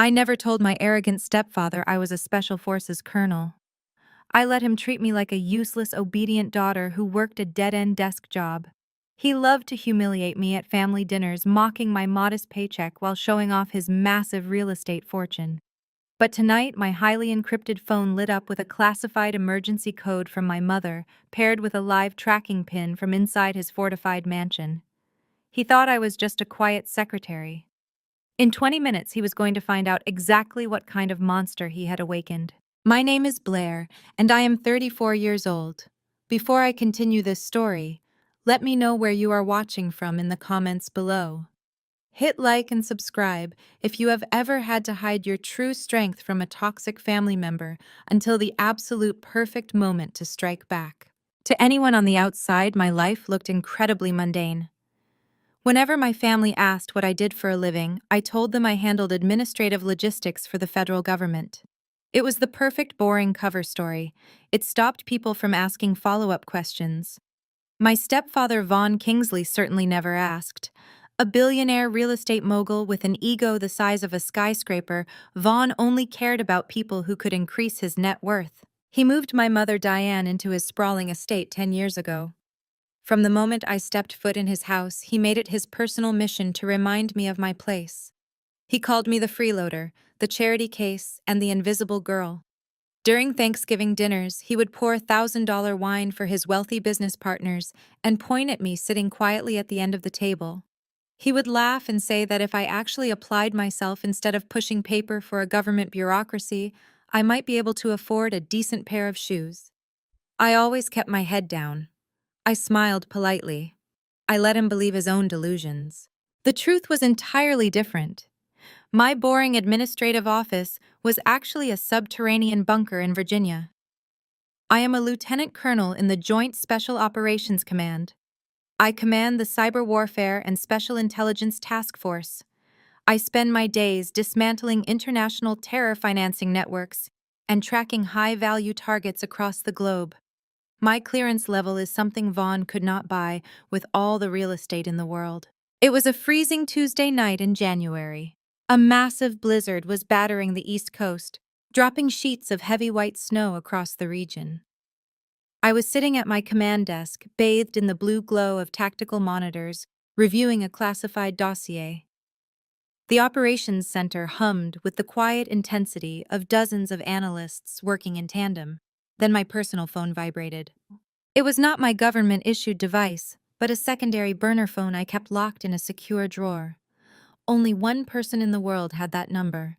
I never told my arrogant stepfather I was a special forces colonel. I let him treat me like a useless, obedient daughter who worked a dead-end desk job. He loved to humiliate me at family dinners, mocking my modest paycheck while showing off his massive real estate fortune. But tonight, my highly encrypted phone lit up with a classified emergency code from my mother, paired with a live tracking pin from inside his fortified mansion. He thought I was just a quiet secretary. In 20 minutes, he was going to find out exactly what kind of monster he had awakened. My name is Blair, and I am 34 years old. Before I continue this story, let me know where you are watching from in the comments below. Hit like and subscribe if you have ever had to hide your true strength from a toxic family member until the absolute perfect moment to strike back. To anyone on the outside, my life looked incredibly mundane. Whenever my family asked what I did for a living, I told them I handled administrative logistics for the federal government. It was the perfect boring cover story. It stopped people from asking follow-up questions. My stepfather Vaughn Kingsley certainly never asked. A billionaire real estate mogul with an ego the size of a skyscraper, Vaughn only cared about people who could increase his net worth. He moved my mother Diane into his sprawling estate 10 years ago. From the moment I stepped foot in his house, he made it his personal mission to remind me of my place. He called me the freeloader, the charity case, and the invisible girl. During Thanksgiving dinners, he would pour $1,000 wine for his wealthy business partners and point at me sitting quietly at the end of the table. He would laugh and say that if I actually applied myself instead of pushing paper for a government bureaucracy, I might be able to afford a decent pair of shoes. I always kept my head down. I smiled politely. I let him believe his own delusions. The truth was entirely different. My boring administrative office was actually a subterranean bunker in Virginia. I am a lieutenant colonel in the Joint Special Operations Command. I command the Cyber Warfare and Special Intelligence Task Force. I spend my days dismantling international terror financing networks and tracking high-value targets across the globe. My clearance level is something Vaughn could not buy with all the real estate in the world. It was a freezing Tuesday night in January. A massive blizzard was battering the East Coast, dropping sheets of heavy white snow across the region. I was sitting at my command desk, bathed in the blue glow of tactical monitors, reviewing a classified dossier. The operations center hummed with the quiet intensity of dozens of analysts working in tandem. Then my personal phone vibrated. It was not my government-issued device, but a secondary burner phone I kept locked in a secure drawer. Only one person in the world had that number.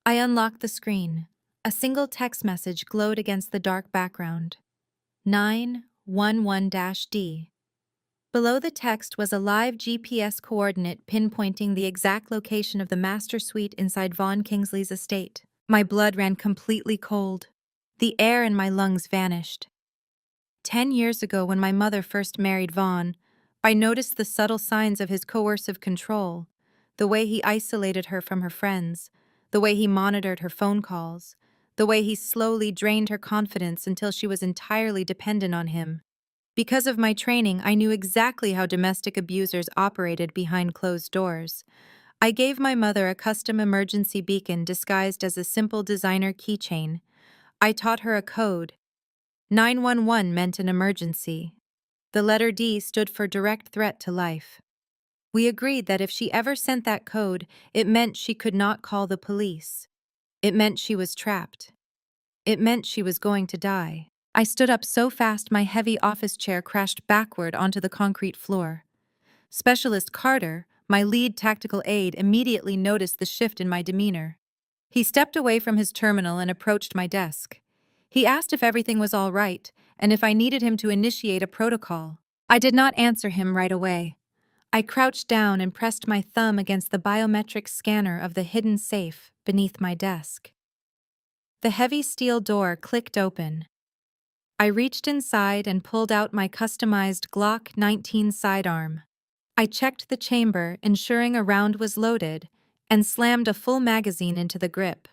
I unlocked the screen. A single text message glowed against the dark background. 911-D. Below the text was a live GPS coordinate pinpointing the exact location of the master suite inside Vaughn Kingsley's estate. My blood ran completely cold. The air in my lungs vanished. 10 years ago, when my mother first married Vaughn, I noticed the subtle signs of his coercive control, the way he isolated her from her friends, the way he monitored her phone calls, the way he slowly drained her confidence until she was entirely dependent on him. Because of my training, I knew exactly how domestic abusers operated behind closed doors. I gave my mother a custom emergency beacon disguised as a simple designer keychain. I taught her a code. 911 meant an emergency. The letter D stood for direct threat to life. We agreed that if she ever sent that code, it meant she could not call the police. It meant she was trapped. It meant she was going to die. I stood up so fast my heavy office chair crashed backward onto the concrete floor. Specialist Carter, my lead tactical aide, immediately noticed the shift in my demeanor. He stepped away from his terminal and approached my desk. He asked if everything was all right and if I needed him to initiate a protocol. I did not answer him right away. I crouched down and pressed my thumb against the biometric scanner of the hidden safe beneath my desk. The heavy steel door clicked open. I reached inside and pulled out my customized Glock 19 sidearm. I checked the chamber, ensuring a round was loaded, and slammed a full magazine into the grip.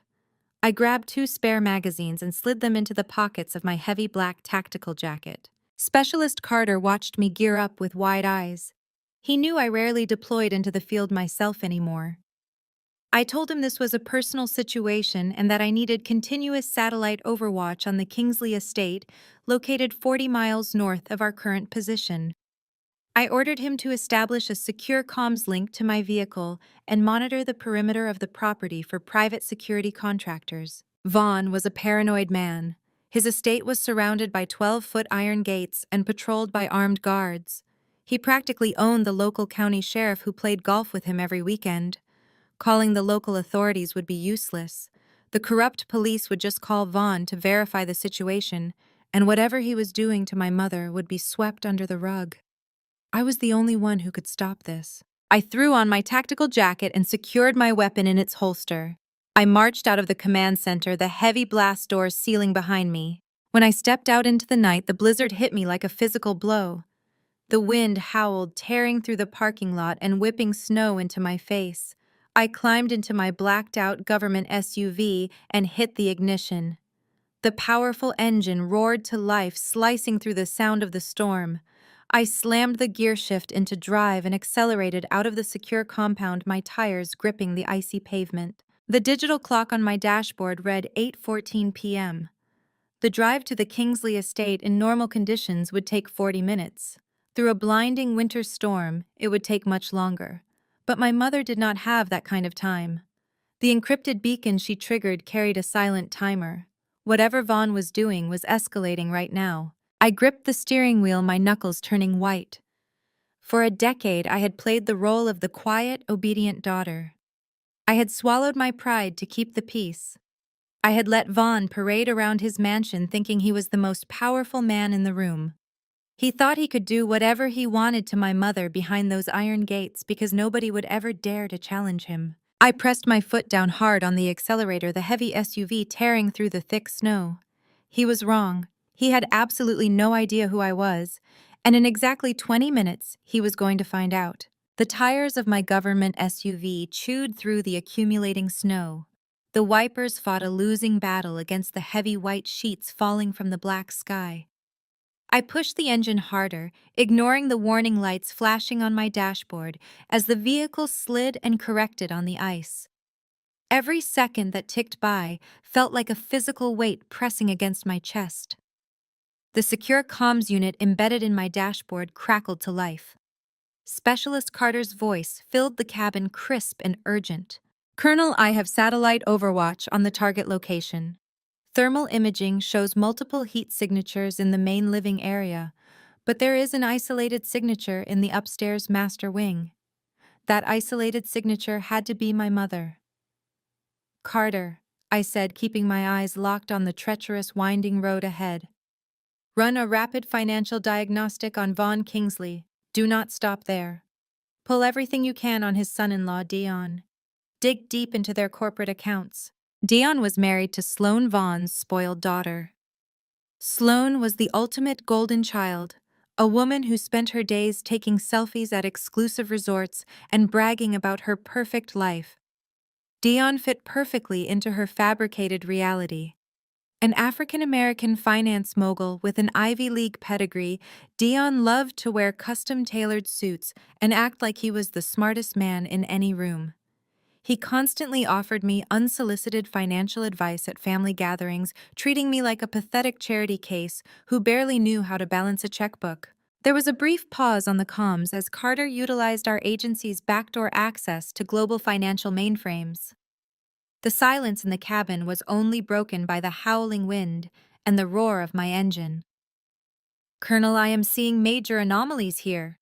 I grabbed 2 spare magazines and slid them into the pockets of my heavy black tactical jacket. Specialist Carter watched me gear up with wide eyes. He knew I rarely deployed into the field myself anymore. I told him this was a personal situation and that I needed continuous satellite overwatch on the Kingsley estate, located 40 miles north of our current position. I ordered him to establish a secure comms link to my vehicle and monitor the perimeter of the property for private security contractors. Vaughn was a paranoid man. His estate was surrounded by 12-foot iron gates and patrolled by armed guards. He practically owned the local county sheriff who played golf with him every weekend. Calling the local authorities would be useless. The corrupt police would just call Vaughn to verify the situation, and whatever he was doing to my mother would be swept under the rug. I was the only one who could stop this. I threw on my tactical jacket and secured my weapon in its holster. I marched out of the command center, the heavy blast doors sealing behind me. When I stepped out into the night, the blizzard hit me like a physical blow. The wind howled, tearing through the parking lot and whipping snow into my face. I climbed into my blacked-out government SUV and hit the ignition. The powerful engine roared to life, slicing through the sound of the storm. I slammed the gear shift into drive and accelerated out of the secure compound, my tires gripping the icy pavement. The digital clock on my dashboard read 8:14 p.m. The drive to the Kingsley estate in normal conditions would take 40 minutes. Through a blinding winter storm, it would take much longer. But my mother did not have that kind of time. The encrypted beacon she triggered carried a silent timer. Whatever Vaughn was doing was escalating right now. I gripped the steering wheel, my knuckles turning white. For a decade, I had played the role of the quiet, obedient daughter. I had swallowed my pride to keep the peace. I had let Vaughn parade around his mansion thinking he was the most powerful man in the room. He thought he could do whatever he wanted to my mother behind those iron gates because nobody would ever dare to challenge him. I pressed my foot down hard on the accelerator, the heavy SUV tearing through the thick snow. He was wrong. He had absolutely no idea who I was, and in exactly 20 minutes, he was going to find out. The tires of my government SUV chewed through the accumulating snow. The wipers fought a losing battle against the heavy white sheets falling from the black sky. I pushed the engine harder, ignoring the warning lights flashing on my dashboard as the vehicle slid and corrected on the ice. Every second that ticked by felt like a physical weight pressing against my chest. The secure comms unit embedded in my dashboard crackled to life. Specialist Carter's voice filled the cabin, crisp and urgent. "Colonel, I have satellite overwatch on the target location. Thermal imaging shows multiple heat signatures in the main living area, but there is an isolated signature in the upstairs master wing. That isolated signature had to be my mother." "Carter," I said, keeping my eyes locked on the treacherous winding road ahead. "Run a rapid financial diagnostic on Vaughn Kingsley. Do not stop there. Pull everything you can on his son-in-law, Dion. Dig deep into their corporate accounts." Dion was married to Sloane Vaughn's spoiled daughter. Sloane was the ultimate golden child, a woman who spent her days taking selfies at exclusive resorts and bragging about her perfect life. Dion fit perfectly into her fabricated reality. An African-American finance mogul with an Ivy League pedigree, Dion loved to wear custom-tailored suits and act like he was the smartest man in any room. He constantly offered me unsolicited financial advice at family gatherings, treating me like a pathetic charity case who barely knew how to balance a checkbook. There was a brief pause on the comms as Carter utilized our agency's backdoor access to global financial mainframes. The silence in the cabin was only broken by the howling wind and the roar of my engine. "Colonel, I am seeing major anomalies here."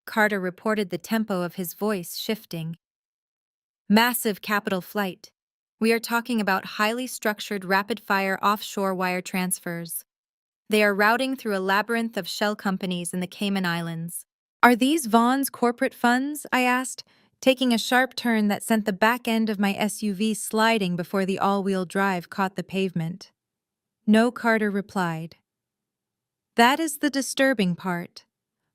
Carter reported, the tempo of his voice shifting. "Massive capital flight. We are talking about highly structured rapid-fire offshore wire transfers. They are routing through a labyrinth of shell companies in the Cayman Islands." "Are these Vaughn's corporate funds?" I asked, taking a sharp turn that sent the back end of my SUV sliding before the all-wheel drive caught the pavement. "No," Carter replied. "That is the disturbing part.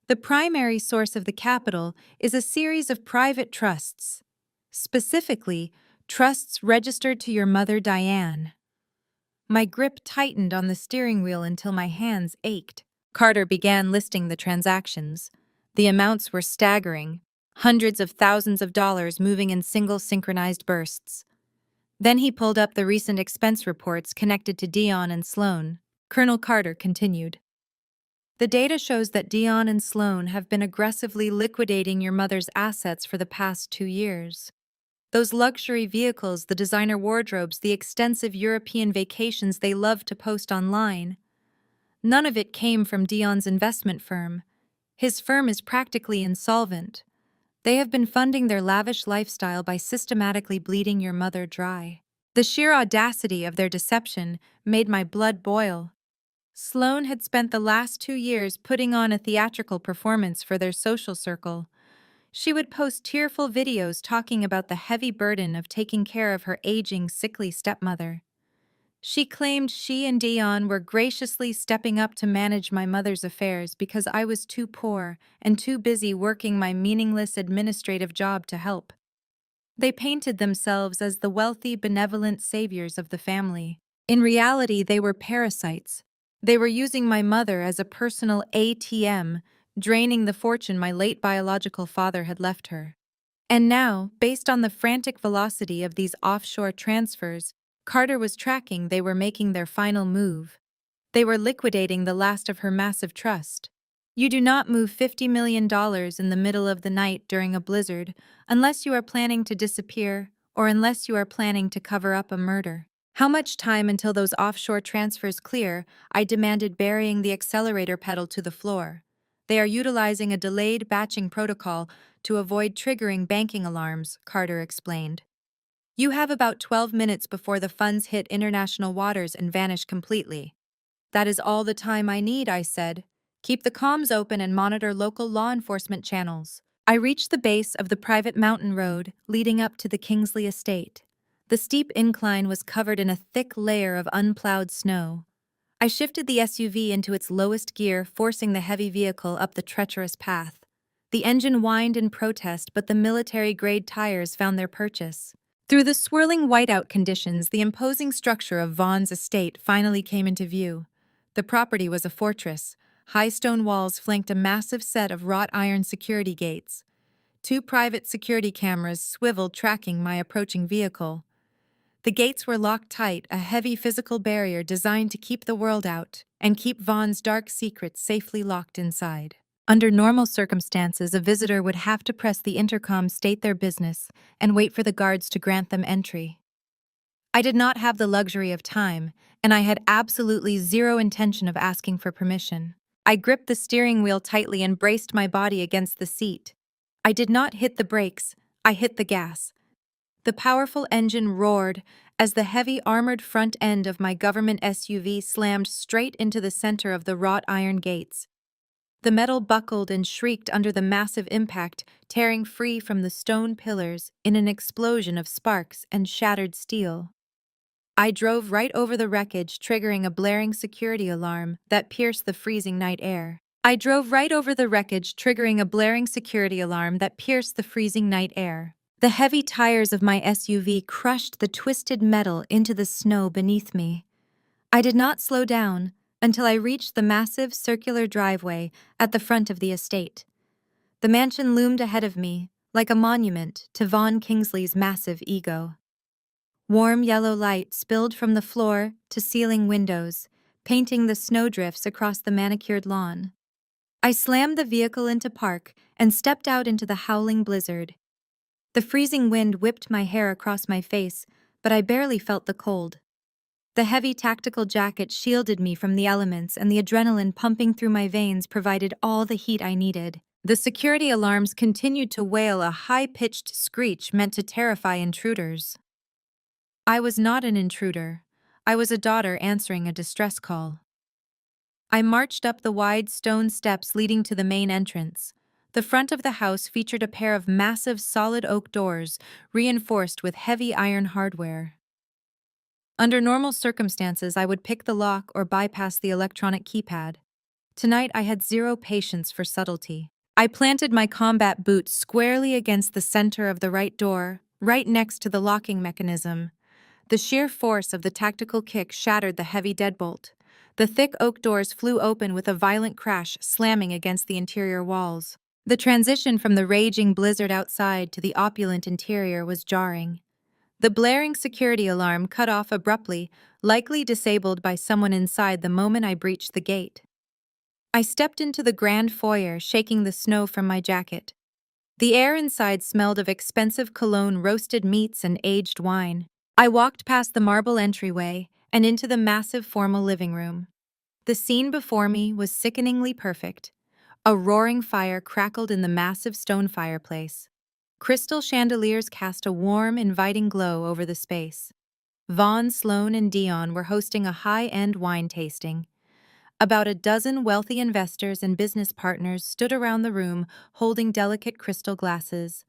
The primary source of the capital is a series of private trusts. Specifically, trusts registered to your mother, Diane." My grip tightened on the steering wheel until my hands ached. Carter began listing the transactions. The amounts were staggering. hundreds of thousands of dollars moving in single synchronized bursts. Then he pulled up the recent expense reports connected to Dion and Sloan. Colonel Carter continued. The data shows that Dion and Sloan have been aggressively liquidating your mother's assets for the past 2 years. Those luxury vehicles, the designer wardrobes, the extensive European vacations they love to post online. None of it came from Dion's investment firm. His firm is practically insolvent. They have been funding their lavish lifestyle by systematically bleeding your mother dry. The sheer audacity of their deception made my blood boil. Sloan had spent the last 2 years putting on a theatrical performance for their social circle. She would post tearful videos talking about the heavy burden of taking care of her aging, sickly stepmother. She claimed she and Dion were graciously stepping up to manage my mother's affairs because I was too poor and too busy working my meaningless administrative job to help. They painted themselves as the wealthy, benevolent saviors of the family. In reality, they were parasites. They were using my mother as a personal ATM, draining the fortune my late biological father had left her. And now, based on the frantic velocity of these offshore transfers, Carter was tracking they were making their final move. They were liquidating the last of her massive trust. You do not move $50 million in the middle of the night during a blizzard unless you are planning to disappear or unless you are planning to cover up a murder. How much time until those offshore transfers clear? I demanded, burying the accelerator pedal to the floor. They are utilizing a delayed batching protocol to avoid triggering banking alarms, Carter explained. You have about 12 minutes before the funds hit international waters and vanish completely. That is all the time I need, I said. Keep the comms open and monitor local law enforcement channels. I reached the base of the private mountain road leading up to the Kingsley estate. The steep incline was covered in a thick layer of unplowed snow. I shifted the SUV into its lowest gear, forcing the heavy vehicle up the treacherous path. The engine whined in protest, but the military-grade tires found their purchase. Through the swirling whiteout conditions, the imposing structure of Vaughn's estate finally came into view. The property was a fortress. High stone walls flanked a massive set of wrought iron security gates. 2 private security cameras swiveled, tracking my approaching vehicle. The gates were locked tight, a heavy physical barrier designed to keep the world out and keep Vaughn's dark secrets safely locked inside. Under normal circumstances, a visitor would have to press the intercom, state their business, and wait for the guards to grant them entry. I did not have the luxury of time, and I had absolutely zero intention of asking for permission. I gripped the steering wheel tightly and braced my body against the seat. I did not hit the brakes, I hit the gas. The powerful engine roared as the heavy armored front end of my government SUV slammed straight into the center of the wrought iron gates. The metal buckled and shrieked under the massive impact, tearing free from the stone pillars in an explosion of sparks and shattered steel. I drove right over the wreckage, triggering a blaring security alarm that pierced the freezing night air. The heavy tires of my SUV crushed the twisted metal into the snow beneath me. I did not slow down until I reached the massive circular driveway at the front of the estate. The mansion loomed ahead of me, like a monument to Vaughn Kingsley's massive ego. Warm yellow light spilled from the floor to ceiling windows, painting the snowdrifts across the manicured lawn. I slammed the vehicle into park and stepped out into the howling blizzard. The freezing wind whipped my hair across my face, but I barely felt the cold. The heavy tactical jacket shielded me from the elements, and the adrenaline pumping through my veins provided all the heat I needed. The security alarms continued to wail, a high-pitched screech meant to terrify intruders. I was not an intruder. I was a daughter answering a distress call. I marched up the wide stone steps leading to the main entrance. The front of the house featured a pair of massive solid oak doors, reinforced with heavy iron hardware. Under normal circumstances, I would pick the lock or bypass the electronic keypad. Tonight, I had zero patience for subtlety. I planted my combat boot squarely against the center of the right door, right next to the locking mechanism. The sheer force of the tactical kick shattered the heavy deadbolt. The thick oak doors flew open with a violent crash, slamming against the interior walls. The transition from the raging blizzard outside to the opulent interior was jarring. The blaring security alarm cut off abruptly, likely disabled by someone inside the moment I breached the gate. I stepped into the grand foyer, shaking the snow from my jacket. The air inside smelled of expensive cologne, roasted meats, and aged wine. I walked past the marble entryway and into the massive formal living room. The scene before me was sickeningly perfect. A roaring fire crackled in the massive stone fireplace. Crystal chandeliers cast a warm, inviting glow over the space. Vaughn, Sloane, and Dion were hosting a high-end wine tasting. About a dozen wealthy investors and business partners stood around the room holding delicate crystal glasses.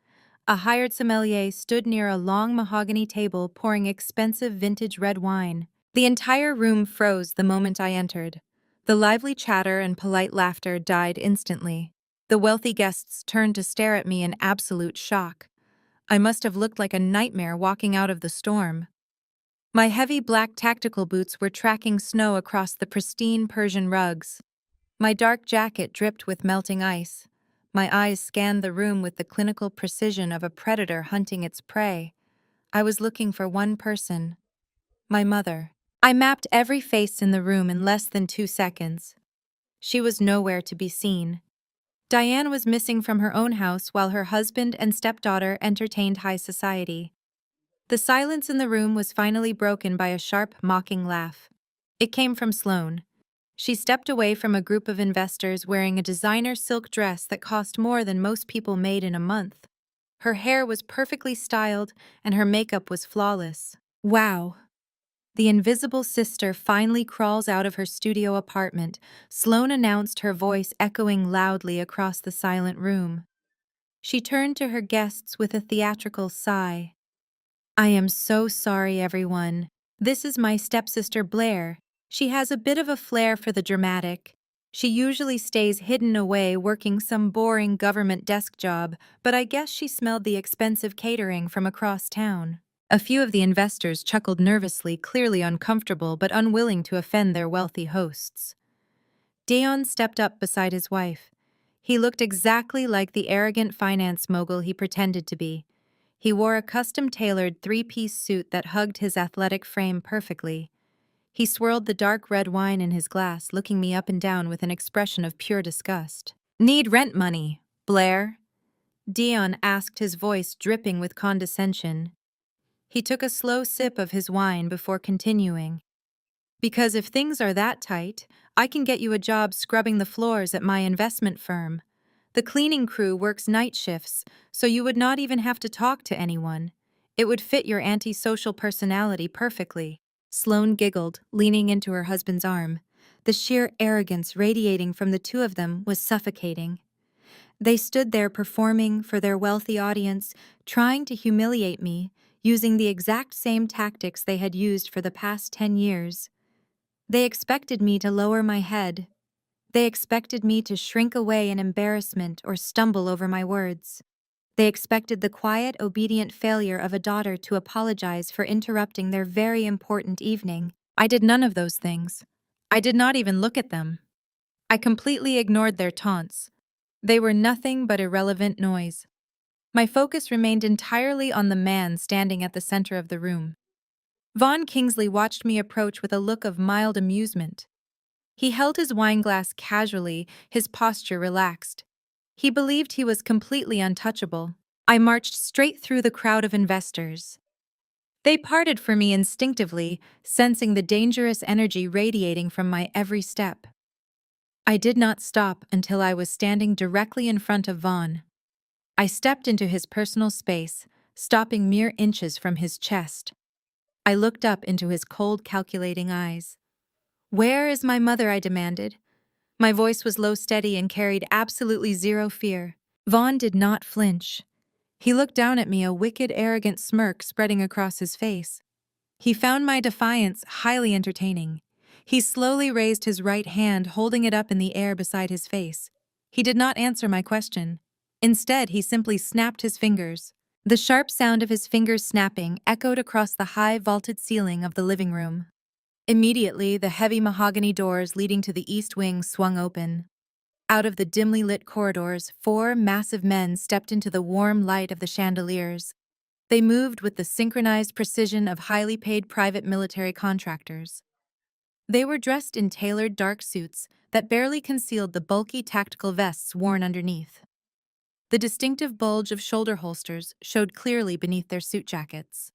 A hired sommelier stood near a long mahogany table pouring expensive vintage red wine. The entire room froze the moment I entered. The lively chatter and polite laughter died instantly. The wealthy guests turned to stare at me in absolute shock. I must have looked like a nightmare walking out of the storm. My heavy black tactical boots were tracking snow across the pristine Persian rugs. My dark jacket dripped with melting ice. My eyes scanned the room with the clinical precision of a predator hunting its prey. I was looking for one person: my mother. I mapped every face in the room in less than 2 seconds. She was nowhere to be seen. Diane was missing from her own house while her husband and stepdaughter entertained high society. The silence in the room was finally broken by a sharp, mocking laugh. It came from Sloane. She stepped away from a group of investors wearing a designer silk dress that cost more than most people made in a month. Her hair was perfectly styled and her makeup was flawless. Wow. The invisible sister finally crawls out of her studio apartment, Sloane announced, her voice echoing loudly across the silent room. She turned to her guests with a theatrical sigh. I am so sorry, everyone. This is my stepsister Blair. She has a bit of a flair for the dramatic. She usually stays hidden away working some boring government desk job, but I guess she smelled the expensive catering from across town. A few of the investors chuckled nervously, clearly uncomfortable but unwilling to offend their wealthy hosts. Dion stepped up beside his wife. He looked exactly like the arrogant finance mogul he pretended to be. He wore a custom-tailored three-piece suit that hugged his athletic frame perfectly. He swirled the dark red wine in his glass, looking me up and down with an expression of pure disgust. Need rent money, Blair? Dion asked, his voice dripping with condescension. He took a slow sip of his wine before continuing. Because if things are that tight, I can get you a job scrubbing the floors at my investment firm. The cleaning crew works night shifts, so you would not even have to talk to anyone. It would fit your antisocial personality perfectly. Sloane giggled, leaning into her husband's arm. The sheer arrogance radiating from the two of them was suffocating. They stood there performing for their wealthy audience, trying to humiliate me, using the exact same tactics they had used for the past 10 years. They expected me to lower my head. They expected me to shrink away in embarrassment or stumble over my words. They expected the quiet, obedient failure of a daughter to apologize for interrupting their very important evening. I did none of those things. I did not even look at them. I completely ignored their taunts. They were nothing but irrelevant noise. My focus remained entirely on the man standing at the center of the room. Vaughn Kingsley watched me approach with a look of mild amusement. He held his wineglass casually, his posture relaxed. He believed he was completely untouchable. I marched straight through the crowd of investors. They parted for me instinctively, sensing the dangerous energy radiating from my every step. I did not stop until I was standing directly in front of Vaughn. I stepped into his personal space, stopping mere inches from his chest. I looked up into his cold, calculating eyes. "Where is my mother?" I demanded. My voice was low, steady, and carried absolutely zero fear. Vaughn did not flinch. He looked down at me, a wicked, arrogant smirk spreading across his face. He found my defiance highly entertaining. He slowly raised his right hand, holding it up in the air beside his face. He did not answer my question. Instead, he simply snapped his fingers. The sharp sound of his fingers snapping echoed across the high, vaulted ceiling of the living room. Immediately, the heavy mahogany doors leading to the east wing swung open. Out of the dimly lit corridors, 4 massive men stepped into the warm light of the chandeliers. They moved with the synchronized precision of highly paid private military contractors. They were dressed in tailored dark suits that barely concealed the bulky tactical vests worn underneath. The distinctive bulge of shoulder holsters showed clearly beneath their suit jackets.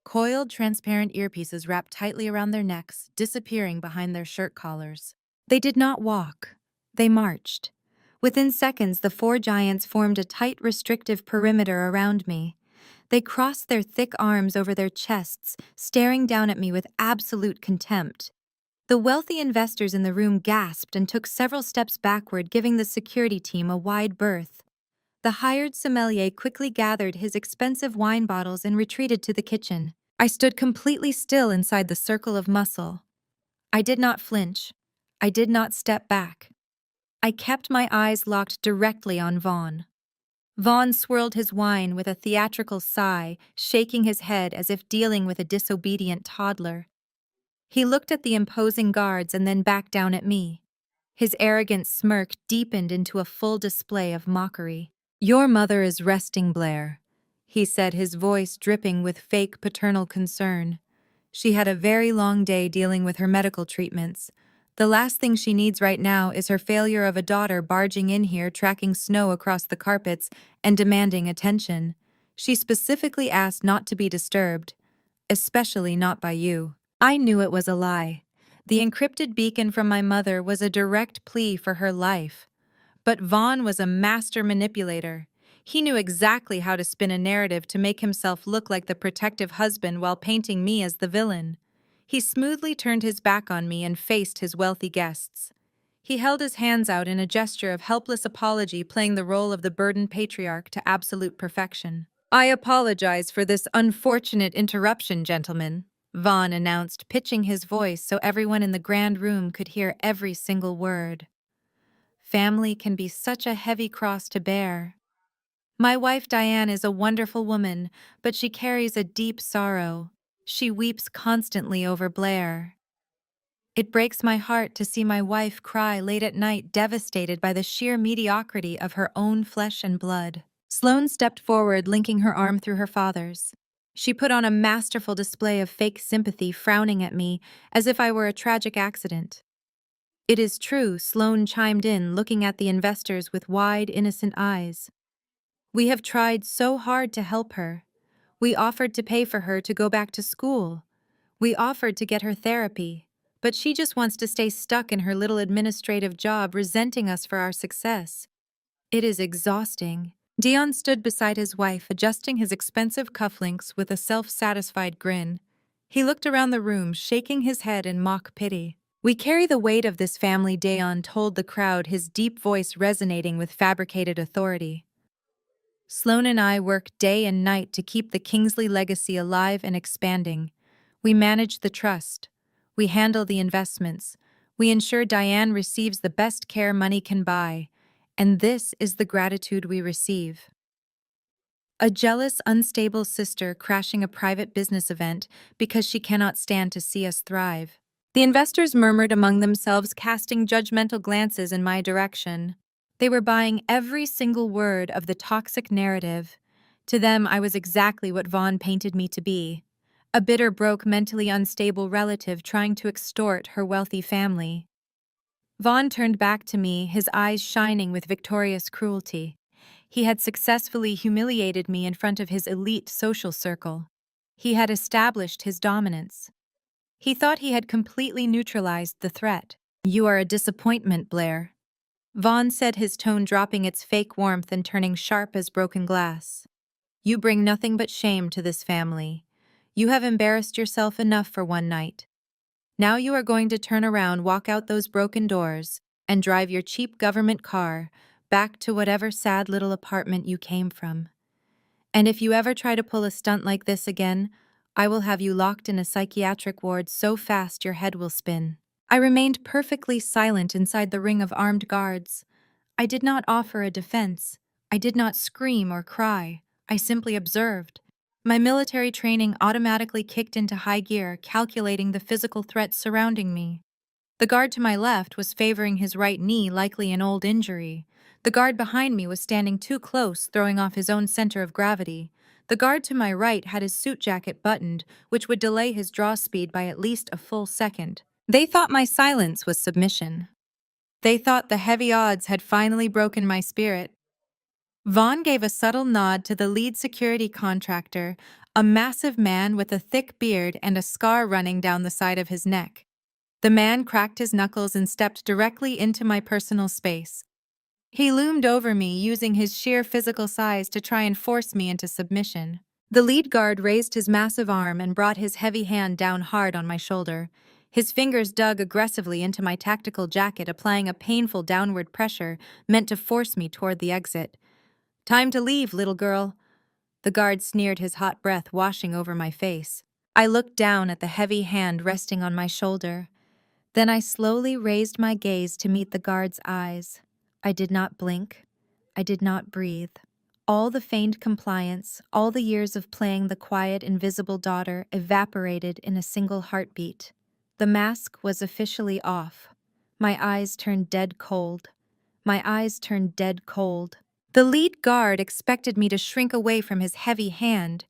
Coiled, transparent earpieces wrapped tightly around their necks, disappearing behind their shirt collars. They did not walk. They marched. Within seconds, the 4 giants formed a tight, restrictive perimeter around me. They crossed their thick arms over their chests, staring down at me with absolute contempt. The wealthy investors in the room gasped and took several steps backward, giving the security team a wide berth. The hired sommelier quickly gathered his expensive wine bottles and retreated to the kitchen. I stood completely still inside the circle of muscle. I did not flinch. I did not step back. I kept my eyes locked directly on Vaughn. Vaughn swirled his wine with a theatrical sigh, shaking his head as if dealing with a disobedient toddler. He looked at the imposing guards and then back down at me. His arrogant smirk deepened into a full display of mockery. "Your mother is resting, Blair," he said, his voice dripping with fake paternal concern. "She had a very long day dealing with her medical treatments. The last thing she needs right now is her failure of a daughter barging in here, tracking snow across the carpets, and demanding attention. She specifically asked not to be disturbed, especially not by you." I knew it was a lie. The encrypted beacon from my mother was a direct plea for her life. But Vaughn was a master manipulator. He knew exactly how to spin a narrative to make himself look like the protective husband while painting me as the villain. He smoothly turned his back on me and faced his wealthy guests. He held his hands out in a gesture of helpless apology, playing the role of the burdened patriarch to absolute perfection. "I apologize for this unfortunate interruption, gentlemen," Vaughn announced, pitching his voice so everyone in the grand room could hear every single word. Family can be such a heavy cross to bear. My wife Diane is a wonderful woman, but she carries a deep sorrow. She weeps constantly over Blair. It breaks my heart to see my wife cry late at night, devastated by the sheer mediocrity of her own flesh and blood. Sloane stepped forward, linking her arm through her father's. She put on a masterful display of fake sympathy, frowning at me as if I were a tragic accident. "It is true," Sloane chimed in, looking at the investors with wide, innocent eyes. "We have tried so hard to help her. We offered to pay for her to go back to school. We offered to get her therapy. But she just wants to stay stuck in her little administrative job, resenting us for our success. It is exhausting." Dion stood beside his wife, adjusting his expensive cufflinks with a self-satisfied grin. He looked around the room, shaking his head in mock pity. "We carry the weight of this family," Dion told the crowd, his deep voice resonating with fabricated authority. "Sloane and I work day and night to keep the Kingsley legacy alive and expanding. We manage the trust. We handle the investments. We ensure Diane receives the best care money can buy. And this is the gratitude we receive." A jealous, unstable sister crashing a private business event because she cannot stand to see us thrive. The investors murmured among themselves, casting judgmental glances in my direction. They were buying every single word of the toxic narrative. To them, I was exactly what Vaughn painted me to be: a bitter, broke, mentally unstable relative trying to extort her wealthy family. Vaughn turned back to me, his eyes shining with victorious cruelty. He had successfully humiliated me in front of his elite social circle. He had established his dominance. He thought he had completely neutralized the threat. "You are a disappointment, Blair," Vaughn said, his tone dropping its fake warmth and turning sharp as broken glass. "You bring nothing but shame to this family. You have embarrassed yourself enough for one night. Now you are going to turn around, walk out those broken doors, and drive your cheap government car back to whatever sad little apartment you came from. And if you ever try to pull a stunt like this again, I will have you locked in a psychiatric ward so fast your head will spin." I remained perfectly silent inside the ring of armed guards. I did not offer a defense. I did not scream or cry. I simply observed. My military training automatically kicked into high gear, calculating the physical threats surrounding me. The guard to my left was favoring his right knee, likely an old injury. The guard behind me was standing too close, throwing off his own center of gravity. The guard to my right had his suit jacket buttoned, which would delay his draw speed by at least a full second. They thought my silence was submission. They thought the heavy odds had finally broken my spirit. Vaughn gave a subtle nod to the lead security contractor, a massive man with a thick beard and a scar running down the side of his neck. The man cracked his knuckles and stepped directly into my personal space. He loomed over me, using his sheer physical size to try and force me into submission. The lead guard raised his massive arm and brought his heavy hand down hard on my shoulder. His fingers dug aggressively into my tactical jacket, applying a painful downward pressure meant to force me toward the exit. "Time to leave, little girl." The guard sneered, his hot breath washing over my face. I looked down at the heavy hand resting on my shoulder. Then I slowly raised my gaze to meet the guard's eyes. I did not blink. I did not breathe. All the feigned compliance, all the years of playing the quiet, invisible daughter evaporated in a single heartbeat. The mask was officially off. My eyes turned dead cold. My eyes turned dead cold. The lead guard expected me to shrink away from his heavy hand.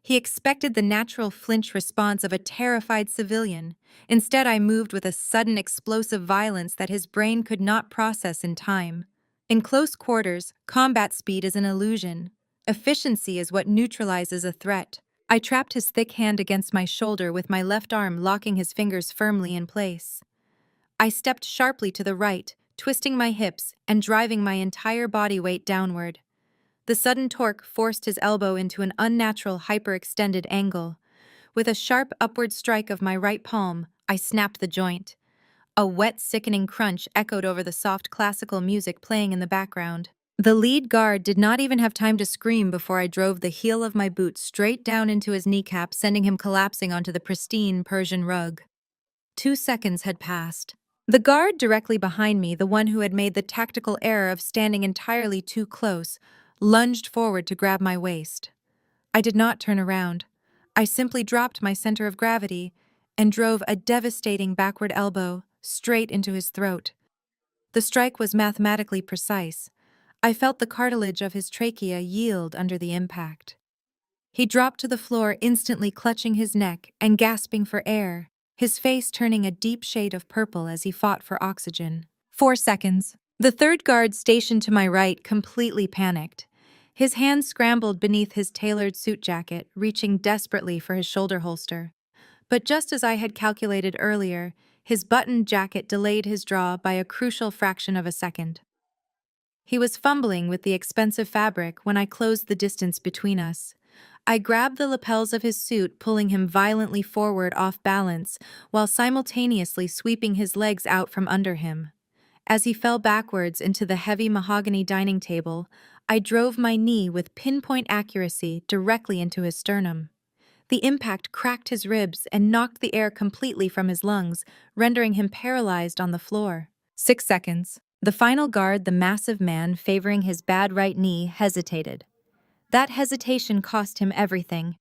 He expected the natural flinch response of a terrified civilian. Instead, I moved with a sudden explosive violence that his brain could not process in time. In close quarters, combat speed is an illusion. Efficiency is what neutralizes a threat. I trapped his thick hand against my shoulder with my left arm locking his fingers firmly in place. I stepped sharply to the right, twisting my hips and driving my entire body weight downward. The sudden torque forced his elbow into an unnatural hyperextended angle. With a sharp upward strike of my right palm, I snapped the joint. A wet, sickening crunch echoed over the soft classical music playing in the background. The lead guard did not even have time to scream before I drove the heel of my boot straight down into his kneecap, sending him collapsing onto the pristine Persian rug. 2 seconds had passed. The guard directly behind me, the one who had made the tactical error of standing entirely too close, lunged forward to grab my waist. I did not turn around. I simply dropped my center of gravity and drove a devastating backward elbow straight into his throat. The strike was mathematically precise. I felt the cartilage of his trachea yield under the impact. He dropped to the floor, instantly clutching his neck and gasping for air, his face turning a deep shade of purple as he fought for oxygen. 4 seconds. The third guard stationed to my right completely panicked. His hand scrambled beneath his tailored suit jacket, reaching desperately for his shoulder holster. But just as I had calculated earlier, his buttoned jacket delayed his draw by a crucial fraction of a second. He was fumbling with the expensive fabric when I closed the distance between us. I grabbed the lapels of his suit, pulling him violently forward off balance, while simultaneously sweeping his legs out from under him. As he fell backwards into the heavy mahogany dining table, I drove my knee with pinpoint accuracy directly into his sternum. The impact cracked his ribs and knocked the air completely from his lungs, rendering him paralyzed on the floor. 6 seconds. The final guard, the massive man favoring his bad right knee, hesitated. That hesitation cost him everything.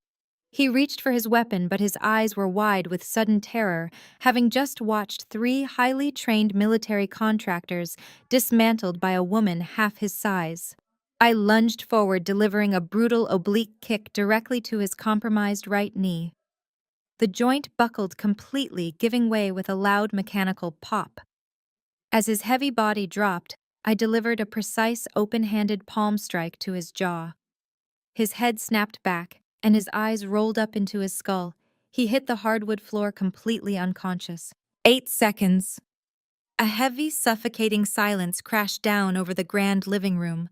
He reached for his weapon, but his eyes were wide with sudden terror, having just watched 3 highly trained military contractors dismantled by a woman half his size. I lunged forward, delivering a brutal oblique kick directly to his compromised right knee. The joint buckled completely, giving way with a loud mechanical pop. As his heavy body dropped, I delivered a precise open-handed palm strike to his jaw. His head snapped back, and his eyes rolled up into his skull. He hit the hardwood floor completely unconscious. 8 seconds. A heavy, suffocating silence crashed down over the grand living room.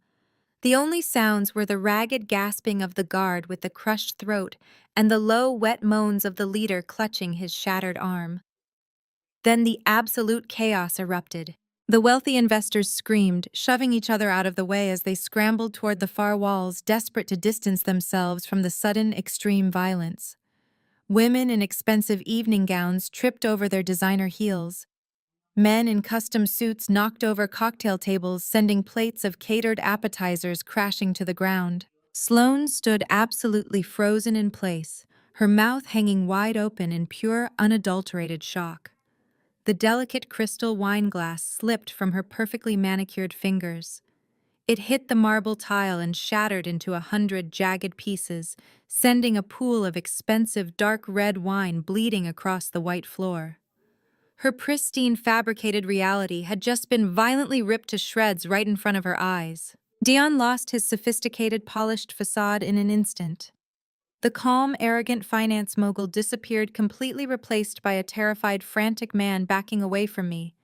The only sounds were the ragged gasping of the guard with the crushed throat and the low, wet moans of the leader clutching his shattered arm. Then the absolute chaos erupted. The wealthy investors screamed, shoving each other out of the way as they scrambled toward the far walls, desperate to distance themselves from the sudden, extreme violence. Women in expensive evening gowns tripped over their designer heels. Men in custom suits knocked over cocktail tables, sending plates of catered appetizers crashing to the ground. Sloane stood absolutely frozen in place, her mouth hanging wide open in pure, unadulterated shock. The delicate crystal wine glass slipped from her perfectly manicured fingers. It hit the marble tile and shattered into 100 jagged pieces, sending a pool of expensive dark red wine bleeding across the white floor. Her pristine fabricated reality had just been violently ripped to shreds right in front of her eyes. Dion lost his sophisticated, polished facade in an instant. The calm, arrogant finance mogul disappeared, completely replaced by a terrified, frantic man backing away from me.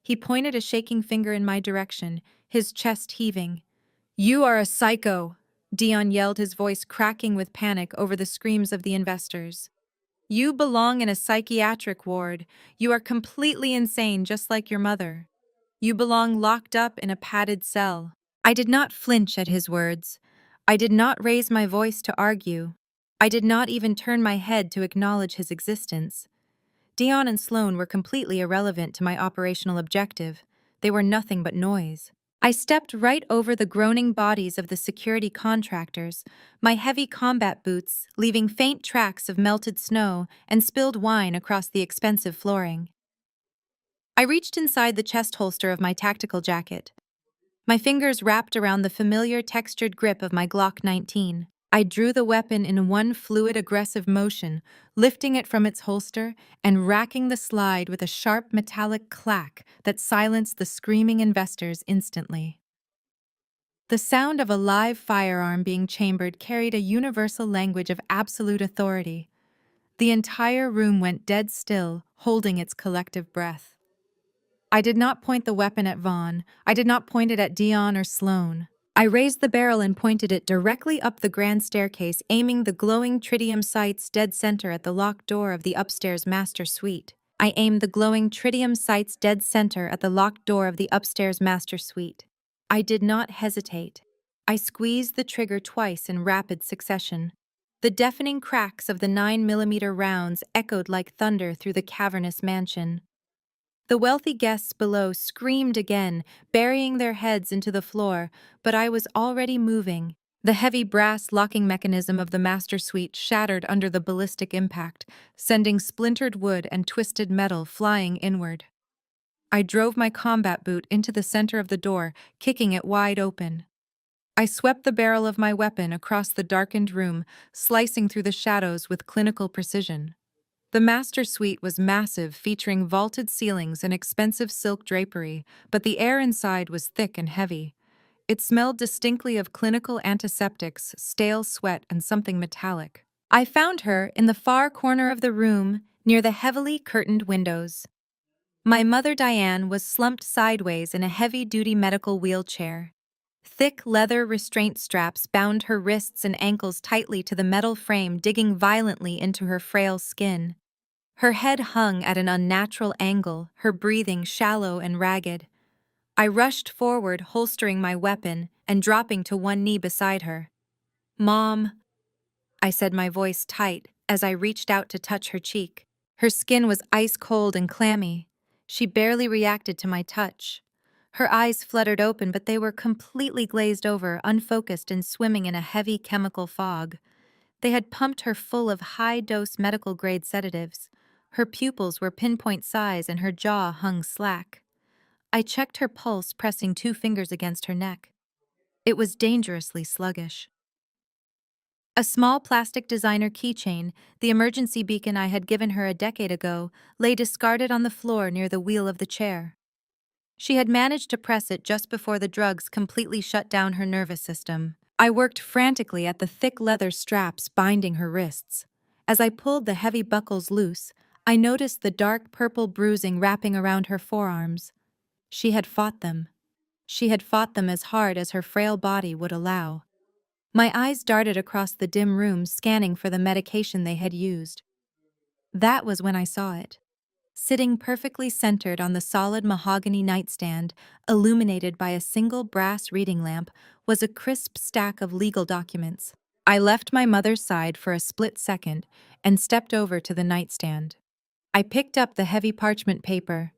He pointed a shaking finger in my direction, his chest heaving. "You are a psycho!" Dion yelled, his voice cracking with panic over the screams of the investors. "You belong in a psychiatric ward. You are completely insane, just like your mother. You belong locked up in a padded cell." I did not flinch at his words. I did not raise my voice to argue. I did not even turn my head to acknowledge his existence. Dion and Sloane were completely irrelevant to my operational objective. They were nothing but noise. I stepped right over the groaning bodies of the security contractors, my heavy combat boots leaving faint tracks of melted snow and spilled wine across the expensive flooring. I reached inside the chest holster of my tactical jacket. My fingers wrapped around the familiar textured grip of my Glock 19. I drew the weapon in one fluid, aggressive motion, lifting it from its holster and racking the slide with a sharp metallic clack that silenced the screaming investors instantly. The sound of a live firearm being chambered carried a universal language of absolute authority. The entire room went dead still, holding its collective breath. I did not point the weapon at Vaughn. I did not point it at Dion or Sloane. I raised the barrel and pointed it directly up the grand staircase, aiming the glowing tritium sights dead center at the locked door of the upstairs master suite. I aimed the glowing tritium sights dead center at the locked door of the upstairs master suite. I did not hesitate. I squeezed the trigger twice in rapid succession. The deafening cracks of the 9mm rounds echoed like thunder through the cavernous mansion. The wealthy guests below screamed again, burying their heads into the floor, but I was already moving. The heavy brass locking mechanism of the master suite shattered under the ballistic impact, sending splintered wood and twisted metal flying inward. I drove my combat boot into the center of the door, kicking it wide open. I swept the barrel of my weapon across the darkened room, slicing through the shadows with clinical precision. The master suite was massive, featuring vaulted ceilings and expensive silk drapery, but the air inside was thick and heavy. It smelled distinctly of clinical antiseptics, stale sweat, and something metallic. I found her in the far corner of the room, near the heavily curtained windows. My mother Diane was slumped sideways in a heavy-duty medical wheelchair. Thick leather restraint straps bound her wrists and ankles tightly to the metal frame, digging violently into her frail skin. Her head hung at an unnatural angle, her breathing shallow and ragged. I rushed forward, holstering my weapon and dropping to one knee beside her. "Mom," I said, my voice tight, as I reached out to touch her cheek. Her skin was ice cold and clammy. She barely reacted to my touch. Her eyes fluttered open, but they were completely glazed over, unfocused and swimming in a heavy chemical fog. They had pumped her full of high-dose medical-grade sedatives. Her pupils were pinpoint size and her jaw hung slack. I checked her pulse, pressing 2 fingers against her neck. It was dangerously sluggish. A small plastic designer keychain, the emergency beacon I had given her a decade ago, lay discarded on the floor near the wheel of the chair. She had managed to press it just before the drugs completely shut down her nervous system. I worked frantically at the thick leather straps binding her wrists. As I pulled the heavy buckles loose, I noticed the dark purple bruising wrapping around her forearms. She had fought them. She had fought them as hard as her frail body would allow. My eyes darted across the dim room, scanning for the medication they had used. That was when I saw it. Sitting perfectly centered on the solid mahogany nightstand, illuminated by a single brass reading lamp, was a crisp stack of legal documents. I left my mother's side for a split second and stepped over to the nightstand. I picked up the heavy parchment paper.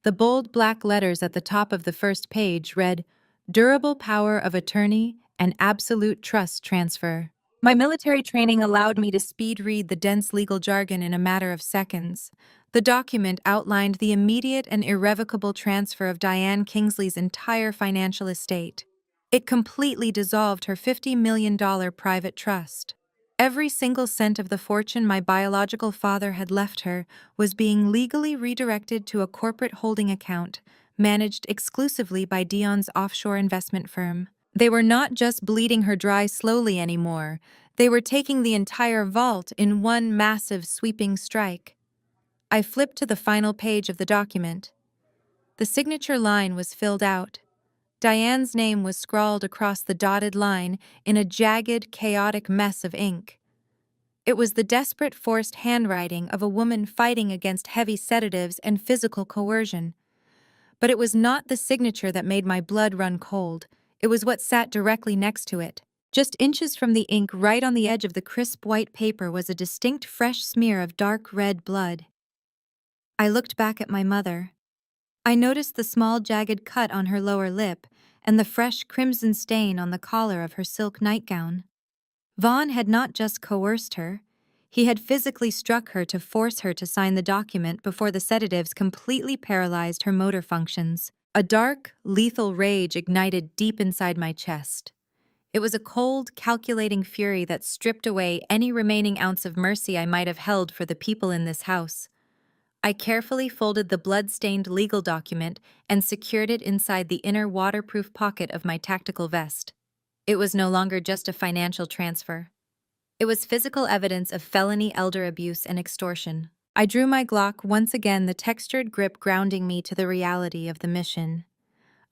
The bold black letters at the top of the first page read, "Durable power of attorney and absolute trust transfer." My military training allowed me to speed read the dense legal jargon in a matter of seconds. The document outlined the immediate and irrevocable transfer of Diane Kingsley's entire financial estate. It completely dissolved her $50 million private trust. Every single cent of the fortune my biological father had left her was being legally redirected to a corporate holding account managed exclusively by Dion's offshore investment firm. They were not just bleeding her dry slowly anymore, they were taking the entire vault in one massive sweeping strike. I flipped to the final page of the document. The signature line was filled out. Diane's name was scrawled across the dotted line in a jagged, chaotic mess of ink. It was the desperate, forced handwriting of a woman fighting against heavy sedatives and physical coercion. But it was not the signature that made my blood run cold. It was what sat directly next to it. Just inches from the ink, right on the edge of the crisp white paper, was a distinct, fresh smear of dark red blood. I looked back at my mother. I noticed the small, jagged cut on her lower lip and the fresh crimson stain on the collar of her silk nightgown. Vaughn had not just coerced her, he had physically struck her to force her to sign the document before the sedatives completely paralyzed her motor functions. A dark, lethal rage ignited deep inside my chest. It was a cold, calculating fury that stripped away any remaining ounce of mercy I might have held for the people in this house. I carefully folded the blood-stained legal document and secured it inside the inner waterproof pocket of my tactical vest. It was no longer just a financial transfer. It was physical evidence of felony elder abuse and extortion. I drew my Glock, once again, the textured grip grounding me to the reality of the mission.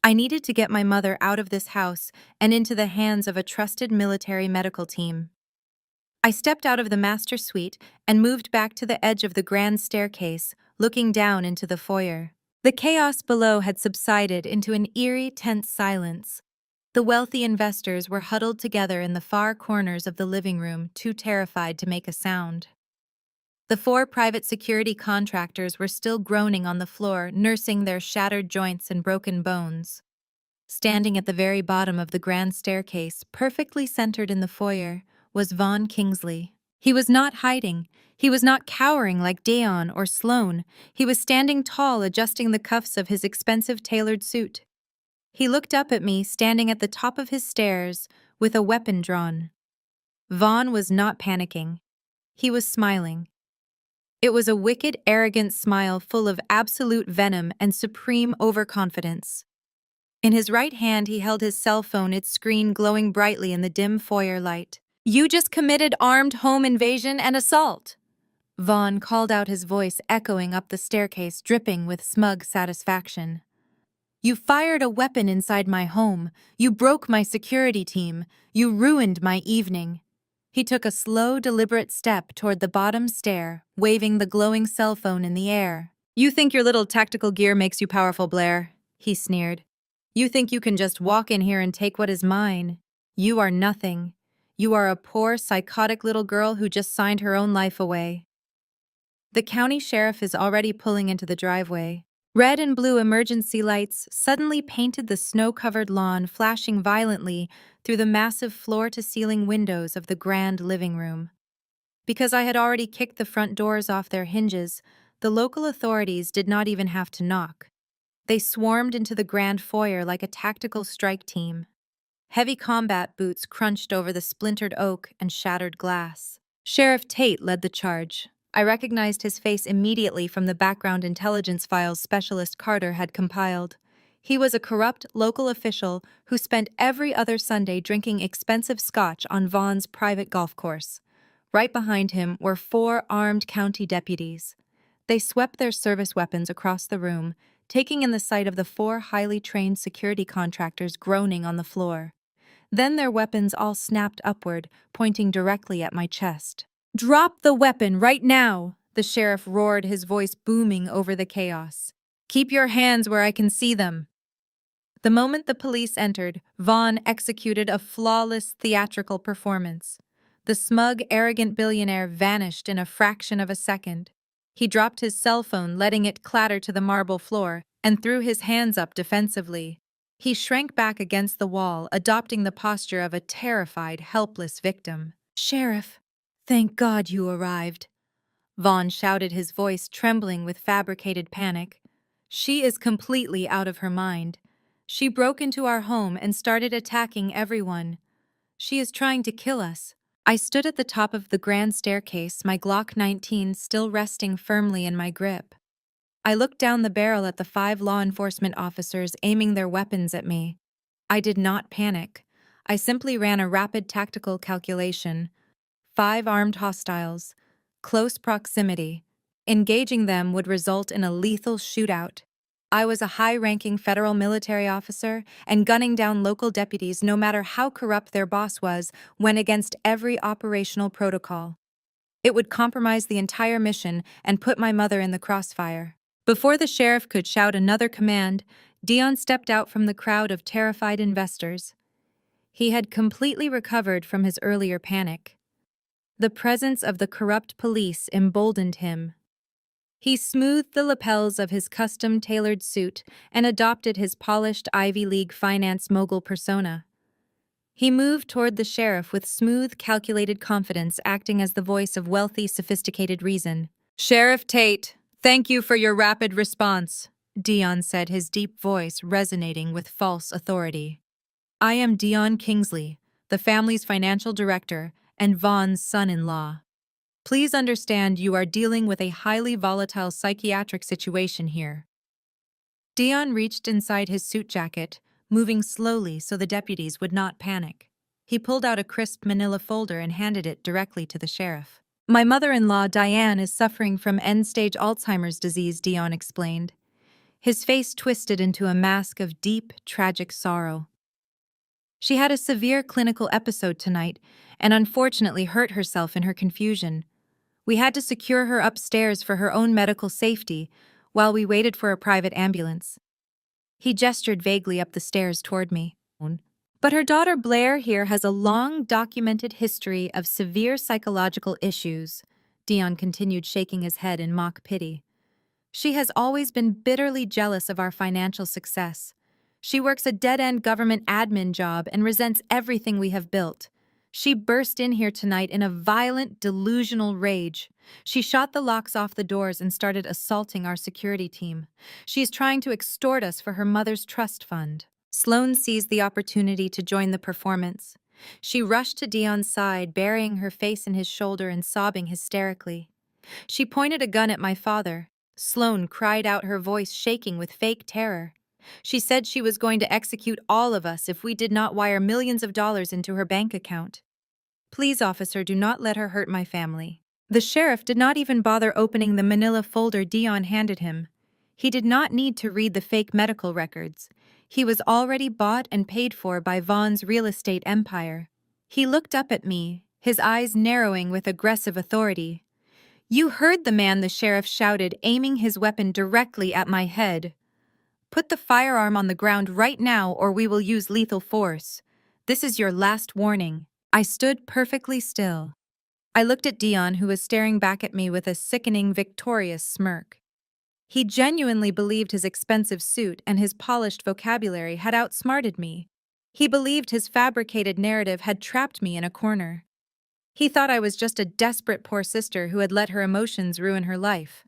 I needed to get my mother out of this house and into the hands of a trusted military medical team. I stepped out of the master suite and moved back to the edge of the grand staircase, looking down into the foyer. The chaos below had subsided into an eerie, tense silence. The wealthy investors were huddled together in the far corners of the living room, too terrified to make a sound. The 4 private security contractors were still groaning on the floor, nursing their shattered joints and broken bones. Standing at the very bottom of the grand staircase, perfectly centered in the foyer, was Vaughn Kingsley. He was not hiding. He was not cowering like Dion or Sloane. He was standing tall, adjusting the cuffs of his expensive tailored suit. He looked up at me, standing at the top of his stairs, with a weapon drawn. Vaughn was not panicking. He was smiling. It was a wicked, arrogant smile full of absolute venom and supreme overconfidence. In his right hand, he held his cell phone, its screen glowing brightly in the dim foyer light. "You just committed armed home invasion and assault," Vaughn called out, his voice echoing up the staircase, dripping with smug satisfaction. "You fired a weapon inside my home. You broke my security team. You ruined my evening." He took a slow, deliberate step toward the bottom stair, waving the glowing cell phone in the air. "You think your little tactical gear makes you powerful, Blair," he sneered. "You think you can just walk in here and take what is mine. You are nothing. You are a poor, psychotic little girl who just signed her own life away." The county sheriff is already pulling into the driveway. Red and blue emergency lights suddenly painted the snow-covered lawn, flashing violently through the massive floor-to-ceiling windows of the grand living room. Because I had already kicked the front doors off their hinges, the local authorities did not even have to knock. They swarmed into the grand foyer like a tactical strike team. Heavy combat boots crunched over the splintered oak and shattered glass. Sheriff Tate led the charge. I recognized his face immediately from the background intelligence files Specialist Carter had compiled. He was a corrupt local official who spent every other Sunday drinking expensive scotch on Vaughn's private golf course. Right behind him were 4 armed county deputies. They swept their service weapons across the room, taking in the sight of the 4 highly trained security contractors groaning on the floor. Then their weapons all snapped upward, pointing directly at my chest. "Drop the weapon right now!" the sheriff roared, his voice booming over the chaos. "Keep your hands where I can see them." The moment the police entered, Vaughn executed a flawless theatrical performance. The smug, arrogant billionaire vanished in a fraction of a second. He dropped his cell phone, letting it clatter to the marble floor, and threw his hands up defensively. He shrank back against the wall, adopting the posture of a terrified, helpless victim. "Sheriff, thank God you arrived." Vaughn shouted, his voice trembling with fabricated panic. "She is completely out of her mind. She broke into our home and started attacking everyone. She is trying to kill us." I stood at the top of the grand staircase, my Glock 19 still resting firmly in my grip. I looked down the barrel at the 5 law enforcement officers aiming their weapons at me. I did not panic. I simply ran a rapid tactical calculation. 5 armed hostiles. Close proximity. Engaging them would result in a lethal shootout. I was a high-ranking federal military officer, and gunning down local deputies, no matter how corrupt their boss was, went against every operational protocol. It would compromise the entire mission and put my mother in the crossfire. Before the sheriff could shout another command, Dion stepped out from the crowd of terrified investors. He had completely recovered from his earlier panic. The presence of the corrupt police emboldened him. He smoothed the lapels of his custom-tailored suit and adopted his polished Ivy League finance mogul persona. He moved toward the sheriff with smooth, calculated confidence, acting as the voice of wealthy, sophisticated reason. "Sheriff Tate, thank you for your rapid response," Dion said, his deep voice resonating with false authority. "I am Dion Kingsley, the family's financial director and Vaughn's son-in-law. Please understand you are dealing with a highly volatile psychiatric situation here." Dion reached inside his suit jacket, moving slowly so the deputies would not panic. He pulled out a crisp manila folder and handed it directly to the sheriff. "My mother-in-law, Diane, is suffering from end-stage Alzheimer's disease," Dion explained. His face twisted into a mask of deep, tragic sorrow. "She had a severe clinical episode tonight and unfortunately hurt herself in her confusion. We had to secure her upstairs for her own medical safety while we waited for a private ambulance." He gestured vaguely up the stairs toward me. "But her daughter Blair here has a long documented history of severe psychological issues," Dion continued, shaking his head in mock pity. "She has always been bitterly jealous of our financial success. She works a dead-end government admin job and resents everything we have built. She burst in here tonight in a violent, delusional rage. She shot the locks off the doors and started assaulting our security team. She is trying to extort us for her mother's trust fund." Sloane seized the opportunity to join the performance. She rushed to Dion's side, burying her face in his shoulder and sobbing hysterically. "She pointed a gun at my father," Sloane cried out, her voice shaking with fake terror. "She said she was going to execute all of us if we did not wire millions of dollars into her bank account. Please, officer, do not let her hurt my family." The sheriff did not even bother opening the manila folder Dion handed him. He did not need to read the fake medical records. He was already bought and paid for by Vaughn's real estate empire. He looked up at me, his eyes narrowing with aggressive authority. "You heard the man," the sheriff shouted, aiming his weapon directly at my head. "Put the firearm on the ground right now or we will use lethal force. This is your last warning." I stood perfectly still. I looked at Dion, who was staring back at me with a sickening, victorious smirk. He genuinely believed his expensive suit and his polished vocabulary had outsmarted me. He believed his fabricated narrative had trapped me in a corner. He thought I was just a desperate poor sister who had let her emotions ruin her life.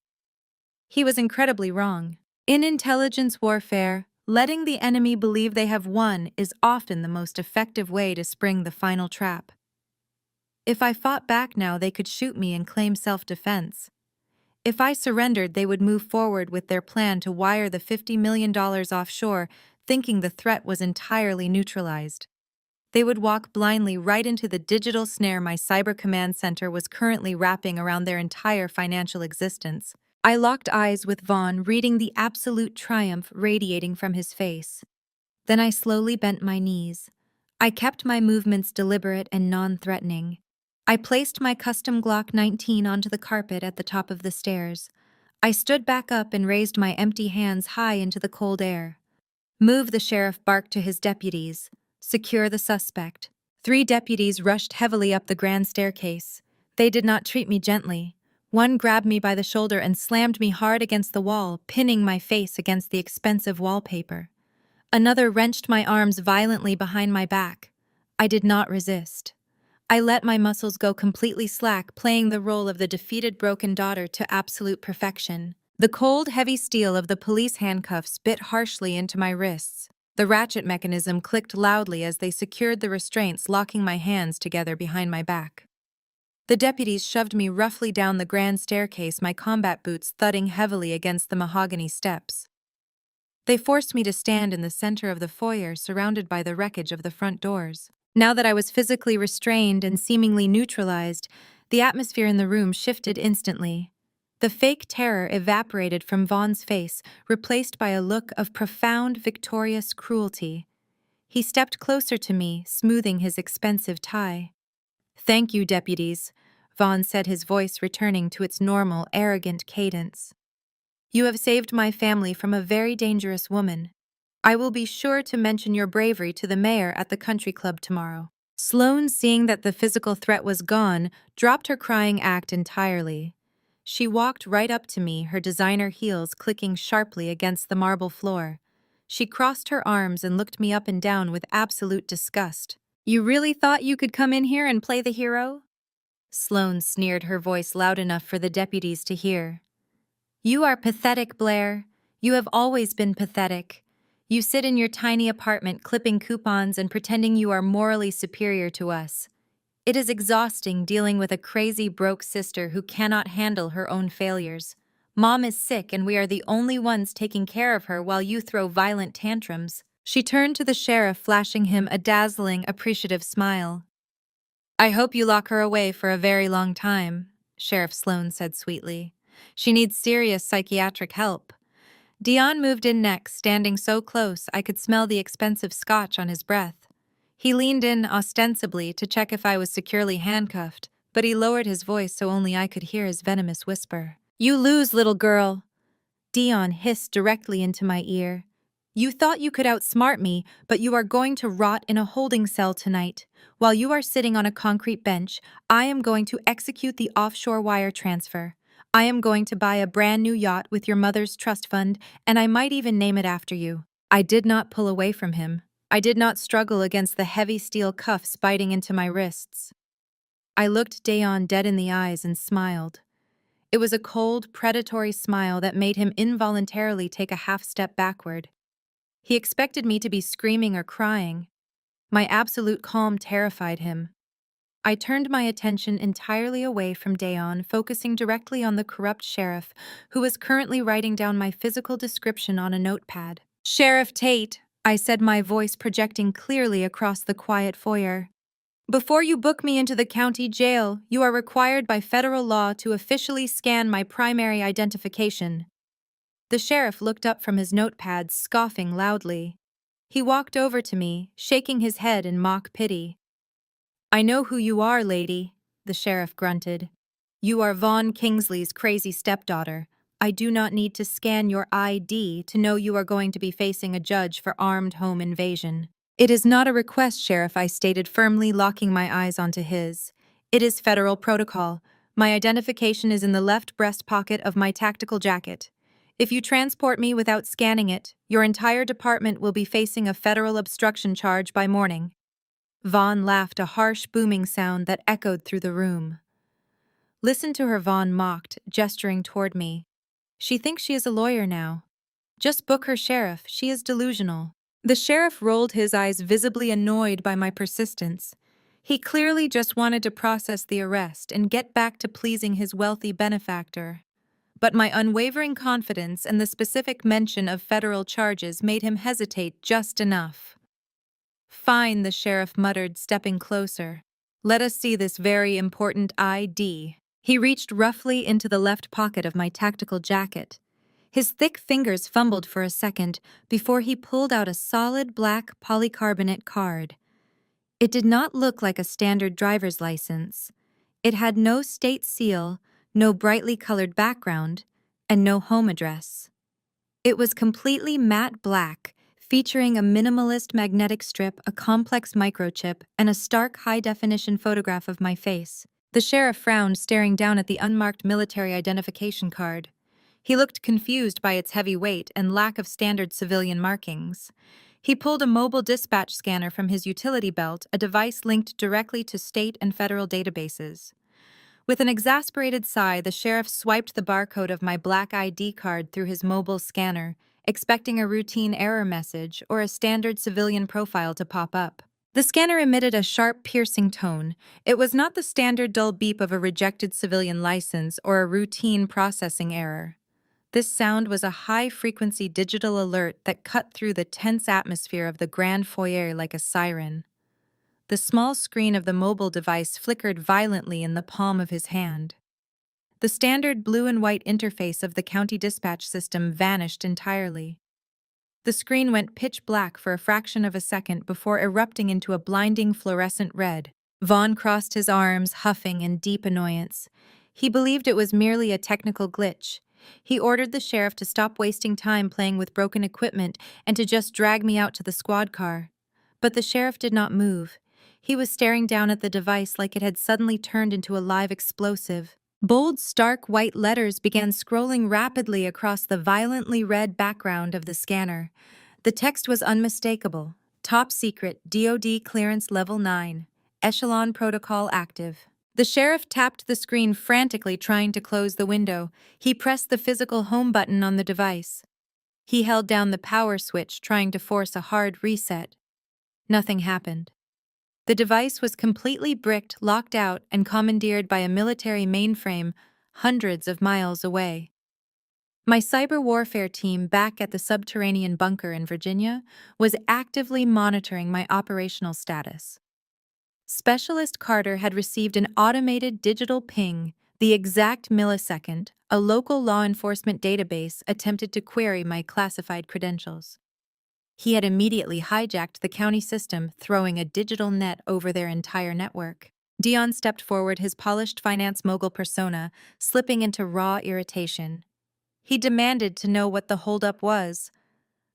He was incredibly wrong. In intelligence warfare, letting the enemy believe they have won is often the most effective way to spring the final trap. If I fought back now, they could shoot me and claim self-defense. If I surrendered, they would move forward with their plan to wire the $50 million offshore, thinking the threat was entirely neutralized. They would walk blindly right into the digital snare my cyber command center was currently wrapping around their entire financial existence. I locked eyes with Vaughn, reading the absolute triumph radiating from his face. Then I slowly bent my knees. I kept my movements deliberate and non-threatening. I placed my custom Glock 19 onto the carpet at the top of the stairs. I stood back up and raised my empty hands high into the cold air. "Move," the sheriff barked to his deputies. "Secure the suspect." 3 deputies rushed heavily up the grand staircase. They did not treat me gently. One grabbed me by the shoulder and slammed me hard against the wall, pinning my face against the expensive wallpaper. Another wrenched my arms violently behind my back. I did not resist. I let my muscles go completely slack, playing the role of the defeated broken daughter to absolute perfection. The cold, heavy steel of the police handcuffs bit harshly into my wrists. The ratchet mechanism clicked loudly as they secured the restraints, locking my hands together behind my back. The deputies shoved me roughly down the grand staircase, my combat boots thudding heavily against the mahogany steps. They forced me to stand in the center of the foyer, surrounded by the wreckage of the front doors. Now that I was physically restrained and seemingly neutralized, the atmosphere in the room shifted instantly. The fake terror evaporated from Vaughn's face, replaced by a look of profound, victorious cruelty. He stepped closer to me, smoothing his expensive tie. "Thank you, deputies," Vaughn said, his voice returning to its normal, arrogant cadence. "You have saved my family from a very dangerous woman. I will be sure to mention your bravery to the mayor at the country club tomorrow." Sloane, seeing that the physical threat was gone, dropped her crying act entirely. She walked right up to me, her designer heels clicking sharply against the marble floor. She crossed her arms and looked me up and down with absolute disgust. "You really thought you could come in here and play the hero?" Sloane sneered, her voice loud enough for the deputies to hear. "You are pathetic, Blair. You have always been pathetic. You sit in your tiny apartment clipping coupons and pretending you are morally superior to us. It is exhausting dealing with a crazy, broke sister who cannot handle her own failures. Mom is sick and we are the only ones taking care of her while you throw violent tantrums." She turned to the sheriff, flashing him a dazzling, appreciative smile. "I hope you lock her away for a very long time," Sheriff Sloane said sweetly. "She needs serious psychiatric help." Dion moved in next, standing so close I could smell the expensive scotch on his breath. He leaned in ostensibly to check if I was securely handcuffed, but he lowered his voice so only I could hear his venomous whisper. "You lose, little girl," Dion hissed directly into my ear. "You thought you could outsmart me, but you are going to rot in a holding cell tonight. While you are sitting on a concrete bench, I am going to execute the offshore wire transfer. I am going to buy a brand new yacht with your mother's trust fund, and I might even name it after you." I did not pull away from him. I did not struggle against the heavy steel cuffs biting into my wrists. I looked Dayon dead in the eyes and smiled. It was a cold, predatory smile that made him involuntarily take a half step backward. He expected me to be screaming or crying. My absolute calm terrified him. I turned my attention entirely away from Dayon, focusing directly on the corrupt sheriff, who was currently writing down my physical description on a notepad. "Sheriff Tate," I said, my voice projecting clearly across the quiet foyer. "Before you book me into the county jail, you are required by federal law to officially scan my primary identification." The sheriff looked up from his notepad, scoffing loudly. He walked over to me, shaking his head in mock pity. "I know who you are, lady," the sheriff grunted. "You are Vaughn Kingsley's crazy stepdaughter. I do not need to scan your ID to know you are going to be facing a judge for armed home invasion." "It is not a request, Sheriff," I stated firmly, locking my eyes onto his. "It is federal protocol. My identification is in the left breast pocket of my tactical jacket. If you transport me without scanning it, your entire department will be facing a federal obstruction charge by morning." Vaughn laughed, a harsh, booming sound that echoed through the room. "Listen to her," Vaughn mocked, gesturing toward me. "She thinks she is a lawyer now. Just book her, Sheriff. She is delusional." The sheriff rolled his eyes, visibly annoyed by my persistence. He clearly just wanted to process the arrest and get back to pleasing his wealthy benefactor. But my unwavering confidence and the specific mention of federal charges made him hesitate just enough. "Fine," the sheriff muttered, stepping closer. "Let us see this very important ID." He reached roughly into the left pocket of my tactical jacket. His thick fingers fumbled for a second before he pulled out a solid black polycarbonate card. It did not look like a standard driver's license. It had no state seal, no brightly colored background, and no home address. It was completely matte black, featuring a minimalist magnetic strip, a complex microchip, and a stark high-definition photograph of my face. The sheriff frowned, staring down at the unmarked military identification card. He looked confused by its heavy weight and lack of standard civilian markings. He pulled a mobile dispatch scanner from his utility belt, a device linked directly to state and federal databases. With an exasperated sigh, the sheriff swiped the barcode of my black ID card through his mobile scanner, expecting a routine error message or a standard civilian profile to pop up. The scanner emitted a sharp, piercing tone. It was not the standard dull beep of a rejected civilian license or a routine processing error. This sound was a high-frequency digital alert that cut through the tense atmosphere of the grand foyer like a siren. The small screen of the mobile device flickered violently in the palm of his hand. The standard blue and white interface of the county dispatch system vanished entirely. The screen went pitch black for a fraction of a second before erupting into a blinding fluorescent red. Vaughn crossed his arms, huffing in deep annoyance. He believed it was merely a technical glitch. He ordered the sheriff to stop wasting time playing with broken equipment and to just drag me out to the squad car. But the sheriff did not move. He was staring down at the device like it had suddenly turned into a live explosive. Bold, stark white letters began scrolling rapidly across the violently red background of the scanner. The text was unmistakable. Top secret, DoD clearance level 9. Echelon protocol active. The sheriff tapped the screen frantically, trying to close the window. He pressed the physical home button on the device. He held down the power switch, trying to force a hard reset. Nothing happened. The device was completely bricked, locked out, and commandeered by a military mainframe hundreds of miles away. My cyber warfare team back at the subterranean bunker in Virginia was actively monitoring my operational status. Specialist Carter had received an automated digital ping the exact millisecond a local law enforcement database attempted to query my classified credentials. He had immediately hijacked the county system, throwing a digital net over their entire network. Dion stepped forward, his polished finance mogul persona slipping into raw irritation. He demanded to know what the holdup was.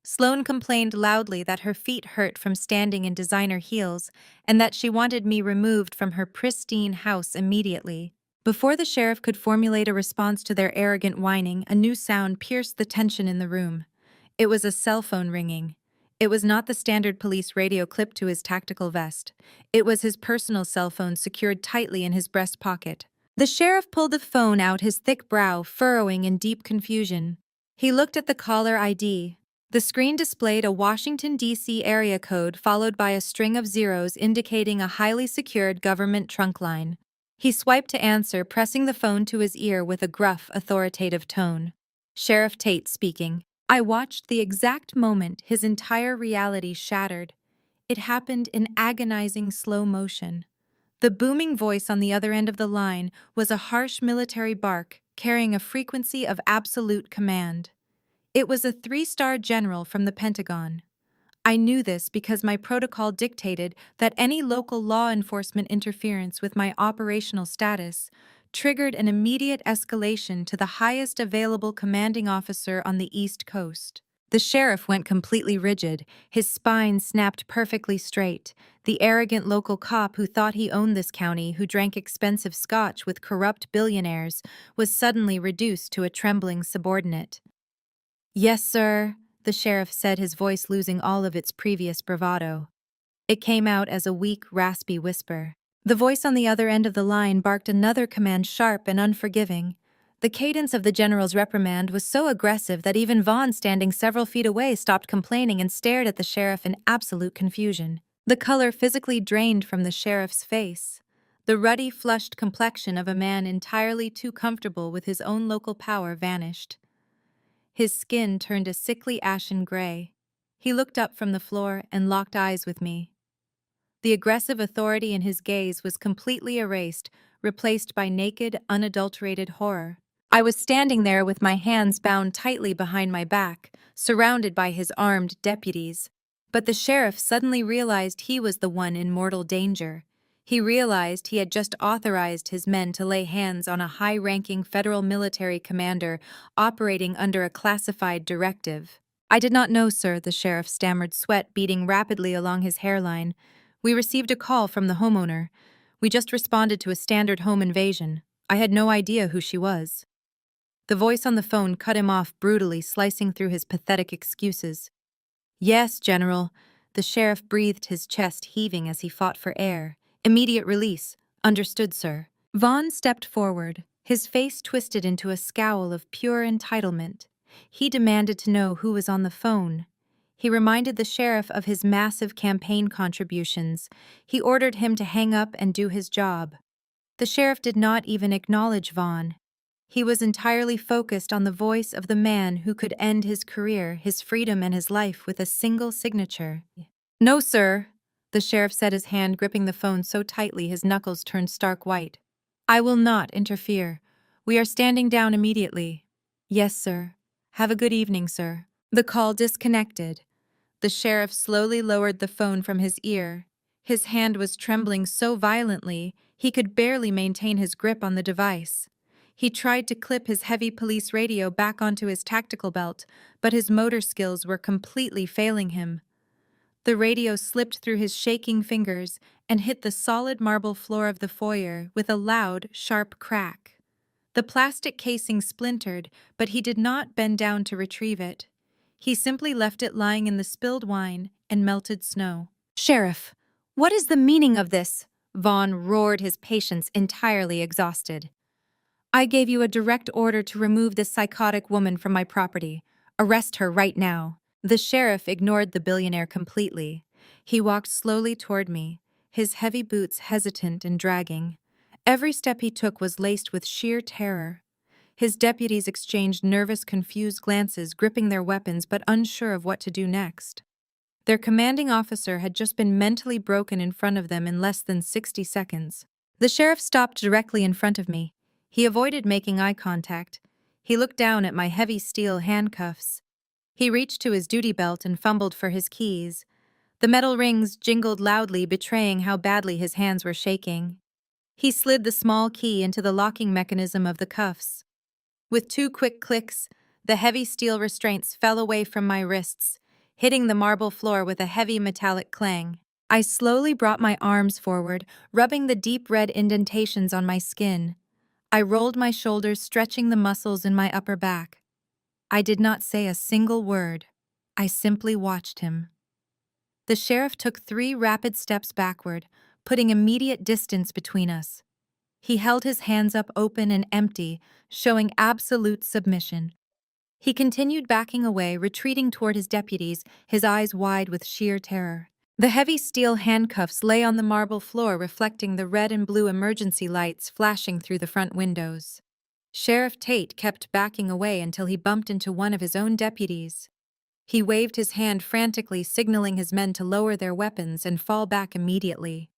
Sloane complained loudly that her feet hurt from standing in designer heels and that she wanted me removed from her pristine house immediately. Before the sheriff could formulate a response to their arrogant whining, a new sound pierced the tension in the room. It was a cell phone ringing. It was not the standard police radio clipped to his tactical vest. It was his personal cell phone secured tightly in his breast pocket. The sheriff pulled the phone out, his thick brow furrowing in deep confusion. He looked at the caller ID. The screen displayed a Washington, D.C. area code followed by a string of zeros indicating a highly secured government trunk line. He swiped to answer, pressing the phone to his ear with a gruff, authoritative tone. Sheriff Tate speaking. I watched the exact moment his entire reality shattered. It happened in agonizing slow motion. The booming voice on the other end of the line was a harsh military bark, carrying a frequency of absolute command. It was a 3-star general from the Pentagon. I knew this because my protocol dictated that any local law enforcement interference with my operational status triggered an immediate escalation to the highest available commanding officer on the East Coast. The sheriff went completely rigid, his spine snapped perfectly straight. The arrogant local cop who thought he owned this county, who drank expensive scotch with corrupt billionaires, was suddenly reduced to a trembling subordinate. "Yes, sir," the sheriff said, his voice losing all of its previous bravado. It came out as a weak, raspy whisper. The voice on the other end of the line barked another command, sharp and unforgiving. The cadence of the general's reprimand was so aggressive that even Vaughn, standing several feet away, stopped complaining and stared at the sheriff in absolute confusion. The color physically drained from the sheriff's face. The ruddy, flushed complexion of a man entirely too comfortable with his own local power vanished. His skin turned a sickly ashen gray. He looked up from the floor and locked eyes with me. The aggressive authority in his gaze was completely erased, replaced by naked, unadulterated horror. I was standing there with my hands bound tightly behind my back, surrounded by his armed deputies. But the sheriff suddenly realized he was the one in mortal danger. He realized he had just authorized his men to lay hands on a high-ranking federal military commander operating under a classified directive. "I did not know, sir," the sheriff stammered, sweat beading rapidly along his hairline. "We received a call from the homeowner. We just responded to a standard home invasion. I had no idea who she was." The voice on the phone cut him off brutally, slicing through his pathetic excuses. Yes, General. The sheriff breathed, his chest heaving as he fought for air. Immediate release. Understood, sir. Vaughn stepped forward, his face twisted into a scowl of pure entitlement. He demanded to know who was on the phone. He reminded the sheriff of his massive campaign contributions. He ordered him to hang up and do his job. The sheriff did not even acknowledge Vaughn. He was entirely focused on the voice of the man who could end his career, his freedom, and his life with a single signature. No, sir, the sheriff said, his hand gripping the phone so tightly his knuckles turned stark white. I will not interfere. We are standing down immediately. Yes, sir. Have a good evening, sir. The call disconnected. The sheriff slowly lowered the phone from his ear. His hand was trembling so violently he could barely maintain his grip on the device. He tried to clip his heavy police radio back onto his tactical belt, but his motor skills were completely failing him. The radio slipped through his shaking fingers and hit the solid marble floor of the foyer with a loud, sharp crack. The plastic casing splintered, but he did not bend down to retrieve it. He simply left it lying in the spilled wine and melted snow. Sheriff, what is the meaning of this? Vaughn roared, his patience entirely exhausted. I gave you a direct order to remove this psychotic woman from my property. Arrest her right now. The sheriff ignored the billionaire completely. He walked slowly toward me, his heavy boots hesitant and dragging. Every step he took was laced with sheer terror. His deputies exchanged nervous, confused glances, gripping their weapons but unsure of what to do next. Their commanding officer had just been mentally broken in front of them in less than 60 seconds. The sheriff stopped directly in front of me. He avoided making eye contact. He looked down at my heavy steel handcuffs. He reached to his duty belt and fumbled for his keys. The metal rings jingled loudly, betraying how badly his hands were shaking. He slid the small key into the locking mechanism of the cuffs. With 2 quick clicks, the heavy steel restraints fell away from my wrists, hitting the marble floor with a heavy metallic clang. I slowly brought my arms forward, rubbing the deep red indentations on my skin. I rolled my shoulders, stretching the muscles in my upper back. I did not say a single word. I simply watched him. The sheriff took 3 rapid steps backward, putting immediate distance between us. He held his hands up open and empty, showing absolute submission. He continued backing away, retreating toward his deputies, his eyes wide with sheer terror. The heavy steel handcuffs lay on the marble floor, reflecting the red and blue emergency lights flashing through the front windows. Sheriff Tate kept backing away until he bumped into one of his own deputies. He waved his hand frantically, signaling his men to lower their weapons and fall back immediately.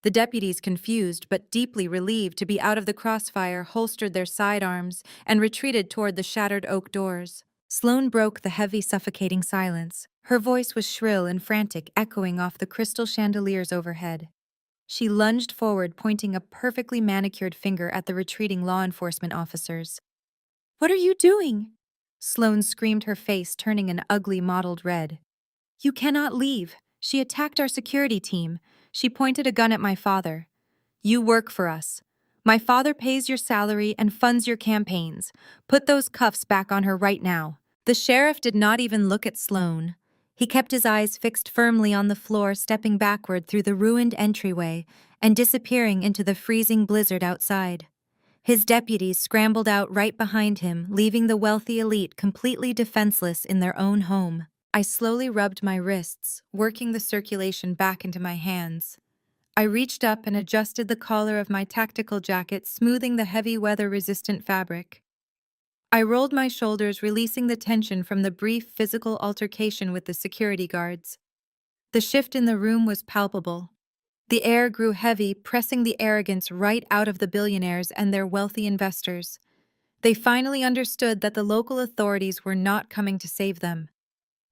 The deputies, confused but deeply relieved to be out of the crossfire, holstered their sidearms and retreated toward the shattered oak doors. Sloane broke the heavy, suffocating silence. Her voice was shrill and frantic, echoing off the crystal chandeliers overhead. She lunged forward, pointing a perfectly manicured finger at the retreating law enforcement officers. "What are you doing?" Sloane screamed, her face turning an ugly mottled red. "You cannot leave. She attacked our security team." She pointed a gun at my father. "You work for us. My father pays your salary and funds your campaigns. Put those cuffs back on her right now." The sheriff did not even look at Sloane. He kept his eyes fixed firmly on the floor, stepping backward through the ruined entryway and disappearing into the freezing blizzard outside. His deputies scrambled out right behind him, leaving the wealthy elite completely defenseless in their own home. I slowly rubbed my wrists, working the circulation back into my hands. I reached up and adjusted the collar of my tactical jacket, smoothing the heavy weather-resistant fabric. I rolled my shoulders, releasing the tension from the brief physical altercation with the security guards. The shift in the room was palpable. The air grew heavy, pressing the arrogance right out of the billionaires and their wealthy investors. They finally understood that the local authorities were not coming to save them.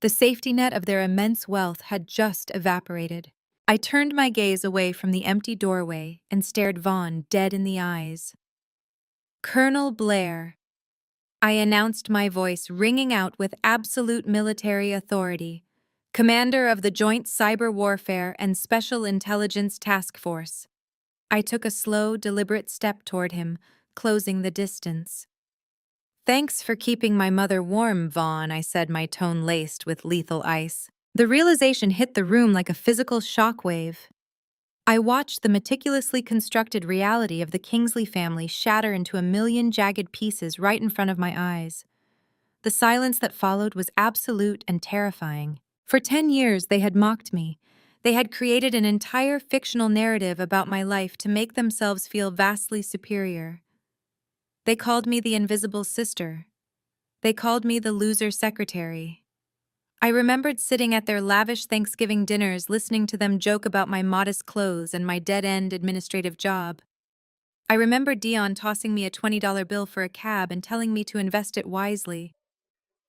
The safety net of their immense wealth had just evaporated. I turned my gaze away from the empty doorway and stared Vaughn dead in the eyes. "Colonel Blair," I announced, my voice ringing out with absolute military authority, "commander of the Joint Cyber Warfare and Special Intelligence Task Force." I took a slow, deliberate step toward him, closing the distance. "Thanks for keeping my mother warm, Vaughn," I said, my tone laced with lethal ice. The realization hit the room like a physical shockwave. I watched the meticulously constructed reality of the Kingsley family shatter into a million jagged pieces right in front of my eyes. The silence that followed was absolute and terrifying. For 10 years, they had mocked me. They had created an entire fictional narrative about my life to make themselves feel vastly superior. They called me the invisible sister. They called me the loser secretary. I remembered sitting at their lavish Thanksgiving dinners listening to them joke about my modest clothes and my dead-end administrative job. I remembered Dion tossing me a $20 bill for a cab and telling me to invest it wisely.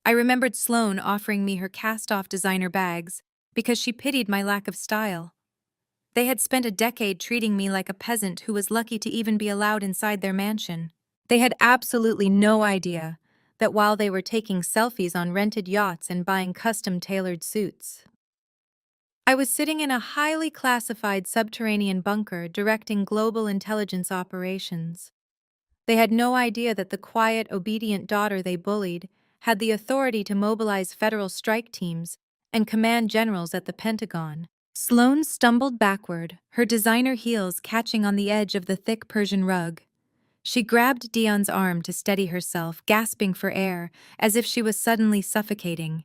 I remembered Sloane offering me her cast-off designer bags because she pitied my lack of style. They had spent a decade treating me like a peasant who was lucky to even be allowed inside their mansion. They had absolutely no idea that while they were taking selfies on rented yachts and buying custom-tailored suits, I was sitting in a highly classified subterranean bunker directing global intelligence operations. They had no idea that the quiet, obedient daughter they bullied had the authority to mobilize federal strike teams and command generals at the Pentagon. Sloane stumbled backward, her designer heels catching on the edge of the thick Persian rug. She grabbed Dion's arm to steady herself, gasping for air, as if she was suddenly suffocating.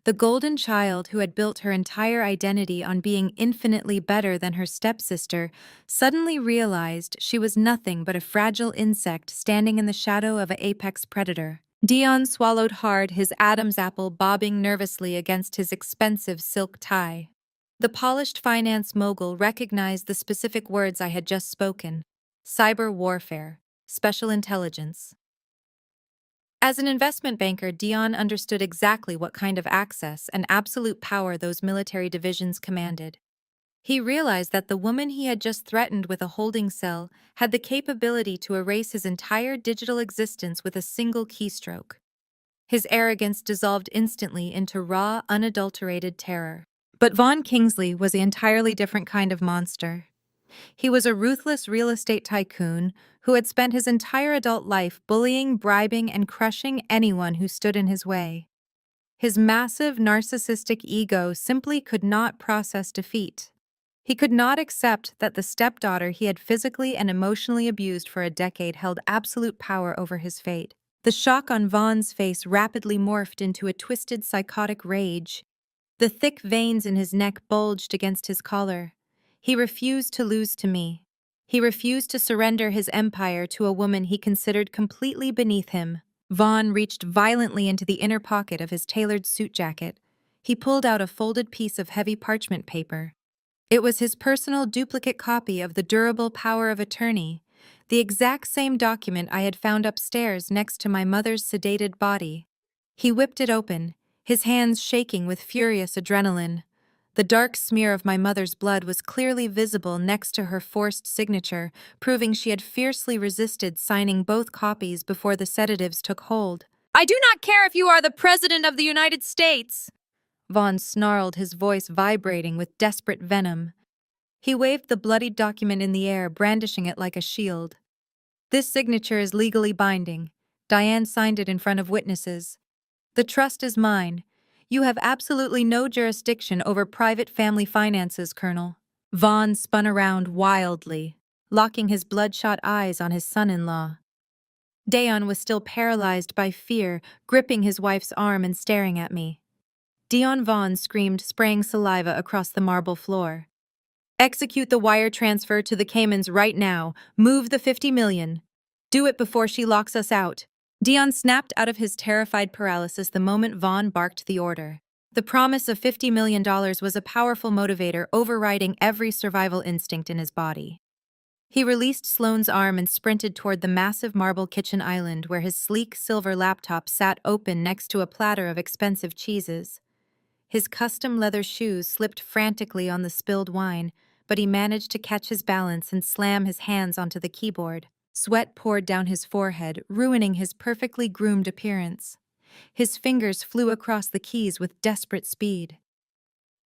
The golden child who had built her entire identity on being infinitely better than her stepsister suddenly realized she was nothing but a fragile insect standing in the shadow of an apex predator. Dion swallowed hard, his Adam's apple bobbing nervously against his expensive silk tie. The polished finance mogul recognized the specific words I had just spoken: cyber warfare, special intelligence. As an investment banker, Dion understood exactly what kind of access and absolute power those military divisions commanded. He realized that the woman he had just threatened with a holding cell had the capability to erase his entire digital existence with a single keystroke. His arrogance dissolved instantly into raw, unadulterated terror. But Vaughn Kingsley was an entirely different kind of monster. He was a ruthless real estate tycoon who had spent his entire adult life bullying, bribing, and crushing anyone who stood in his way. His massive, narcissistic ego simply could not process defeat. He could not accept that the stepdaughter he had physically and emotionally abused for a decade held absolute power over his fate. The shock on Vaughn's face rapidly morphed into a twisted, psychotic rage. The thick veins in his neck bulged against his collar. He refused to lose to me. He refused to surrender his empire to a woman he considered completely beneath him. Vaughn reached violently into the inner pocket of his tailored suit jacket. He pulled out a folded piece of heavy parchment paper. It was his personal duplicate copy of the durable power of attorney, the exact same document I had found upstairs next to my mother's sedated body. He whipped it open, his hands shaking with furious adrenaline. The dark smear of my mother's blood was clearly visible next to her forced signature, proving she had fiercely resisted signing both copies before the sedatives took hold. "I do not care if you are the President of the United States!" Vaughn snarled, his voice vibrating with desperate venom. He waved the bloodied document in the air, brandishing it like a shield. "This signature is legally binding. Diane signed it in front of witnesses. The trust is mine. You have absolutely no jurisdiction over private family finances, Colonel." Vaughn spun around wildly, locking his bloodshot eyes on his son-in-law. Dion was still paralyzed by fear, gripping his wife's arm and staring at me. Dion Vaughn screamed, spraying saliva across the marble floor. "Execute the wire transfer to the Caymans right now. Move the 50 million. Do it before she locks us out." Dion snapped out of his terrified paralysis the moment Vaughn barked the order. The promise of $50 million was a powerful motivator overriding every survival instinct in his body. He released Sloane's arm and sprinted toward the massive marble kitchen island where his sleek silver laptop sat open next to a platter of expensive cheeses. His custom leather shoes slipped frantically on the spilled wine, but he managed to catch his balance and slam his hands onto the keyboard. Sweat poured down his forehead, ruining his perfectly groomed appearance. His fingers flew across the keys with desperate speed.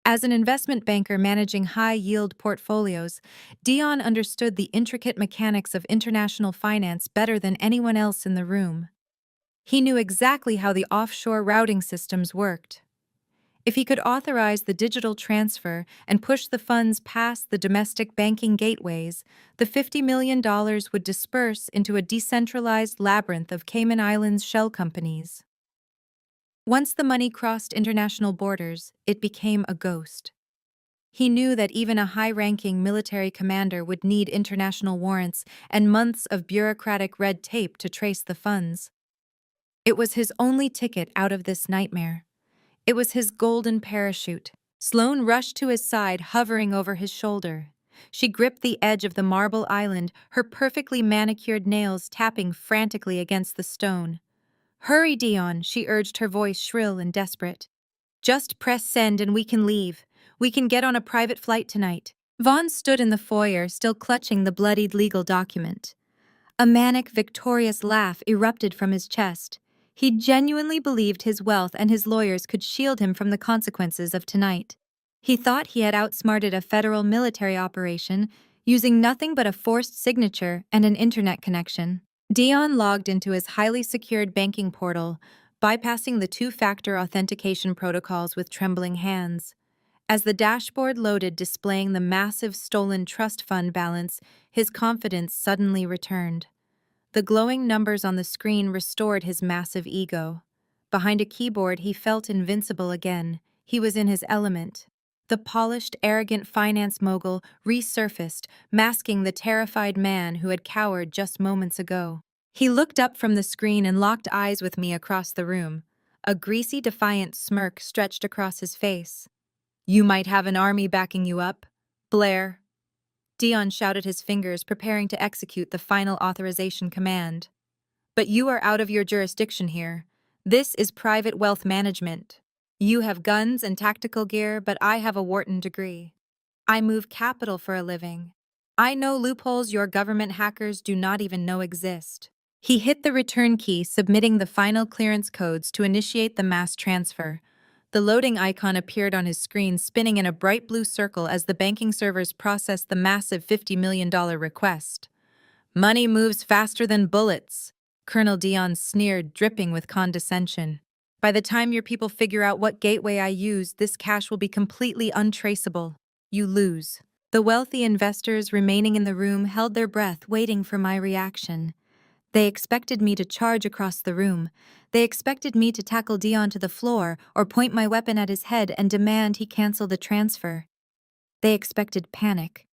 As an investment banker managing high-yield portfolios, Dion understood the intricate mechanics of international finance better than anyone else in the room. He knew exactly how the offshore routing systems worked. If he could authorize the digital transfer and push the funds past the domestic banking gateways, the $50 million would disperse into a decentralized labyrinth of Cayman Islands shell companies. Once the money crossed international borders, it became a ghost. He knew that even a high-ranking military commander would need international warrants and months of bureaucratic red tape to trace the funds. It was his only ticket out of this nightmare. It was his golden parachute. Sloane rushed to his side, hovering over his shoulder. She gripped the edge of the marble island, her perfectly manicured nails tapping frantically against the stone. "Hurry, Dion," she urged, her voice shrill and desperate. "Just press send and we can leave. We can get on a private flight tonight." Vaughn stood in the foyer, still clutching the bloodied legal document. A manic, victorious laugh erupted from his chest. He genuinely believed his wealth and his lawyers could shield him from the consequences of tonight. He thought he had outsmarted a federal military operation, using nothing but a forced signature and an internet connection. Dion logged into his highly secured banking portal, bypassing the two-factor authentication protocols with trembling hands. As the dashboard loaded, displaying the massive stolen trust fund balance, his confidence suddenly returned. The glowing numbers on the screen restored his massive ego. Behind a keyboard, he felt invincible again. He was in his element. The polished, arrogant finance mogul resurfaced, masking the terrified man who had cowered just moments ago. He looked up from the screen and locked eyes with me across the room. A greasy, defiant smirk stretched across his face. "You might have an army backing you up, Blair." Dion shouted, his fingers preparing to execute the final authorization command. "But you are out of your jurisdiction here. This is private wealth management. You have guns and tactical gear, but I have a Wharton degree. I move capital for a living. I know loopholes your government hackers do not even know exist." He hit the return key, submitting the final clearance codes to initiate the mass transfer. The loading icon appeared on his screen, spinning in a bright blue circle as the banking servers processed the massive $50 million request. "Money moves faster than bullets," Colonel Dion sneered, dripping with condescension. "By the time your people figure out what gateway I used, this cash will be completely untraceable. You lose." The wealthy investors remaining in the room held their breath, waiting for my reaction. They expected me to charge across the room. They expected me to tackle Dion to the floor or point my weapon at his head and demand he cancel the transfer. They expected panic.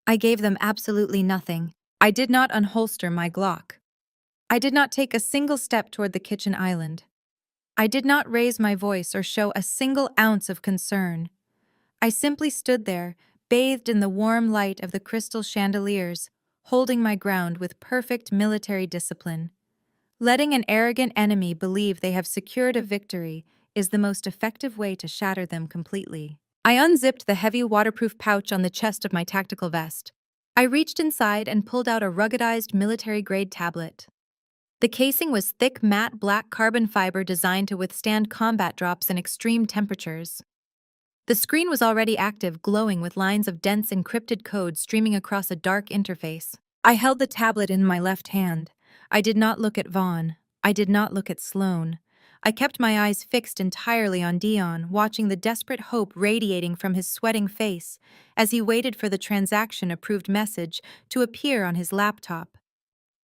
I gave them absolutely nothing. I did not unholster my Glock. I did not take a single step toward the kitchen island. I did not raise my voice or show a single ounce of concern. I simply stood there, bathed in the warm light of the crystal chandeliers, holding my ground with perfect military discipline. Letting an arrogant enemy believe they have secured a victory is the most effective way to shatter them completely. I unzipped the heavy waterproof pouch on the chest of my tactical vest. I reached inside and pulled out a ruggedized military-grade tablet. The casing was thick, matte black carbon fiber designed to withstand combat drops and extreme temperatures. The screen was already active, glowing with lines of dense encrypted code streaming across a dark interface. I held the tablet in my left hand. I did not look at Vaughn. I did not look at Sloane. I kept my eyes fixed entirely on Dion, watching the desperate hope radiating from his sweating face as he waited for the transaction-approved message to appear on his laptop.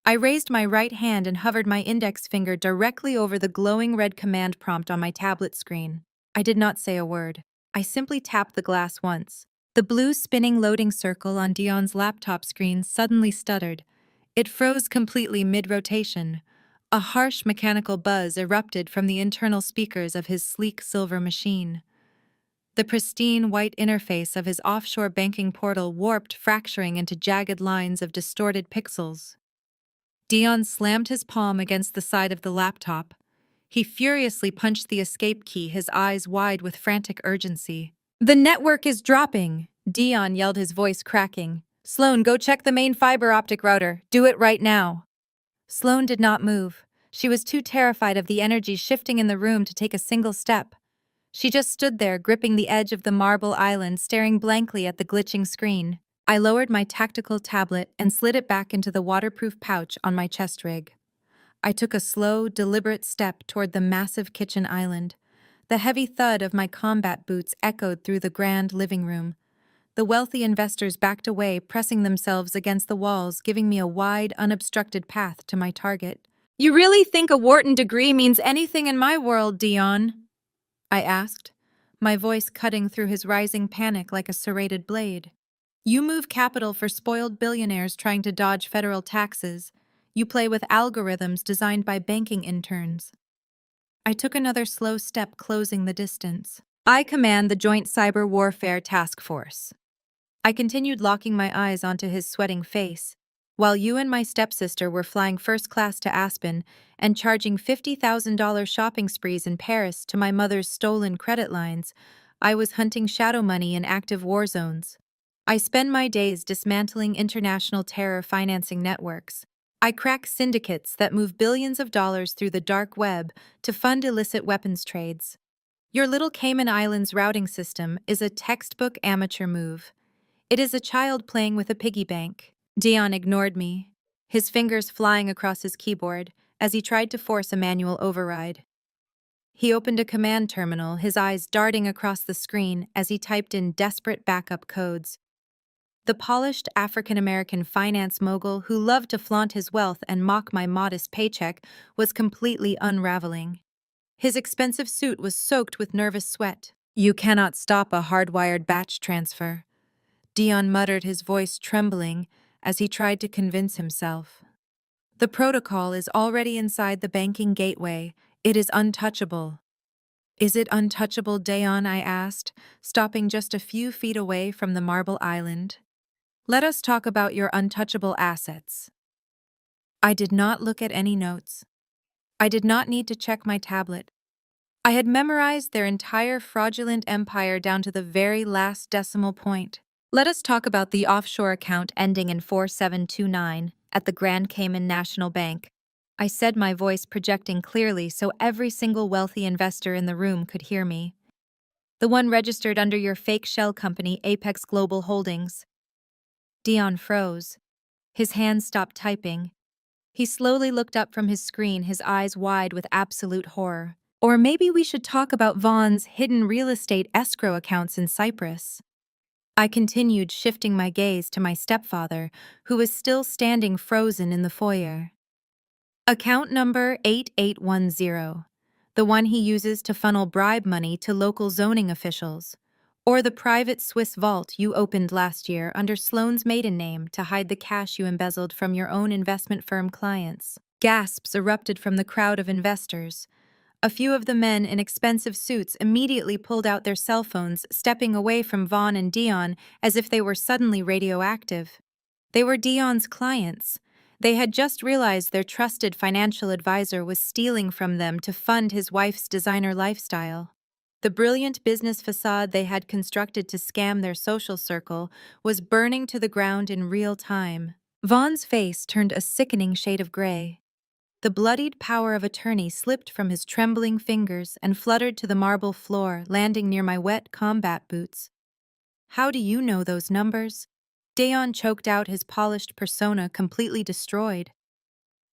I raised my right hand and hovered my index finger directly over the glowing red command prompt on my tablet screen. I did not say a word. I simply tapped the glass once. The blue spinning loading circle on Dion's laptop screen suddenly stuttered. It froze completely mid-rotation. A harsh mechanical buzz erupted from the internal speakers of his sleek silver machine. The pristine white interface of his offshore banking portal warped, fracturing into jagged lines of distorted pixels. Dion slammed his palm against the side of the laptop. He furiously punched the escape key, his eyes wide with frantic urgency. "The network is dropping!" Dion yelled, his voice cracking. "Sloane, go check the main fiber optic router. Do it right now." Sloane did not move. She was too terrified of the energy shifting in the room to take a single step. She just stood there, gripping the edge of the marble island, staring blankly at the glitching screen. I lowered my tactical tablet and slid it back into the waterproof pouch on my chest rig. I took a slow, deliberate step toward the massive kitchen island. The heavy thud of my combat boots echoed through the grand living room. The wealthy investors backed away, pressing themselves against the walls, giving me a wide, unobstructed path to my target. "You really think a Wharton degree means anything in my world, Dion?" I asked, my voice cutting through his rising panic like a serrated blade. "You move capital for spoiled billionaires trying to dodge federal taxes. You play with algorithms designed by banking interns." I took another slow step, closing the distance. "I command the Joint Cyber Warfare Task Force." I continued, locking my eyes onto his sweating face. "While you and my stepsister were flying first class to Aspen and charging $50,000 shopping sprees in Paris to my mother's stolen credit lines, I was hunting shadow money in active war zones. I spend my days dismantling international terror financing networks. I crack syndicates that move billions of dollars through the dark web to fund illicit weapons trades. Your little Cayman Islands routing system is a textbook amateur move. It is a child playing with a piggy bank." Dion ignored me, his fingers flying across his keyboard as he tried to force a manual override. He opened a command terminal, his eyes darting across the screen as he typed in desperate backup codes. The polished African-American finance mogul who loved to flaunt his wealth and mock my modest paycheck was completely unraveling. His expensive suit was soaked with nervous sweat. "You cannot stop a hardwired batch transfer," Dion muttered, his voice trembling as he tried to convince himself. "The protocol is already inside the banking gateway. It is untouchable." "Is it untouchable, Dion?" I asked, stopping just a few feet away from the marble island. "Let us talk about your untouchable assets." I did not look at any notes. I did not need to check my tablet. I had memorized their entire fraudulent empire down to the very last decimal point. "Let us talk about the offshore account ending in 4729 at the Grand Cayman National Bank," I said, my voice projecting clearly so every single wealthy investor in the room could hear me. "The one registered under your fake shell company, Apex Global Holdings." Dion froze. His hands stopped typing. He slowly looked up from his screen, his eyes wide with absolute horror. "Or maybe we should talk about Vaughn's hidden real estate escrow accounts in Cyprus." I continued, shifting my gaze to my stepfather, who was still standing frozen in the foyer. "Account number 8810, the one he uses to funnel bribe money to local zoning officials, or the private Swiss vault you opened last year under Sloane's maiden name to hide the cash you embezzled from your own investment firm clients." Gasps erupted from the crowd of investors. A few of the men in expensive suits immediately pulled out their cell phones, stepping away from Vaughn and Dion as if they were suddenly radioactive. They were Dion's clients. They had just realized their trusted financial advisor was stealing from them to fund his wife's designer lifestyle. The brilliant business facade they had constructed to scam their social circle was burning to the ground in real time. Vaughn's face turned a sickening shade of gray. The bloodied power of attorney slipped from his trembling fingers and fluttered to the marble floor, landing near my wet combat boots. "How do you know those numbers?" Dion choked out, his polished persona completely destroyed.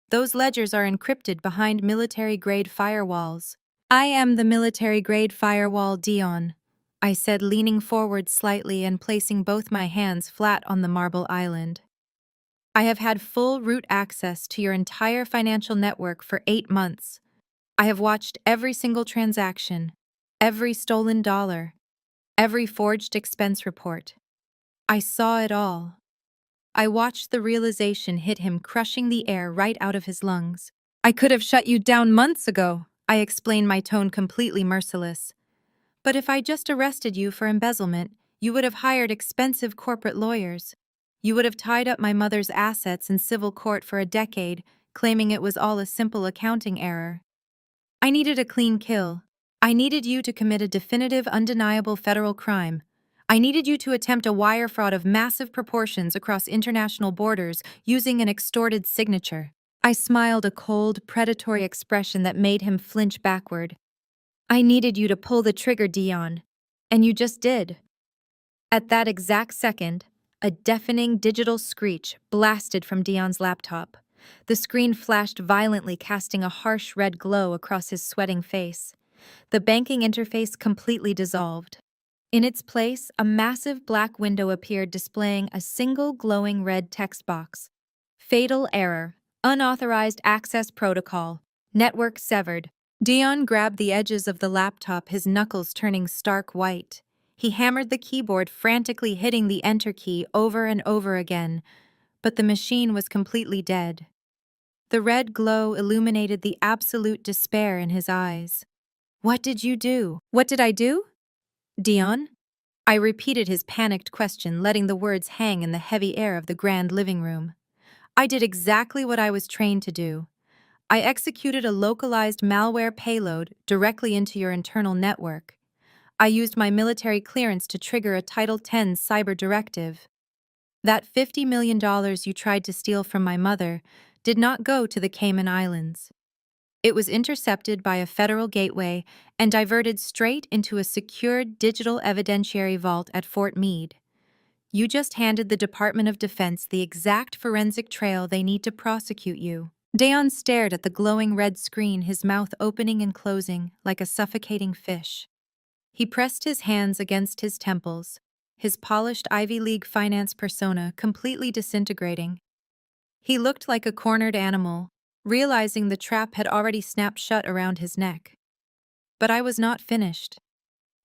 "Those ledgers are encrypted behind military-grade firewalls." "I am the military-grade firewall, Dion," I said, leaning forward slightly and placing both my hands flat on the marble island. "I have had full root access to your entire financial network for 8 months. I have watched every single transaction, every stolen dollar, every forged expense report. I saw it all." I watched the realization hit him, crushing the air right out of his lungs. "I could have shut you down months ago," I explained, my tone completely merciless. "But if I just arrested you for embezzlement, you would have hired expensive corporate lawyers. You would have tied up my mother's assets in civil court for a decade, claiming it was all a simple accounting error. I needed a clean kill. I needed you to commit a definitive, undeniable federal crime. I needed you to attempt a wire fraud of massive proportions across international borders using an extorted signature." I smiled, a cold, predatory expression that made him flinch backward. "I needed you to pull the trigger, Dion. And you just did." At that exact second, a deafening digital screech blasted from Dion's laptop. The screen flashed violently, casting a harsh red glow across his sweating face. The banking interface completely dissolved. In its place, a massive black window appeared displaying a single glowing red text box. Fatal error. Unauthorized access protocol. Network severed. Dion grabbed the edges of the laptop, his knuckles turning stark white. He hammered the keyboard, frantically hitting the enter key over and over again, but the machine was completely dead. The red glow illuminated the absolute despair in his eyes. What did you do? What did I do? Dion? I repeated his panicked question, letting the words hang in the heavy air of the grand living room. I did exactly what I was trained to do. I executed a localized malware payload directly into your internal network. I used my military clearance to trigger a Title X cyber directive. That $50 million you tried to steal from my mother did not go to the Cayman Islands. It was intercepted by a federal gateway and diverted straight into a secured digital evidentiary vault at Fort Meade. You just handed the Department of Defense the exact forensic trail they need to prosecute you. Dayon stared at the glowing red screen, his mouth opening and closing like a suffocating fish. He pressed his hands against his temples, his polished Ivy League finance persona completely disintegrating. He looked like a cornered animal, realizing the trap had already snapped shut around his neck. But I was not finished.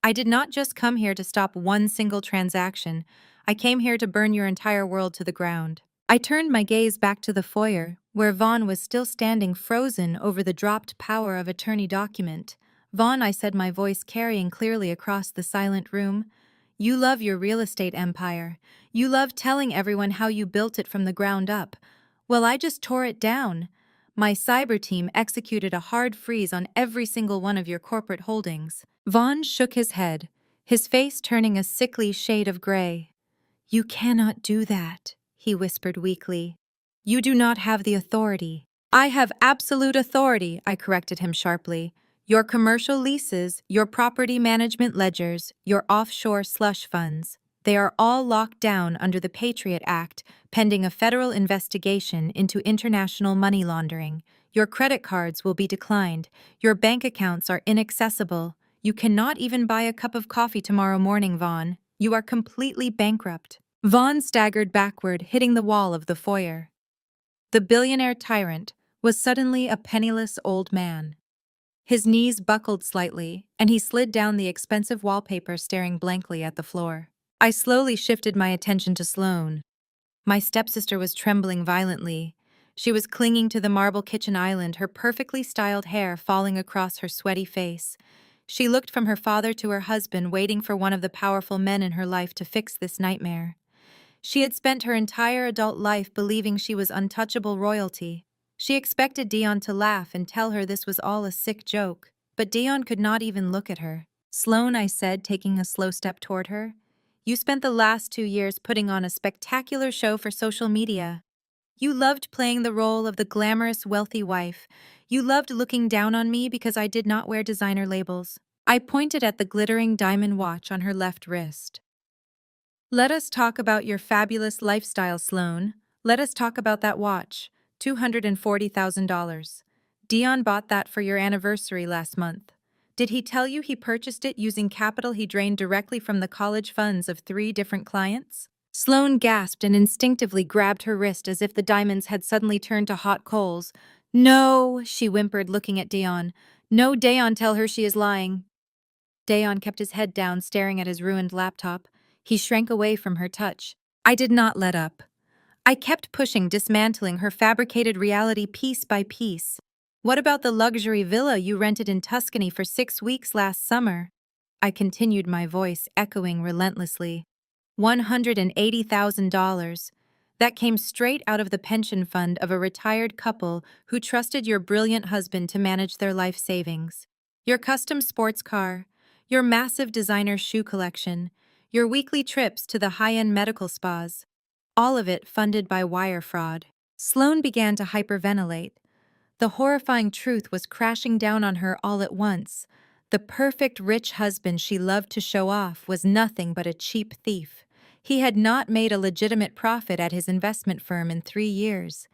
I did not just come here to stop one single transaction. I came here to burn your entire world to the ground. I turned my gaze back to the foyer, where Vaughn was still standing frozen over the dropped power of attorney document. Vaughn, I said, my voice carrying clearly across the silent room, you love your real estate empire. You love telling everyone how you built it from the ground up. Well, I just tore it down. My cyber team executed a hard freeze on every single one of your corporate holdings. Vaughn shook his head, his face turning a sickly shade of gray. You cannot do that, he whispered weakly. You do not have the authority. I have absolute authority, I corrected him sharply. Your commercial leases, your property management ledgers, your offshore slush funds. They are all locked down under the Patriot Act, pending a federal investigation into international money laundering. Your credit cards will be declined. Your bank accounts are inaccessible. You cannot even buy a cup of coffee tomorrow morning, Vaughn. You are completely bankrupt. Vaughn staggered backward, hitting the wall of the foyer. The billionaire tyrant was suddenly a penniless old man. His knees buckled slightly, and he slid down the expensive wallpaper, staring blankly at the floor. I slowly shifted my attention to Sloane. My stepsister was trembling violently. She was clinging to the marble kitchen island, her perfectly styled hair falling across her sweaty face. She looked from her father to her husband, waiting for one of the powerful men in her life to fix this nightmare. She had spent her entire adult life believing she was untouchable royalty. She expected Dion to laugh and tell her this was all a sick joke, but Dion could not even look at her. Sloane, I said, taking a slow step toward her, you spent the last 2 years putting on a spectacular show for social media. You loved playing the role of the glamorous, wealthy wife. You loved looking down on me because I did not wear designer labels. I pointed at the glittering diamond watch on her left wrist. Let us talk about your fabulous lifestyle, Sloane. Let us talk about that watch. $240,000. Dion bought that for your anniversary last month. Did he tell you he purchased it using capital he drained directly from the college funds of 3 different clients? Sloane gasped and instinctively grabbed her wrist as if the diamonds had suddenly turned to hot coals. No, she whimpered, looking at Dion. No, Dion, tell her she is lying. Dion kept his head down, staring at his ruined laptop. He shrank away from her touch. I did not let up. I kept pushing, dismantling her fabricated reality piece by piece. What about the luxury villa you rented in Tuscany for 6 weeks last summer? I continued, my voice echoing relentlessly. $180,000. That came straight out of the pension fund of a retired couple who trusted your brilliant husband to manage their life savings. Your custom sports car, your massive designer shoe collection, your weekly trips to the high-end medical spas. All of it funded by wire fraud. Sloane began to hyperventilate. The horrifying truth was crashing down on her all at once. The perfect rich husband she loved to show off was nothing but a cheap thief. He had not made a legitimate profit at his investment firm in 3 years.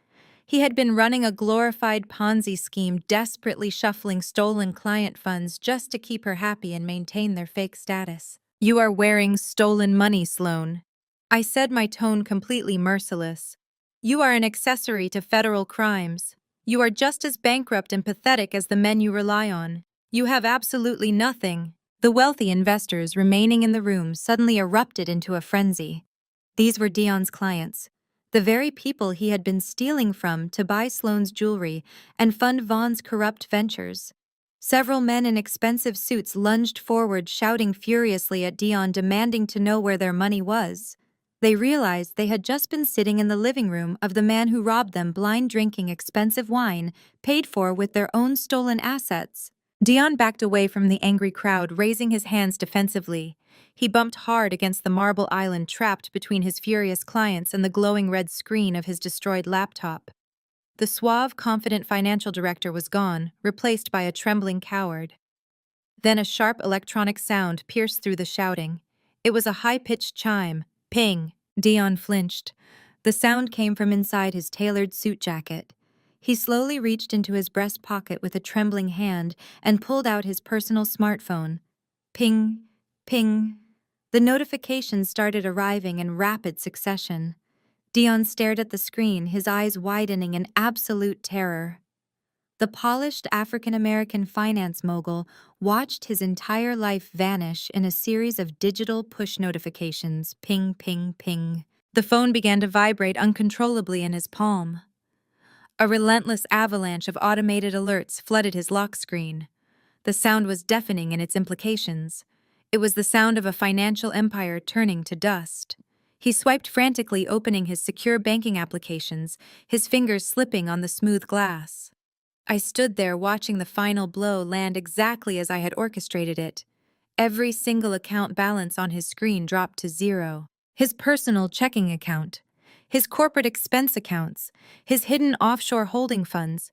He had been running a glorified Ponzi scheme, desperately shuffling stolen client funds just to keep her happy and maintain their fake status. "You are wearing stolen money, Sloan," I said, my tone completely merciless. "You are an accessory to federal crimes. You are just as bankrupt and pathetic as the men you rely on. You have absolutely nothing." The wealthy investors remaining in the room suddenly erupted into a frenzy. These were Dion's clients, the very people he had been stealing from to buy Sloane's jewelry and fund Vaughn's corrupt ventures. Several men in expensive suits lunged forward, shouting furiously at Dion, demanding to know where their money was. They realized they had just been sitting in the living room of the man who robbed them, blind drinking expensive wine, paid for with their own stolen assets. Dion backed away from the angry crowd, raising his hands defensively. He bumped hard against the marble island, trapped between his furious clients and the glowing red screen of his destroyed laptop. The suave, confident financial director was gone, replaced by a trembling coward. Then a sharp electronic sound pierced through the shouting. It was a high-pitched chime. Ping! Dion flinched. The sound came from inside his tailored suit jacket. He slowly reached into his breast pocket with a trembling hand and pulled out his personal smartphone. Ping! Ping! The notifications started arriving in rapid succession. Dion stared at the screen, his eyes widening in absolute terror. The polished African-American finance mogul watched his entire life vanish in a series of digital push notifications. Ping, ping, ping. The phone began to vibrate uncontrollably in his palm. A relentless avalanche of automated alerts flooded his lock screen. The sound was deafening in its implications. It was the sound of a financial empire turning to dust. He swiped frantically, opening his secure banking applications, his fingers slipping on the smooth glass. I stood there watching the final blow land exactly as I had orchestrated it. Every single account balance on his screen dropped to zero. His personal checking account, his corporate expense accounts, his hidden offshore holding funds,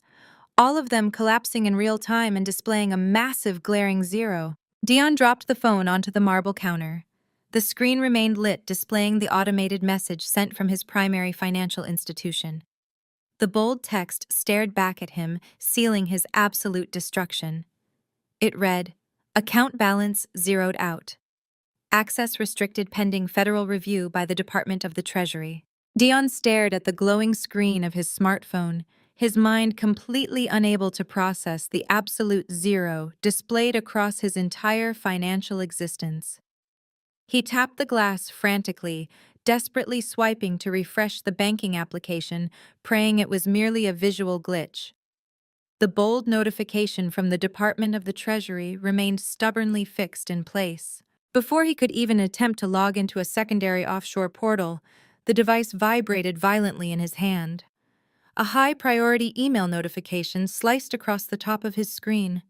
all of them collapsing in real time and displaying a massive glaring zero. Dion dropped the phone onto the marble counter. The screen remained lit, displaying the automated message sent from his primary financial institution. The bold text stared back at him, sealing his absolute destruction. It read, "Account balance zeroed out. Access restricted pending federal review by the Department of the Treasury." Dion stared at the glowing screen of his smartphone, his mind completely unable to process the absolute zero displayed across his entire financial existence. He tapped the glass frantically, desperately swiping to refresh the banking application, praying it was merely a visual glitch. The bold notification from the Department of the Treasury remained stubbornly fixed in place. Before he could even attempt to log into a secondary offshore portal, the device vibrated violently in his hand. A high-priority email notification sliced across the top of his screen.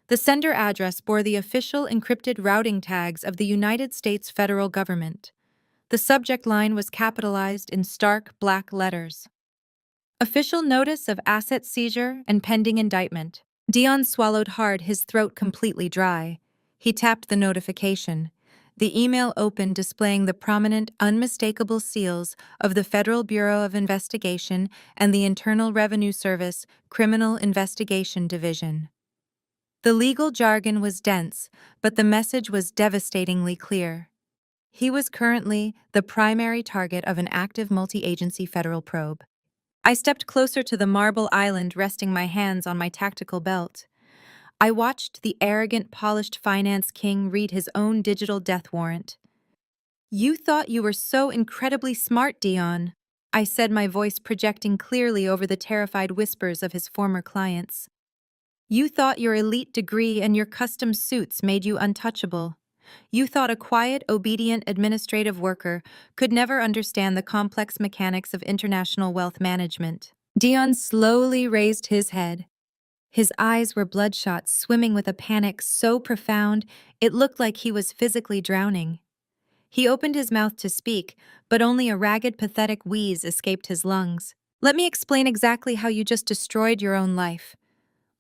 The sender address bore the official encrypted routing tags of the United States federal government. The subject line was capitalized in stark black letters. "Official notice of asset seizure and pending indictment." Dion swallowed hard, his throat completely dry. He tapped the notification. The email opened, displaying the prominent, unmistakable seals of the Federal Bureau of Investigation and the Internal Revenue Service Criminal Investigation Division. The legal jargon was dense, but the message was devastatingly clear. He was currently the primary target of an active multi-agency federal probe. I stepped closer to the marble island, resting my hands on my tactical belt. I watched the arrogant, polished finance king read his own digital death warrant. "You thought you were so incredibly smart, Dion," I said, my voice projecting clearly over the terrified whispers of his former clients. "You thought your elite degree and your custom suits made you untouchable. You thought a quiet, obedient administrative worker could never understand the complex mechanics of international wealth management." Dion slowly raised his head. His eyes were bloodshot, swimming with a panic so profound it looked like he was physically drowning. He opened his mouth to speak, but only a ragged, pathetic wheeze escaped his lungs. "Let me explain exactly how you just destroyed your own life,"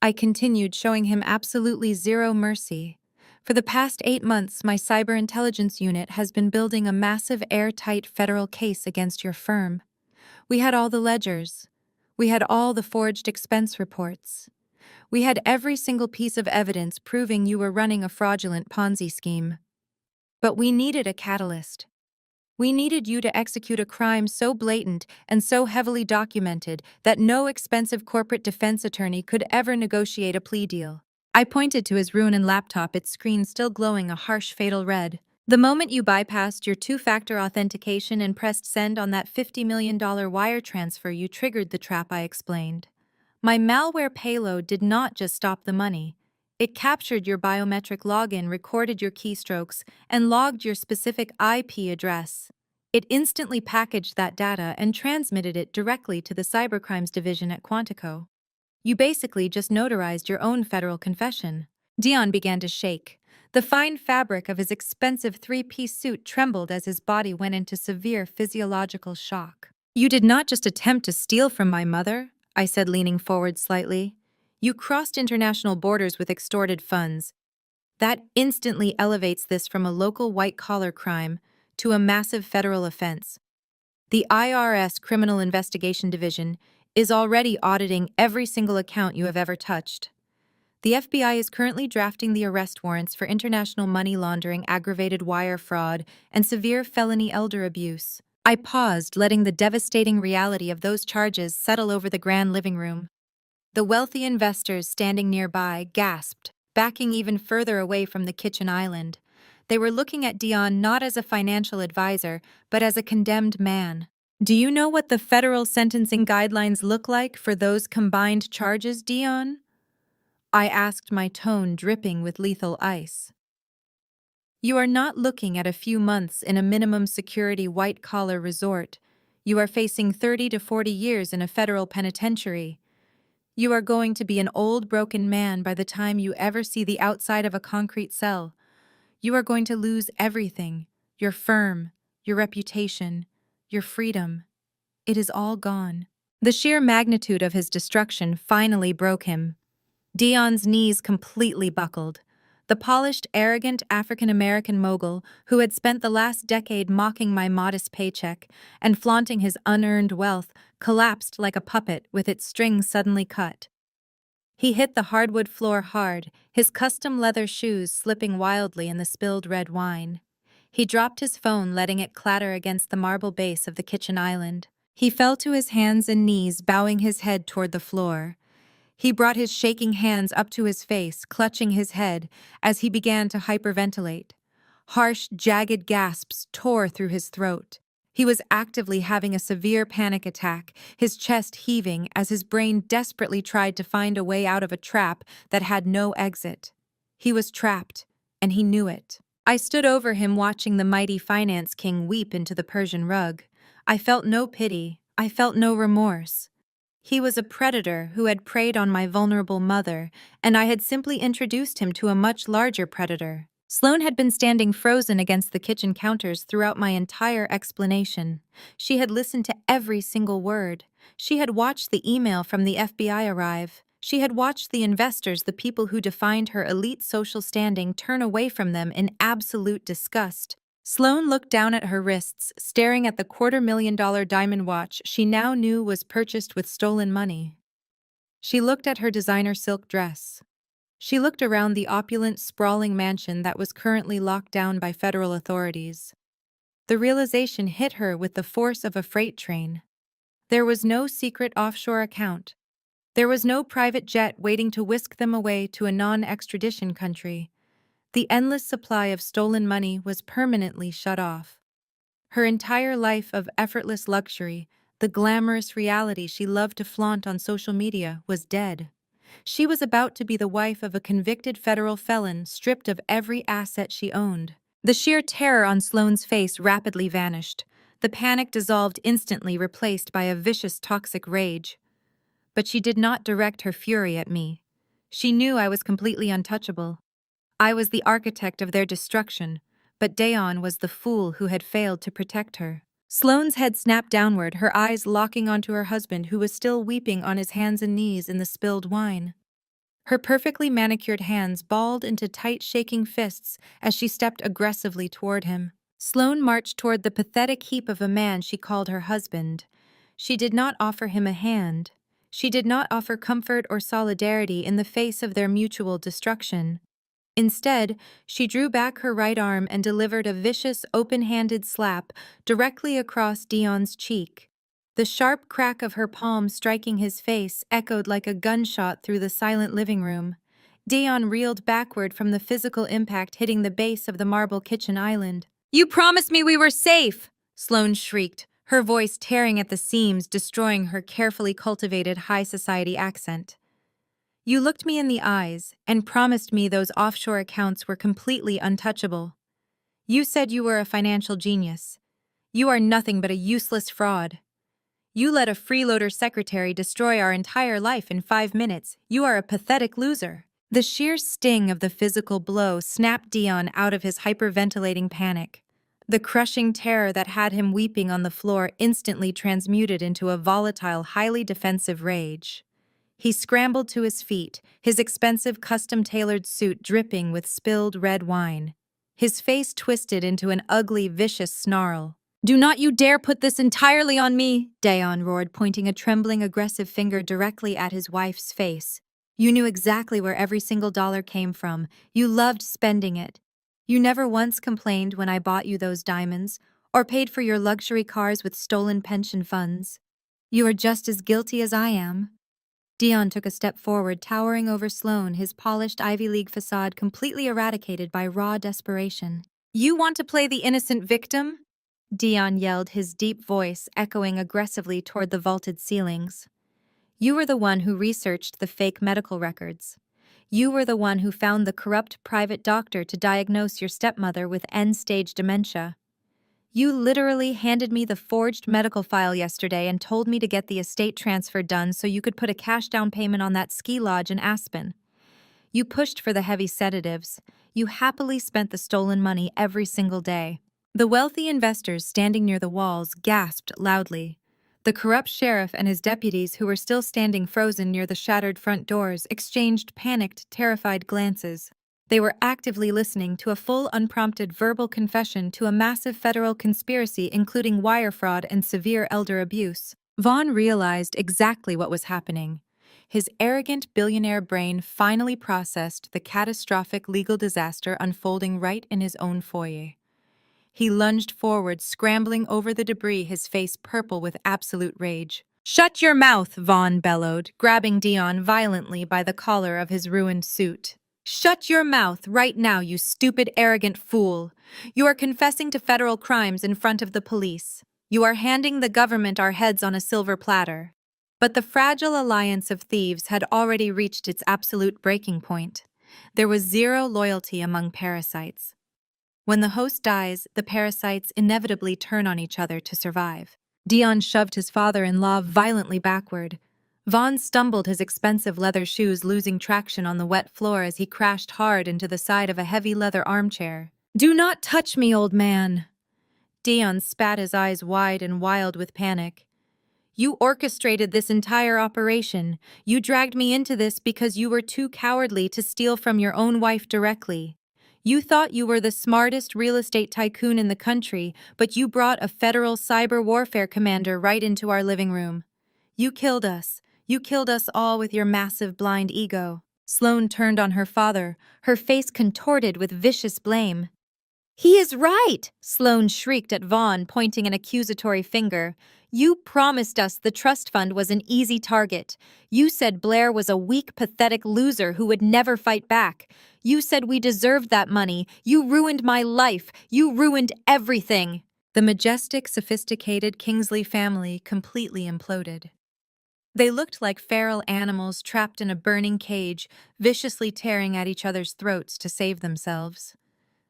I continued, showing him absolutely zero mercy. "For the past 8 months, my cyber intelligence unit has been building a massive airtight federal case against your firm. We had all the ledgers. We had all the forged expense reports. We had every single piece of evidence proving you were running a fraudulent Ponzi scheme. But we needed a catalyst. We needed you to execute a crime so blatant and so heavily documented that no expensive corporate defense attorney could ever negotiate a plea deal. I pointed to his ruined laptop, its screen still glowing a harsh, fatal red. The moment you bypassed your two-factor authentication and pressed send on that $50 million wire transfer, you triggered the trap, I explained. My malware payload did not just stop the money. It captured your biometric login, recorded your keystrokes, and logged your specific IP address. It instantly packaged that data and transmitted it directly to the cybercrimes division at Quantico. You basically just notarized your own federal confession. Dion began to shake. The fine fabric of his expensive three-piece suit trembled as his body went into severe physiological shock. You did not just attempt to steal from my mother, I said, leaning forward slightly. You crossed international borders with extorted funds. That instantly elevates this from a local white-collar crime to a massive federal offense. The IRS Criminal Investigation Division is already auditing every single account you have ever touched. The FBI is currently drafting the arrest warrants for international money laundering, aggravated wire fraud, and severe felony elder abuse. I paused, letting the devastating reality of those charges settle over the grand living room. The wealthy investors standing nearby gasped, backing even further away from the kitchen island. They were looking at Dion not as a financial advisor, but as a condemned man. Do you know what the federal sentencing guidelines look like for those combined charges, Dion? I asked, my tone dripping with lethal ice. You are not looking at a few months in a minimum security white-collar resort. You are facing 30 to 40 years in a federal penitentiary. You are going to be an old, broken man by the time you ever see the outside of a concrete cell. You are going to lose everything: your firm, your reputation, your freedom. It is all gone. The sheer magnitude of his destruction finally broke him. Dion's knees completely buckled. The polished, arrogant African-American mogul who had spent the last decade mocking my modest paycheck and flaunting his unearned wealth collapsed like a puppet with its strings suddenly cut. He hit the hardwood floor hard, his custom leather shoes slipping wildly in the spilled red wine. He dropped his phone, letting it clatter against the marble base of the kitchen island. He fell to his hands and knees, bowing his head toward the floor. He brought his shaking hands up to his face, clutching his head as he began to hyperventilate. Harsh, jagged gasps tore through his throat. He was actively having a severe panic attack, his chest heaving as his brain desperately tried to find a way out of a trap that had no exit. He was trapped, and he knew it. I stood over him, watching the mighty finance king weep into the Persian rug. I felt no pity. I felt no remorse. He was a predator who had preyed on my vulnerable mother, and I had simply introduced him to a much larger predator. Sloane had been standing frozen against the kitchen counters throughout my entire explanation. She had listened to every single word. She had watched the email from the FBI arrive. She had watched the investors, the people who defined her elite social standing, turn away from them in absolute disgust. Sloane looked down at her wrists, staring at the $250,000 diamond watch she now knew was purchased with stolen money. She looked at her designer silk dress. She looked around the opulent, sprawling mansion that was currently locked down by federal authorities. The realization hit her with the force of a freight train. There was no secret offshore account. There was no private jet waiting to whisk them away to a non-extradition country. The endless supply of stolen money was permanently shut off. Her entire life of effortless luxury, the glamorous reality she loved to flaunt on social media, was dead. She was about to be the wife of a convicted federal felon, stripped of every asset she owned. The sheer terror on Sloane's face rapidly vanished. The panic dissolved instantly, replaced by a vicious, toxic rage. But she did not direct her fury at me. She knew I was completely untouchable. I was the architect of their destruction, but Dion was the fool who had failed to protect her. Sloane's head snapped downward, her eyes locking onto her husband, who was still weeping on his hands and knees in the spilled wine. Her perfectly manicured hands balled into tight, shaking fists as she stepped aggressively toward him. Sloane marched toward the pathetic heap of a man she called her husband. She did not offer him a hand. She did not offer comfort or solidarity in the face of their mutual destruction. Instead, she drew back her right arm and delivered a vicious, open-handed slap directly across Dion's cheek. The sharp crack of her palm striking his face echoed like a gunshot through the silent living room. Dion reeled backward from the physical impact hitting the base of the marble kitchen island. "You promised me we were safe!" Sloane shrieked, her voice tearing at the seams, destroying her carefully cultivated high society accent. "You looked me in the eyes and promised me those offshore accounts were completely untouchable. You said you were a financial genius. You are nothing but a useless fraud. You let a freeloader secretary destroy our entire life in 5 minutes. You are a pathetic loser." The sheer sting of the physical blow snapped Dion out of his hyperventilating panic. The crushing terror that had him weeping on the floor instantly transmuted into a volatile, highly defensive rage. He scrambled to his feet, his expensive custom-tailored suit dripping with spilled red wine. His face twisted into an ugly, vicious snarl. "Do not you dare put this entirely on me!" Dion roared, pointing a trembling, aggressive finger directly at his wife's face. "You knew exactly where every single dollar came from. You loved spending it. You never once complained when I bought you those diamonds, or paid for your luxury cars with stolen pension funds. You are just as guilty as I am." Dion took a step forward, towering over Sloane, his polished Ivy League facade completely eradicated by raw desperation. "You want to play the innocent victim?" Dion yelled, his deep voice echoing aggressively toward the vaulted ceilings. "You were the one who researched the fake medical records. You were the one who found the corrupt private doctor to diagnose your stepmother with end-stage dementia. You literally handed me the forged medical file yesterday and told me to get the estate transfer done so you could put a cash down payment on that ski lodge in Aspen. You pushed for the heavy sedatives. You happily spent the stolen money every single day." The wealthy investors standing near the walls gasped loudly. The corrupt sheriff and his deputies, who were still standing frozen near the shattered front doors, exchanged panicked, terrified glances. They were actively listening to a full, unprompted verbal confession to a massive federal conspiracy including wire fraud and severe elder abuse. Vaughn realized exactly what was happening. His arrogant billionaire brain finally processed the catastrophic legal disaster unfolding right in his own foyer. He lunged forward, scrambling over the debris, his face purple with absolute rage. "Shut your mouth!" Vaughn bellowed, grabbing Dion violently by the collar of his ruined suit. "Shut your mouth right now, you stupid, arrogant fool! You are confessing to federal crimes in front of the police. You are handing the government our heads on a silver platter." But the fragile alliance of thieves had already reached its absolute breaking point. There was zero loyalty among parasites. When the host dies, the parasites inevitably turn on each other to survive. Dion shoved his father-in-law violently backward. Vaughn stumbled, his expensive leather shoes losing traction on the wet floor as he crashed hard into the side of a heavy leather armchair. "Do not touch me, old man!" Dion spat, his eyes wide and wild with panic. "You orchestrated this entire operation. You dragged me into this because you were too cowardly to steal from your own wife directly. You thought you were the smartest real estate tycoon in the country, but you brought a federal cyber warfare commander right into our living room. You killed us. You killed us all with your massive blind ego." Sloane turned on her father, her face contorted with vicious blame. "He is right!" Sloane shrieked at Vaughn, pointing an accusatory finger. "You promised us the trust fund was an easy target. You said Blair was a weak, pathetic loser who would never fight back. You said we deserved that money. You ruined my life. You ruined everything." The majestic, sophisticated Kingsley family completely imploded. They looked like feral animals trapped in a burning cage, viciously tearing at each other's throats to save themselves.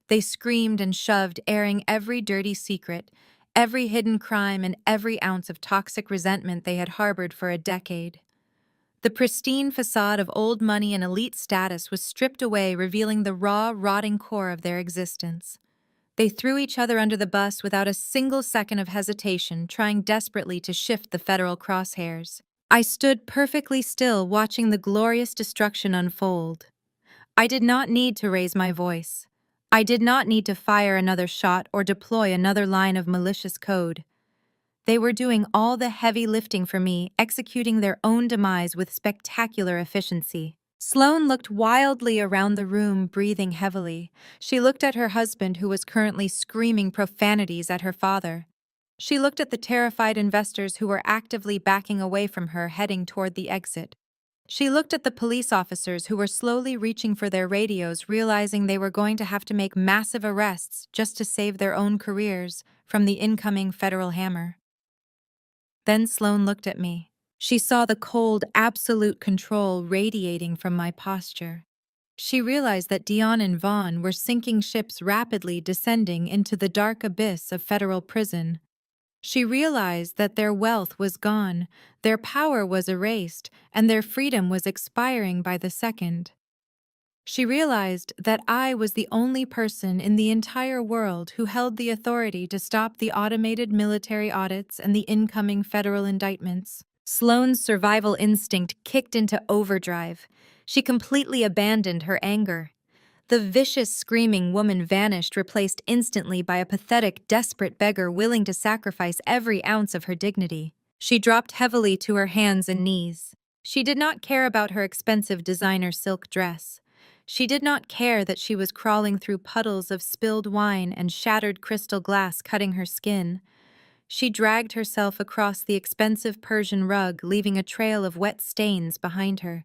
They screamed and shoved, airing every dirty secret, every hidden crime, and every ounce of toxic resentment they had harbored for a decade. The pristine facade of old money and elite status was stripped away, revealing the raw, rotting core of their existence. They threw each other under the bus without a single second of hesitation, trying desperately to shift the federal crosshairs. I stood perfectly still, watching the glorious destruction unfold. I did not need to raise my voice. I did not need to fire another shot or deploy another line of malicious code. They were doing all the heavy lifting for me, executing their own demise with spectacular efficiency. Sloane looked wildly around the room, breathing heavily. She looked at her husband, who was currently screaming profanities at her father. She looked at the terrified investors who were actively backing away from her, heading toward the exit. She looked at the police officers who were slowly reaching for their radios, realizing they were going to have to make massive arrests just to save their own careers from the incoming federal hammer. Then Sloane looked at me. She saw the cold, absolute control radiating from my posture. She realized that Dion and Vaughn were sinking ships rapidly descending into the dark abyss of federal prison. She realized that their wealth was gone, their power was erased, and their freedom was expiring by the second. She realized that I was the only person in the entire world who held the authority to stop the automated military audits and the incoming federal indictments. Sloane's survival instinct kicked into overdrive. She completely abandoned her anger. The vicious, screaming woman vanished, replaced instantly by a pathetic, desperate beggar willing to sacrifice every ounce of her dignity. She dropped heavily to her hands and knees. She did not care about her expensive designer silk dress. She did not care that she was crawling through puddles of spilled wine and shattered crystal glass cutting her skin. She dragged herself across the expensive Persian rug, leaving a trail of wet stains behind her.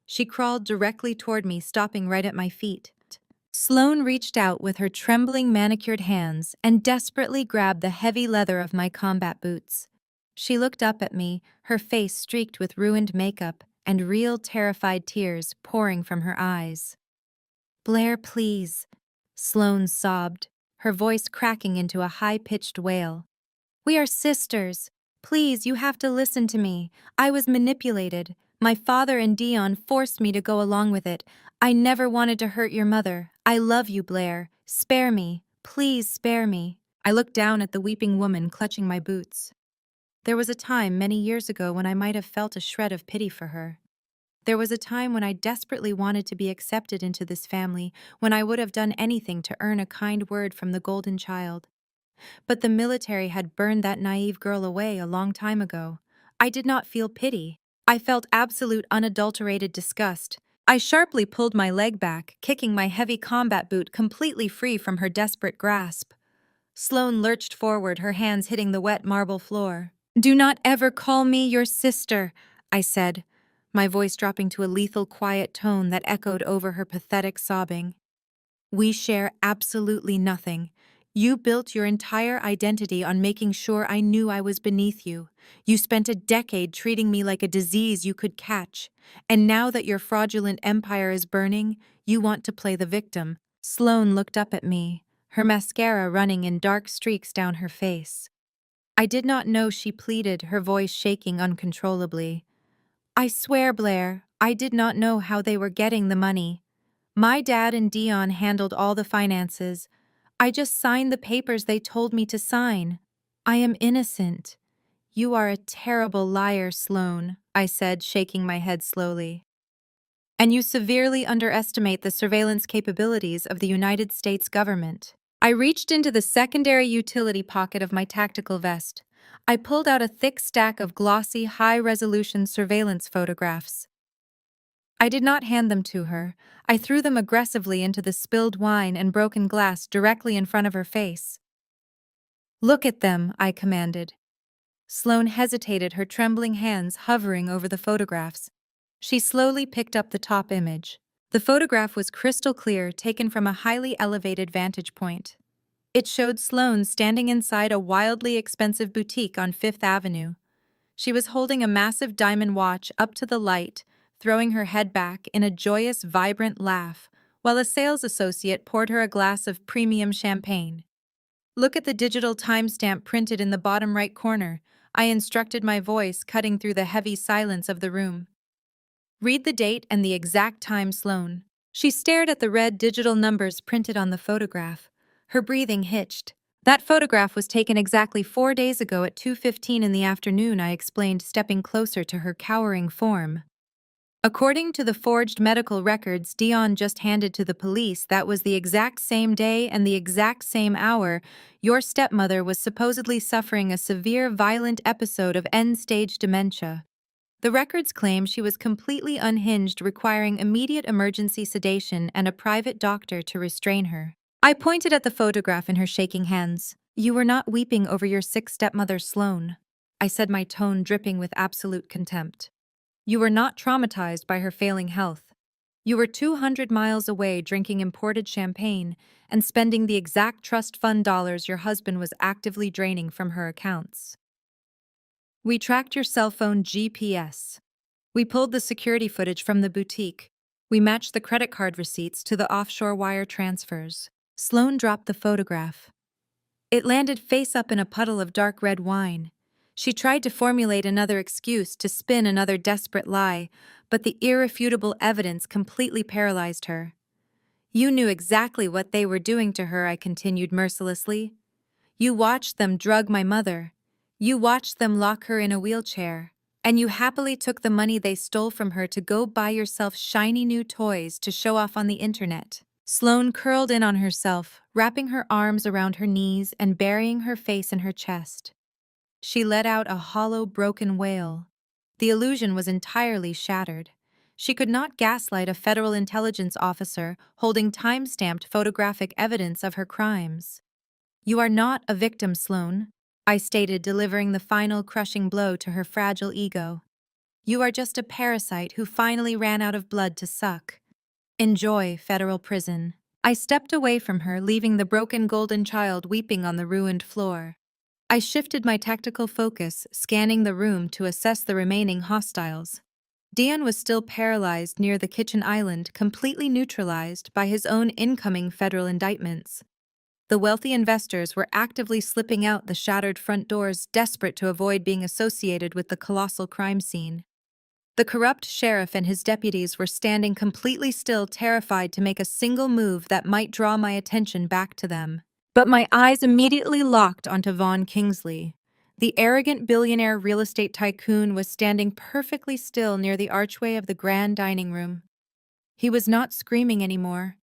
She crawled directly toward me, stopping right at my feet. Sloane reached out with her trembling, manicured hands and desperately grabbed the heavy leather of my combat boots. She looked up at me, her face streaked with ruined makeup and real terrified tears pouring from her eyes. "Blair, please," Sloane sobbed, her voice cracking into a high-pitched wail. "We are sisters. Please, you have to listen to me. I was manipulated. My father and Dion forced me to go along with it. I never wanted to hurt your mother. I love you, Blair. Spare me. Please spare me." I looked down at the weeping woman clutching my boots. There was a time many years ago when I might have felt a shred of pity for her. There was a time when I desperately wanted to be accepted into this family, when I would have done anything to earn a kind word from the golden child. But the military had burned that naive girl away a long time ago. I did not feel pity. I felt absolute unadulterated disgust. I sharply pulled my leg back, kicking my heavy combat boot completely free from her desperate grasp. Sloane lurched forward, her hands hitting the wet marble floor. "Do not ever call me your sister," I said, my voice dropping to a lethal, quiet tone that echoed over her pathetic sobbing. "We share absolutely nothing. You built your entire identity on making sure I knew I was beneath you. You spent a decade treating me like a disease you could catch. And now that your fraudulent empire is burning, you want to play the victim." Sloane looked up at me, her mascara running in dark streaks down her face. I did not know she pleaded, her voice shaking uncontrollably. "I swear, Blair, I did not know how they were getting the money. My dad and Dion handled all the finances. I just signed the papers they told me to sign. I am innocent." "You are a terrible liar, Sloane," I said, shaking my head slowly. "And you severely underestimate the surveillance capabilities of the United States government." I reached into the secondary utility pocket of my tactical vest. I pulled out a thick stack of glossy, high-resolution surveillance photographs. I did not hand them to her. I threw them aggressively into the spilled wine and broken glass directly in front of her face. "Look at them," I commanded. Sloane hesitated, her trembling hands hovering over the photographs. She slowly picked up the top image. The photograph was crystal clear, taken from a highly elevated vantage point. It showed Sloane standing inside a wildly expensive boutique on Fifth Avenue. She was holding a massive diamond watch up to the light, throwing her head back in a joyous, vibrant laugh, while a sales associate poured her a glass of premium champagne. "Look at the digital timestamp printed in the bottom right corner," I instructed, my voice cutting through the heavy silence of the room. "Read the date and the exact time, Sloane." She stared at the red digital numbers printed on the photograph. Her breathing hitched. "That photograph was taken exactly 4 days ago at 2:15 in the afternoon," I explained, stepping closer to her cowering form. According to the forged medical records Dion just handed to the police, that was the exact same day and the exact same hour your stepmother was supposedly suffering a severe violent episode of end-stage dementia. The records claim she was completely unhinged, requiring immediate emergency sedation and a private doctor to restrain her. I pointed at the photograph in her shaking hands. "You were not weeping over your sick stepmother, Sloane," I said, my tone dripping with absolute contempt. "You were not traumatized by her failing health. You were 200 miles away drinking imported champagne and spending the exact trust fund dollars your husband was actively draining from her accounts. We tracked your cell phone GPS. We pulled the security footage from the boutique. We matched the credit card receipts to the offshore wire transfers." Sloane dropped the photograph. It landed face up in a puddle of dark red wine. She tried to formulate another excuse, to spin another desperate lie, but the irrefutable evidence completely paralyzed her. "You knew exactly what they were doing to her," I continued mercilessly. "You watched them drug my mother. You watched them lock her in a wheelchair. And you happily took the money they stole from her to go buy yourself shiny new toys to show off on the internet." Sloane curled in on herself, wrapping her arms around her knees and burying her face in her chest. She let out a hollow, broken wail. The illusion was entirely shattered. She could not gaslight a federal intelligence officer holding time-stamped photographic evidence of her crimes. "You are not a victim, Sloane," I stated, delivering the final crushing blow to her fragile ego. "You are just a parasite who finally ran out of blood to suck. Enjoy federal prison." I stepped away from her, leaving the broken golden child weeping on the ruined floor. I shifted my tactical focus, scanning the room to assess the remaining hostiles. Dion was still paralyzed near the kitchen island, completely neutralized by his own incoming federal indictments. The wealthy investors were actively slipping out the shattered front doors, desperate to avoid being associated with the colossal crime scene. The corrupt sheriff and his deputies were standing completely still, terrified to make a single move that might draw my attention back to them. But my eyes immediately locked onto Vaughn Kingsley. The arrogant billionaire real estate tycoon was standing perfectly still near the archway of the grand dining room. He was not screaming anymore.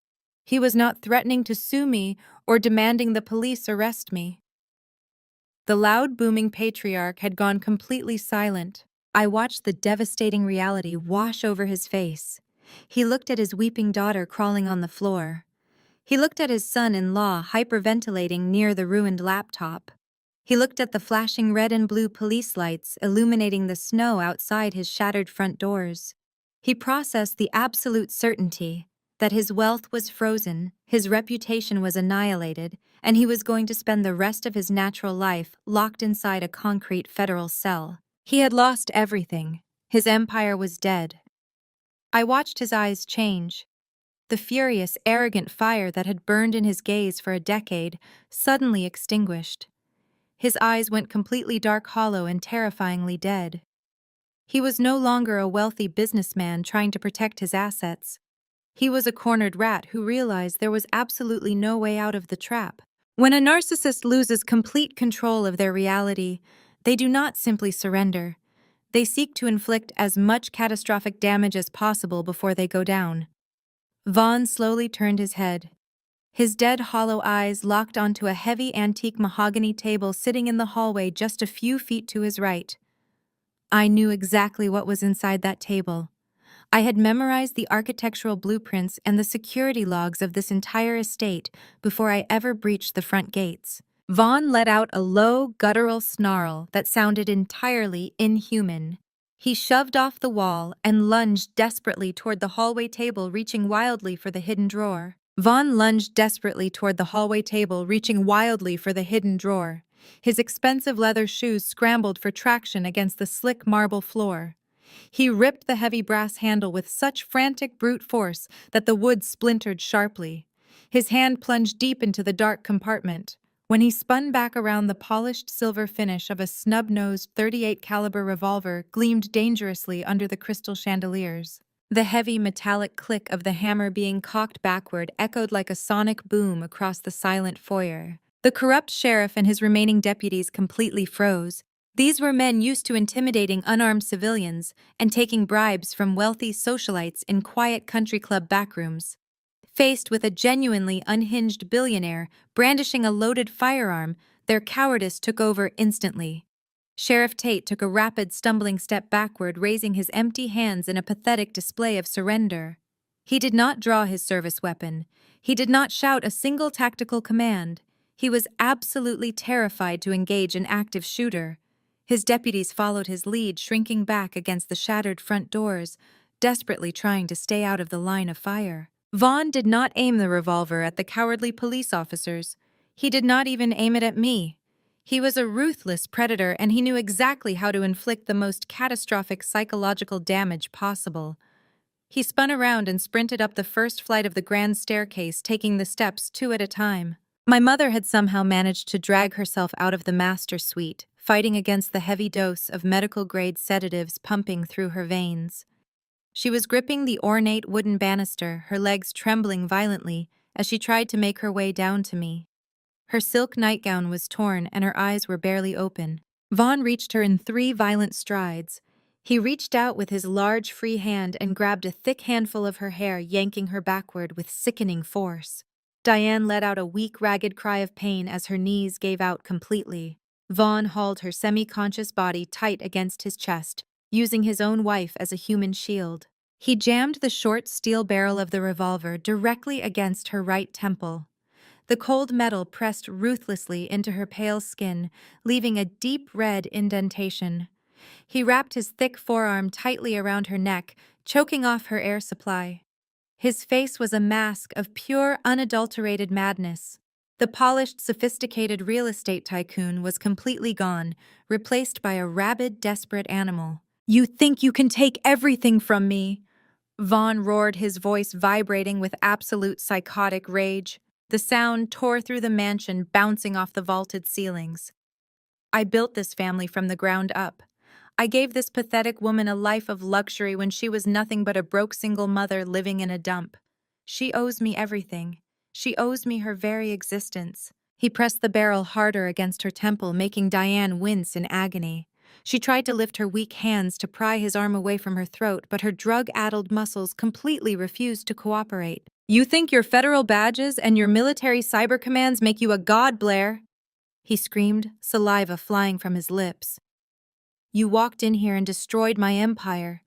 He was not threatening to sue me or demanding the police arrest me. The loud, booming patriarch had gone completely silent. I watched the devastating reality wash over his face. He looked at his weeping daughter crawling on the floor. He looked at his son-in-law hyperventilating near the ruined laptop. He looked at the flashing red and blue police lights illuminating the snow outside his shattered front doors. He processed the absolute certainty that his wealth was frozen, his reputation was annihilated, and he was going to spend the rest of his natural life locked inside a concrete federal cell. He had lost everything. His empire was dead. I watched his eyes change. The furious, arrogant fire that had burned in his gaze for a decade suddenly extinguished. His eyes went completely dark, hollow, and terrifyingly dead. He was no longer a wealthy businessman trying to protect his assets. He was a cornered rat who realized there was absolutely no way out of the trap. When a narcissist loses complete control of their reality, they do not simply surrender. They seek to inflict as much catastrophic damage as possible before they go down. Vaughn slowly turned his head. His dead, hollow eyes locked onto a heavy antique mahogany table sitting in the hallway just a few feet to his right. I knew exactly what was inside that table. I had memorized the architectural blueprints and the security logs of this entire estate before I ever breached the front gates. Vaughn let out a low, guttural snarl that sounded entirely inhuman. He shoved off the wall and lunged desperately toward the hallway table, reaching wildly for the hidden drawer. Vaughn lunged desperately toward the hallway table, reaching wildly for the hidden drawer. His expensive leather shoes scrambled for traction against the slick marble floor. He ripped the heavy brass handle with such frantic brute force that the wood splintered sharply. His hand plunged deep into the dark compartment. When he spun back around, the polished silver finish of a snub-nosed .38 caliber revolver gleamed dangerously under the crystal chandeliers. The heavy metallic click of the hammer being cocked backward echoed like a sonic boom across the silent foyer. The corrupt sheriff and his remaining deputies completely froze. These were men used to intimidating unarmed civilians and taking bribes from wealthy socialites in quiet country club backrooms. Faced with a genuinely unhinged billionaire brandishing a loaded firearm, their cowardice took over instantly. Sheriff Tate took a rapid, stumbling step backward, raising his empty hands in a pathetic display of surrender. He did not draw his service weapon. He did not shout a single tactical command. He was absolutely terrified to engage an active shooter. His deputies followed his lead, shrinking back against the shattered front doors, desperately trying to stay out of the line of fire. Vaughn did not aim the revolver at the cowardly police officers. He did not even aim it at me. He was a ruthless predator, and he knew exactly how to inflict the most catastrophic psychological damage possible. He spun around and sprinted up the first flight of the grand staircase, taking the steps two at a time. My mother had somehow managed to drag herself out of the master suite, fighting against the heavy dose of medical-grade sedatives pumping through her veins. She was gripping the ornate wooden banister, her legs trembling violently as she tried to make her way down to me. Her silk nightgown was torn and her eyes were barely open. Vaughn reached her in 3 violent strides. He reached out with his large free hand and grabbed a thick handful of her hair, yanking her backward with sickening force. Diane let out a weak, ragged cry of pain as her knees gave out completely. Vaughn hauled her semi-conscious body tight against his chest, using his own wife as a human shield. He jammed the short steel barrel of the revolver directly against her right temple. The cold metal pressed ruthlessly into her pale skin, leaving a deep red indentation. He wrapped his thick forearm tightly around her neck, choking off her air supply. His face was a mask of pure, unadulterated madness. The polished, sophisticated real estate tycoon was completely gone, replaced by a rabid, desperate animal. "You think you can take everything from me?" Vaughn roared, his voice vibrating with absolute psychotic rage. The sound tore through the mansion, bouncing off the vaulted ceilings. "I built this family from the ground up. I gave this pathetic woman a life of luxury when she was nothing but a broke single mother living in a dump. She owes me everything. She owes me her very existence." He pressed the barrel harder against her temple, making Diane wince in agony. She tried to lift her weak hands to pry his arm away from her throat, but her drug-addled muscles completely refused to cooperate. "You think your federal badges and your military cyber commands make you a god, Blair?" he screamed, saliva flying from his lips. "You walked in here and destroyed my empire.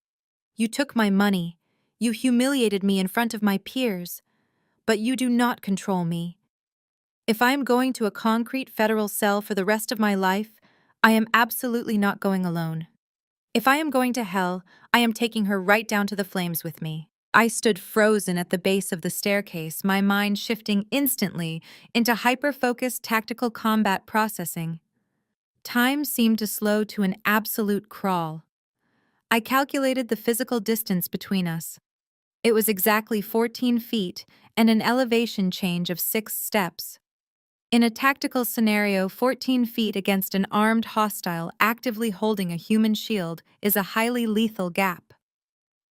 You took my money. You humiliated me in front of my peers. But you do not control me. If I am going to a concrete federal cell for the rest of my life, I am absolutely not going alone. If I am going to hell, I am taking her right down to the flames with me." I stood frozen at the base of the staircase, my mind shifting instantly into hyper-focused tactical combat processing. Time seemed to slow to an absolute crawl. I calculated the physical distance between us. It was exactly 14 feet and an elevation change of 6 steps. In a tactical scenario, 14 feet against an armed hostile actively holding a human shield is a highly lethal gap.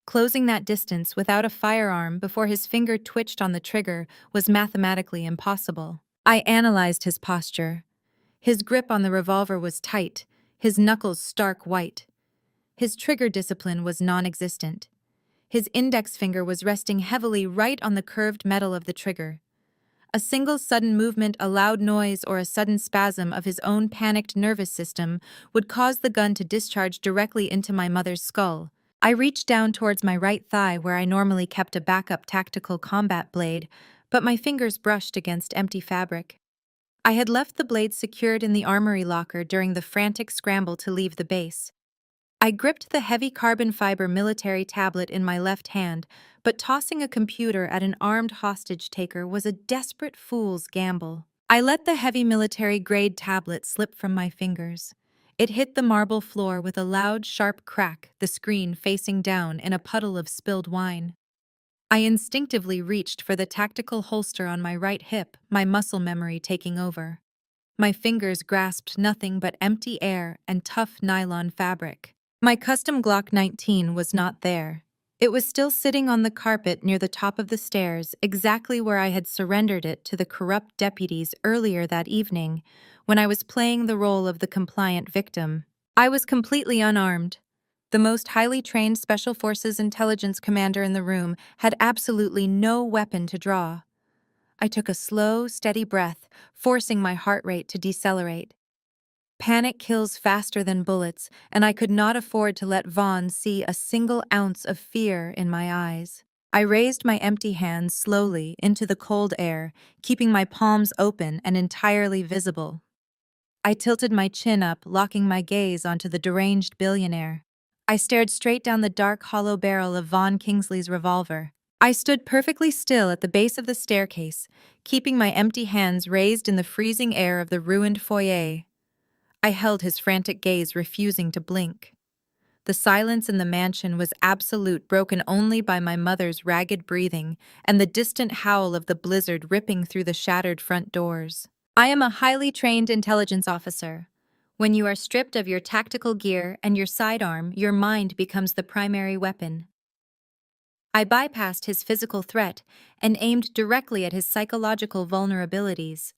Closing that distance without a firearm before his finger twitched on the trigger was mathematically impossible. I analyzed his posture. His grip on the revolver was tight, his knuckles stark white. His trigger discipline was non-existent. His index finger was resting heavily right on the curved metal of the trigger. A single sudden movement, a loud noise, or a sudden spasm of his own panicked nervous system would cause the gun to discharge directly into my mother's skull. I reached down towards my right thigh where I normally kept a backup tactical combat blade, but my fingers brushed against empty fabric. I had left the blade secured in the armory locker during the frantic scramble to leave the base. I gripped the heavy carbon fiber military tablet in my left hand, but tossing a computer at an armed hostage-taker was a desperate fool's gamble. I let the heavy military-grade tablet slip from my fingers. It hit the marble floor with a loud, sharp crack, the screen facing down in a puddle of spilled wine. I instinctively reached for the tactical holster on my right hip, my muscle memory taking over. My fingers grasped nothing but empty air and tough nylon fabric. My custom Glock 19 was not there. It was still sitting on the carpet near the top of the stairs, exactly where I had surrendered it to the corrupt deputies earlier that evening, when I was playing the role of the compliant victim. I was completely unarmed. The most highly trained Special Forces intelligence commander in the room had absolutely no weapon to draw. I took a slow, steady breath, forcing my heart rate to decelerate. Panic kills faster than bullets, and I could not afford to let Vaughn see a single ounce of fear in my eyes. I raised my empty hands slowly into the cold air, keeping my palms open and entirely visible. I tilted my chin up, locking my gaze onto the deranged billionaire. I stared straight down the dark, hollow barrel of Vaughn Kingsley's revolver. I stood perfectly still at the base of the staircase, keeping my empty hands raised in the freezing air of the ruined foyer. I held his frantic gaze, refusing to blink. The silence in the mansion was absolute, broken only by my mother's ragged breathing and the distant howl of the blizzard ripping through the shattered front doors. I am a highly trained intelligence officer. When you are stripped of your tactical gear and your sidearm, your mind becomes the primary weapon. I bypassed his physical threat and aimed directly at his psychological vulnerabilities.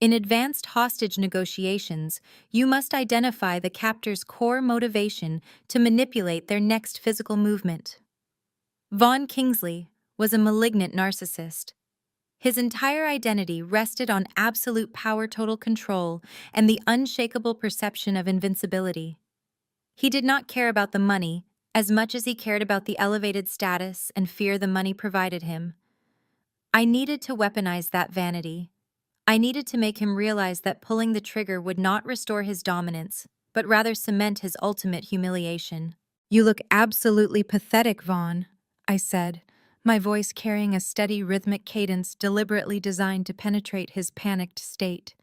In advanced hostage negotiations, you must identify the captor's core motivation to manipulate their next physical movement. Vaughn Kingsley was a malignant narcissist. His entire identity rested on absolute power, total control, and the unshakable perception of invincibility. He did not care about the money as much as he cared about the elevated status and fear the money provided him. I needed to weaponize that vanity. I needed to make him realize that pulling the trigger would not restore his dominance, but rather cement his ultimate humiliation. "You look absolutely pathetic, Vaughn," I said, my voice carrying a steady rhythmic cadence deliberately designed to penetrate his panicked state.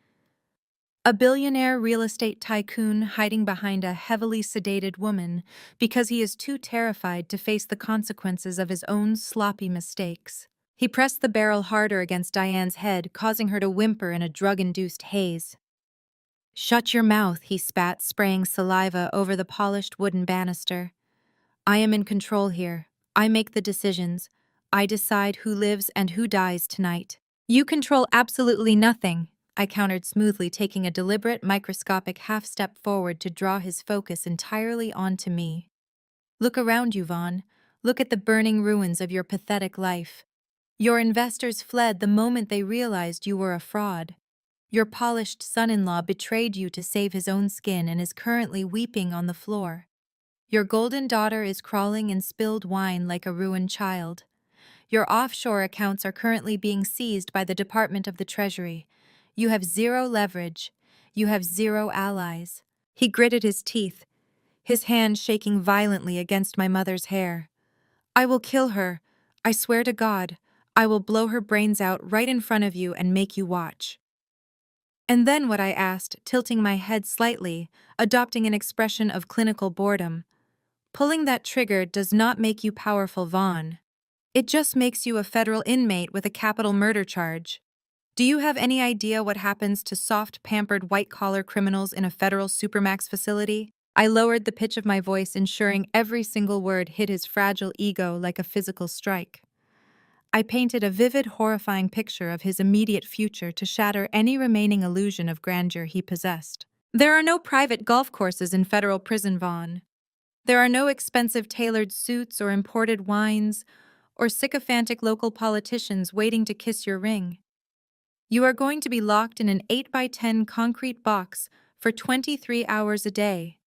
A billionaire real estate tycoon hiding behind a heavily sedated woman because he is too terrified to face the consequences of his own sloppy mistakes. He pressed the barrel harder against Diane's head, causing her to whimper in a drug-induced haze. "Shut your mouth," he spat, spraying saliva over the polished wooden banister. "I am in control here. I make the decisions. I decide who lives and who dies tonight." "You control absolutely nothing," I countered smoothly, taking a deliberate, microscopic half-step forward to draw his focus entirely onto me. "Look around you, Vaughn. Look at the burning ruins of your pathetic life. Your investors fled the moment they realized you were a fraud. Your polished son-in-law betrayed you to save his own skin and is currently weeping on the floor. Your golden daughter is crawling in spilled wine like a ruined child. Your offshore accounts are currently being seized by the Department of the Treasury. You have zero leverage. You have zero allies." He gritted his teeth, his hand shaking violently against my mother's hair. "I will kill her. I swear to God. I will blow her brains out right in front of you and make you watch." "And then what?" I asked, tilting my head slightly, adopting an expression of clinical boredom. "Pulling that trigger does not make you powerful, Vaughn. It just makes you a federal inmate with a capital murder charge. Do you have any idea what happens to soft, pampered, white-collar criminals in a federal supermax facility?" I lowered the pitch of my voice, ensuring every single word hit his fragile ego like a physical strike. I painted a vivid, horrifying picture of his immediate future to shatter any remaining illusion of grandeur he possessed. "There are no private golf courses in federal prison, Vaughn. There are no expensive tailored suits or imported wines or sycophantic local politicians waiting to kiss your ring. You are going to be locked in an 8x10 concrete box for 23 hours a day.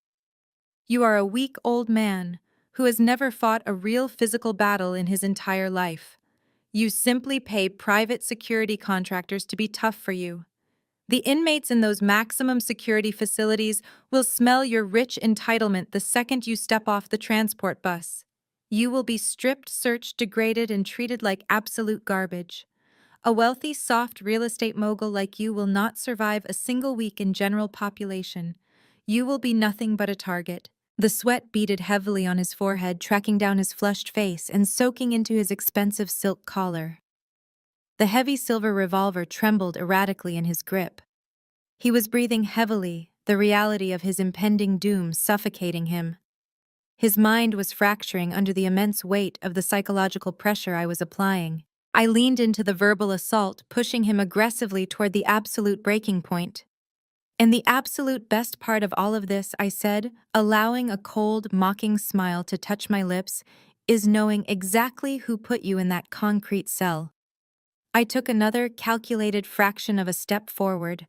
You are a weak old man who has never fought a real physical battle in his entire life. You simply pay private security contractors to be tough for you. The inmates in those maximum security facilities will smell your rich entitlement the second you step off the transport bus. You will be stripped, searched, degraded, and treated like absolute garbage. A wealthy, soft real estate mogul like you will not survive a single week in general population. You will be nothing but a target." The sweat beaded heavily on his forehead, tracking down his flushed face and soaking into his expensive silk collar. The heavy silver revolver trembled erratically in his grip. He was breathing heavily, the reality of his impending doom suffocating him. His mind was fracturing under the immense weight of the psychological pressure I was applying. I leaned into the verbal assault, pushing him aggressively toward the absolute breaking point. And the absolute best part of all of this, I said, allowing a cold, mocking smile to touch my lips, is knowing exactly who put you in that concrete cell. I took another calculated fraction of a step forward,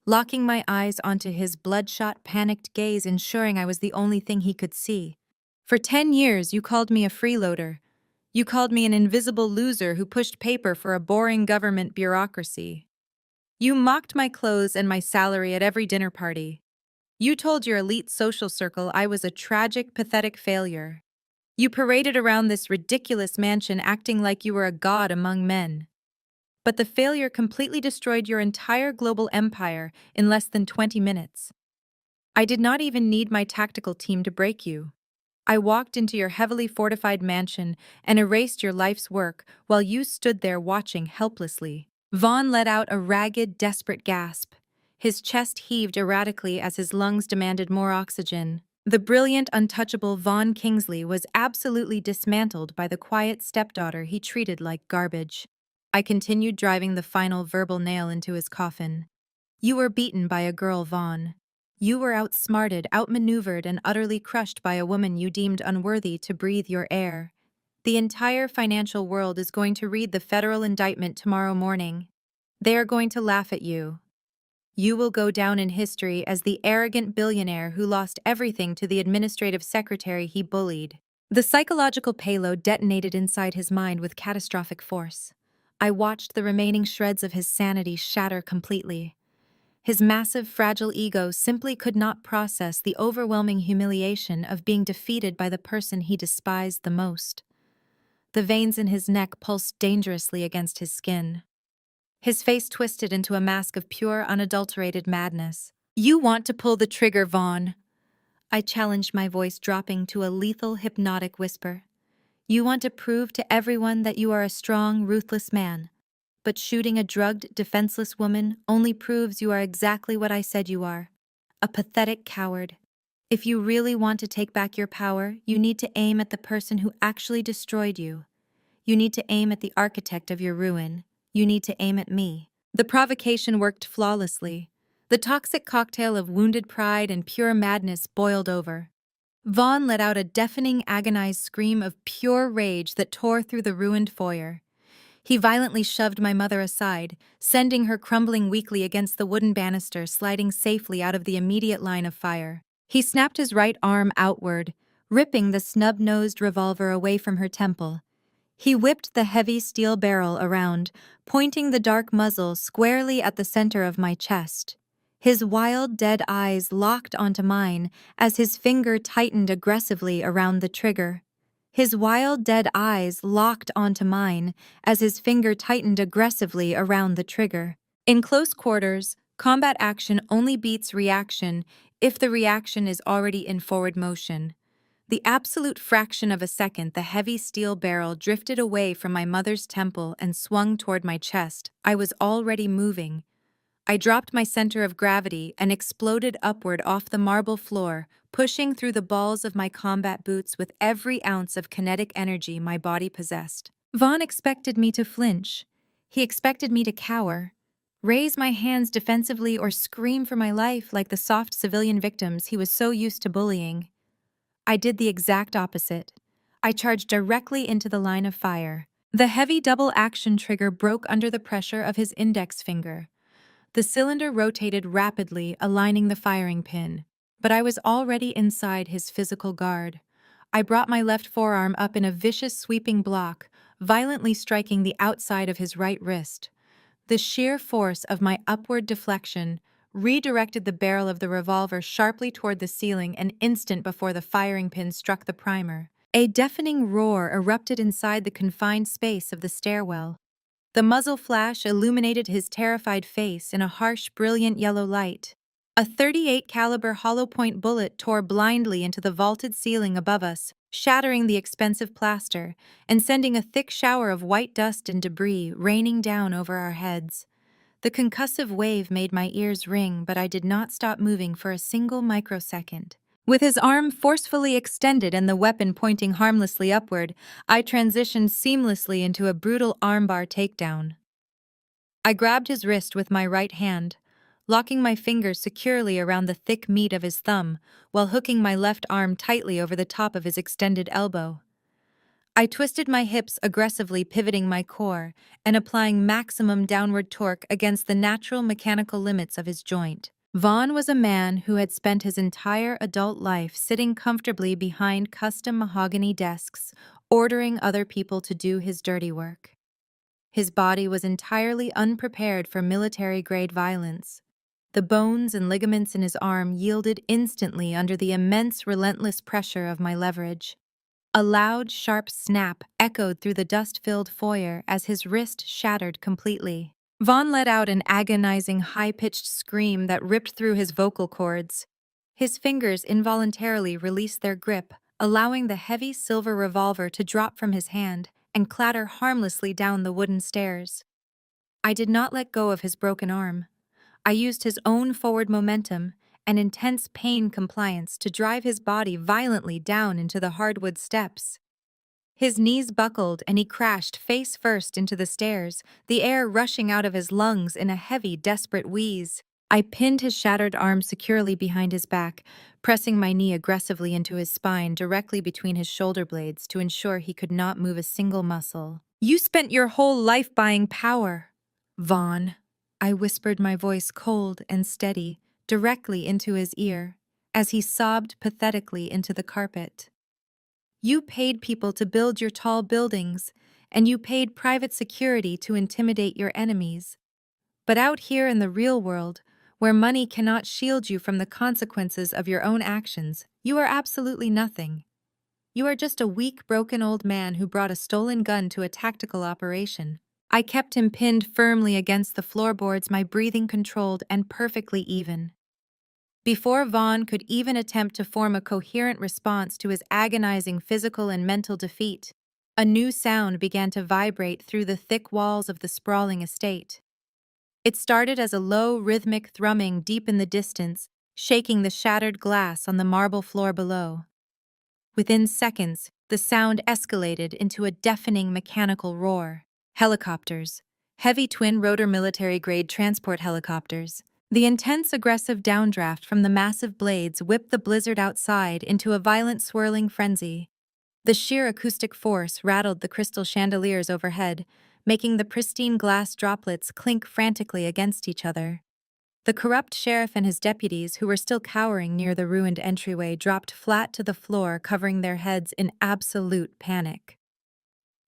locking my eyes onto his bloodshot, panicked gaze, ensuring I was the only thing he could see. For 10 years, you called me a freeloader. You called me an invisible loser who pushed paper for a boring government bureaucracy. You mocked my clothes and my salary at every dinner party. You told your elite social circle I was a tragic, pathetic failure. You paraded around this ridiculous mansion acting like you were a god among men. But the failure completely destroyed your entire global empire in less than 20 minutes. I did not even need my tactical team to break you. I walked into your heavily fortified mansion and erased your life's work while you stood there watching helplessly. Vaughn let out a ragged, desperate gasp. His chest heaved erratically as his lungs demanded more oxygen. The brilliant, untouchable Vaughn Kingsley was absolutely dismantled by the quiet stepdaughter he treated like garbage. I continued driving the final verbal nail into his coffin. You were beaten by a girl, Vaughn. You were outsmarted, outmaneuvered, and utterly crushed by a woman you deemed unworthy to breathe your air. The entire financial world is going to read the federal indictment tomorrow morning. They are going to laugh at you. You will go down in history as the arrogant billionaire who lost everything to the administrative secretary he bullied. The psychological payload detonated inside his mind with catastrophic force. I watched the remaining shreds of his sanity shatter completely. His massive, fragile ego simply could not process the overwhelming humiliation of being defeated by the person he despised the most. The veins in his neck pulsed dangerously against his skin. His face twisted into a mask of pure, unadulterated madness. You want to pull the trigger, Vaughn. I challenged, my voice dropping to a lethal, hypnotic whisper. You want to prove to everyone that you are a strong, ruthless man. But shooting a drugged, defenseless woman only proves you are exactly what I said you are. A pathetic coward. If you really want to take back your power, you need to aim at the person who actually destroyed you. You need to aim at the architect of your ruin. You need to aim at me. The provocation worked flawlessly. The toxic cocktail of wounded pride and pure madness boiled over. Vaughn let out a deafening, agonized scream of pure rage that tore through the ruined foyer. He violently shoved my mother aside, sending her crumbling weakly against the wooden banister, sliding safely out of the immediate line of fire. He snapped his right arm outward, ripping the snub-nosed revolver away from her temple. He whipped the heavy steel barrel around, pointing the dark muzzle squarely at the center of my chest. His wild, dead eyes locked onto mine as his finger tightened aggressively around the trigger. His wild, dead eyes locked onto mine as his finger tightened aggressively around the trigger. In close quarters, combat action only beats reaction if the reaction is already in forward motion. The absolute fraction of a second, the heavy steel barrel drifted away from my mother's temple and swung toward my chest. I was already moving. I dropped my center of gravity and exploded upward off the marble floor, pushing through the balls of my combat boots with every ounce of kinetic energy my body possessed. Vaughn expected me to flinch. He expected me to cower, raise my hands defensively, or scream for my life like the soft civilian victims he was so used to bullying. I did the exact opposite. I charged directly into the line of fire. The heavy double-action trigger broke under the pressure of his index finger. The cylinder rotated rapidly, aligning the firing pin. But I was already inside his physical guard. I brought my left forearm up in a vicious sweeping block, violently striking the outside of his right wrist. The sheer force of my upward deflection redirected the barrel of the revolver sharply toward the ceiling an instant before the firing pin struck the primer. A deafening roar erupted inside the confined space of the stairwell. The muzzle flash illuminated his terrified face in a harsh, brilliant yellow light. A .38 caliber hollow-point bullet tore blindly into the vaulted ceiling above us, shattering the expensive plaster and sending a thick shower of white dust and debris raining down over our heads. The concussive wave made my ears ring, but I did not stop moving for a single microsecond. With his arm forcefully extended and the weapon pointing harmlessly upward, I transitioned seamlessly into a brutal armbar takedown. I grabbed his wrist with my right hand, locking my fingers securely around the thick meat of his thumb while hooking my left arm tightly over the top of his extended elbow. I twisted my hips aggressively, pivoting my core and applying maximum downward torque against the natural mechanical limits of his joint. Vaughn was a man who had spent his entire adult life sitting comfortably behind custom mahogany desks, ordering other people to do his dirty work. His body was entirely unprepared for military-grade violence. The bones and ligaments in his arm yielded instantly under the immense, relentless pressure of my leverage. A loud, sharp snap echoed through the dust-filled foyer as his wrist shattered completely. Vaughn let out an agonizing, high-pitched scream that ripped through his vocal cords. His fingers involuntarily released their grip, allowing the heavy silver revolver to drop from his hand and clatter harmlessly down the wooden stairs. I did not let go of his broken arm. I used his own forward momentum and intense pain compliance to drive his body violently down into the hardwood steps. His knees buckled and he crashed face first into the stairs, the air rushing out of his lungs in a heavy, desperate wheeze. I pinned his shattered arm securely behind his back, pressing my knee aggressively into his spine directly between his shoulder blades to ensure he could not move a single muscle. "You spent your whole life buying power, Vaughn," I whispered, my voice cold and steady, directly into his ear, as he sobbed pathetically into the carpet. "You paid people to build your tall buildings, and you paid private security to intimidate your enemies. But out here in the real world, where money cannot shield you from the consequences of your own actions, you are absolutely nothing. You are just a weak, broken old man who brought a stolen gun to a tactical operation." I kept him pinned firmly against the floorboards, my breathing controlled and perfectly even. Before Vaughn could even attempt to form a coherent response to his agonizing physical and mental defeat, a new sound began to vibrate through the thick walls of the sprawling estate. It started as a low, rhythmic thrumming deep in the distance, shaking the shattered glass on the marble floor below. Within seconds, the sound escalated into a deafening mechanical roar. Helicopters. Heavy twin-rotor military-grade transport helicopters. The intense, aggressive downdraft from the massive blades whipped the blizzard outside into a violent, swirling frenzy. The sheer acoustic force rattled the crystal chandeliers overhead, making the pristine glass droplets clink frantically against each other. The corrupt sheriff and his deputies, who were still cowering near the ruined entryway, dropped flat to the floor, covering their heads in absolute panic.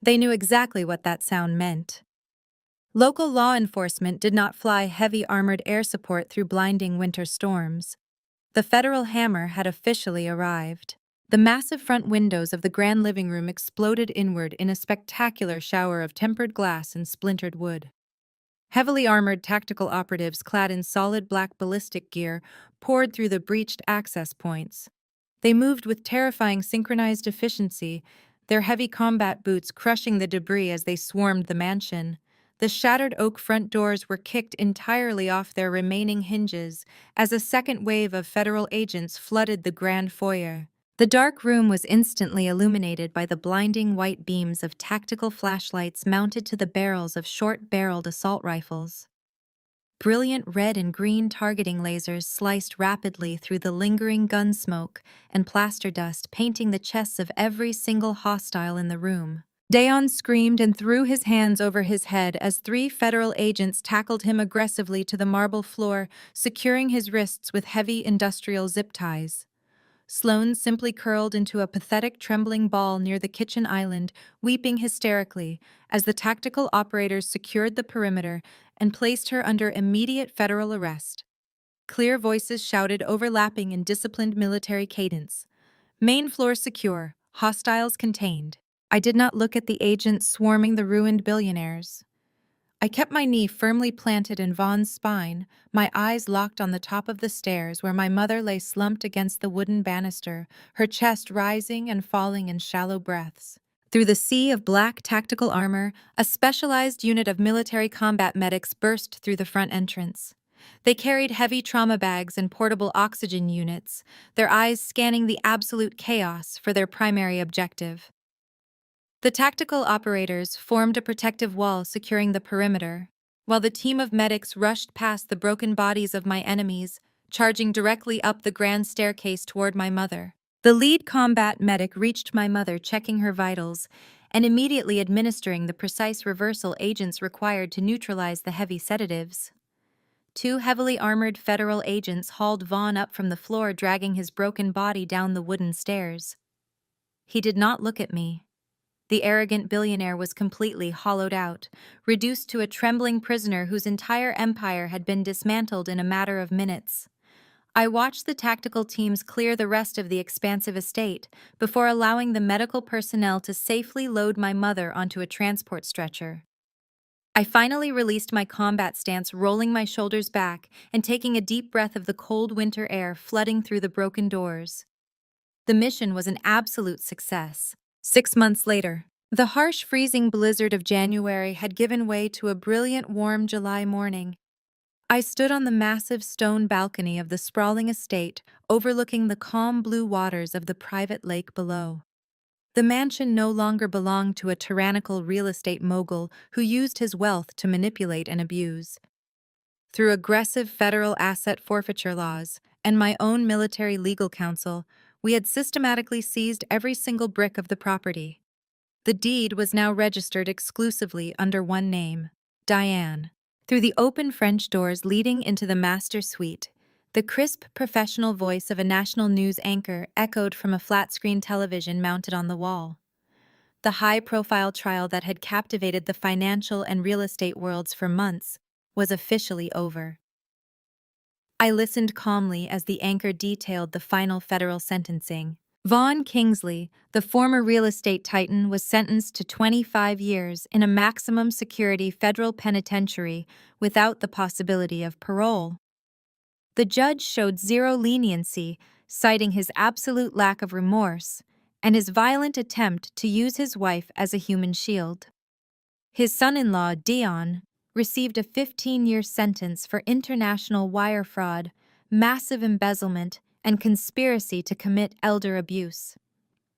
They knew exactly what that sound meant. Local law enforcement did not fly heavy armored air support through blinding winter storms. The federal hammer had officially arrived. The massive front windows of the grand living room exploded inward in a spectacular shower of tempered glass and splintered wood. Heavily armored tactical operatives clad in solid black ballistic gear poured through the breached access points. They moved with terrifying synchronized efficiency, their heavy combat boots crushing the debris as they swarmed the mansion. The shattered oak front doors were kicked entirely off their remaining hinges as a second wave of federal agents flooded the grand foyer. The dark room was instantly illuminated by the blinding white beams of tactical flashlights mounted to the barrels of short-barreled assault rifles. Brilliant red and green targeting lasers sliced rapidly through the lingering gun smoke and plaster dust, painting the chests of every single hostile in the room. Dayon screamed and threw his hands over his head as 3 federal agents tackled him aggressively to the marble floor, securing his wrists with heavy industrial zip ties. Sloane simply curled into a pathetic, trembling ball near the kitchen island, weeping hysterically as the tactical operators secured the perimeter and placed her under immediate federal arrest. Clear voices shouted, overlapping in disciplined military cadence. "Main floor secure, hostiles contained." I did not look at the agents swarming the ruined billionaires. I kept my knee firmly planted in Vaughn's spine, my eyes locked on the top of the stairs where my mother lay slumped against the wooden banister, her chest rising and falling in shallow breaths. Through the sea of black tactical armor, a specialized unit of military combat medics burst through the front entrance. They carried heavy trauma bags and portable oxygen units, their eyes scanning the absolute chaos for their primary objective. The tactical operators formed a protective wall securing the perimeter. while the team of medics rushed past the broken bodies of my enemies, charging directly up the grand staircase toward my mother. The lead combat medic reached my mother, checking her vitals and immediately administering the precise reversal agents required to neutralize the heavy sedatives. Two heavily armored federal agents hauled Vaughn up from the floor, dragging his broken body down the wooden stairs. He did not look at me. The arrogant billionaire was completely hollowed out, reduced to a trembling prisoner whose entire empire had been dismantled in a matter of minutes. I watched the tactical teams clear the rest of the expansive estate before allowing the medical personnel to safely load my mother onto a transport stretcher. I finally released my combat stance, rolling my shoulders back and taking a deep breath of the cold winter air flooding through the broken doors. The mission was an absolute success. 6 months later, the harsh freezing blizzard of January had given way to a brilliant warm July morning. I stood on the massive stone balcony of the sprawling estate, overlooking the calm blue waters of the private lake below. The mansion no longer belonged to a tyrannical real estate mogul who used his wealth to manipulate and abuse. Through aggressive federal asset forfeiture laws and my own military legal counsel, we had systematically seized every single brick of the property. The deed was now registered exclusively under one name, Diane. Through the open French doors leading into the master suite, the crisp professional voice of a national news anchor echoed from a flat-screen television mounted on the wall. The high-profile trial that had captivated the financial and real estate worlds for months was officially over. I listened calmly as the anchor detailed the final federal sentencing. Vaughn Kingsley, the former real estate titan, was sentenced to 25 years in a maximum security federal penitentiary without the possibility of parole. The judge showed zero leniency, citing his absolute lack of remorse and his violent attempt to use his wife as a human shield. His son-in-law, Dion, received a 15-year sentence for international wire fraud, massive embezzlement, and conspiracy to commit elder abuse.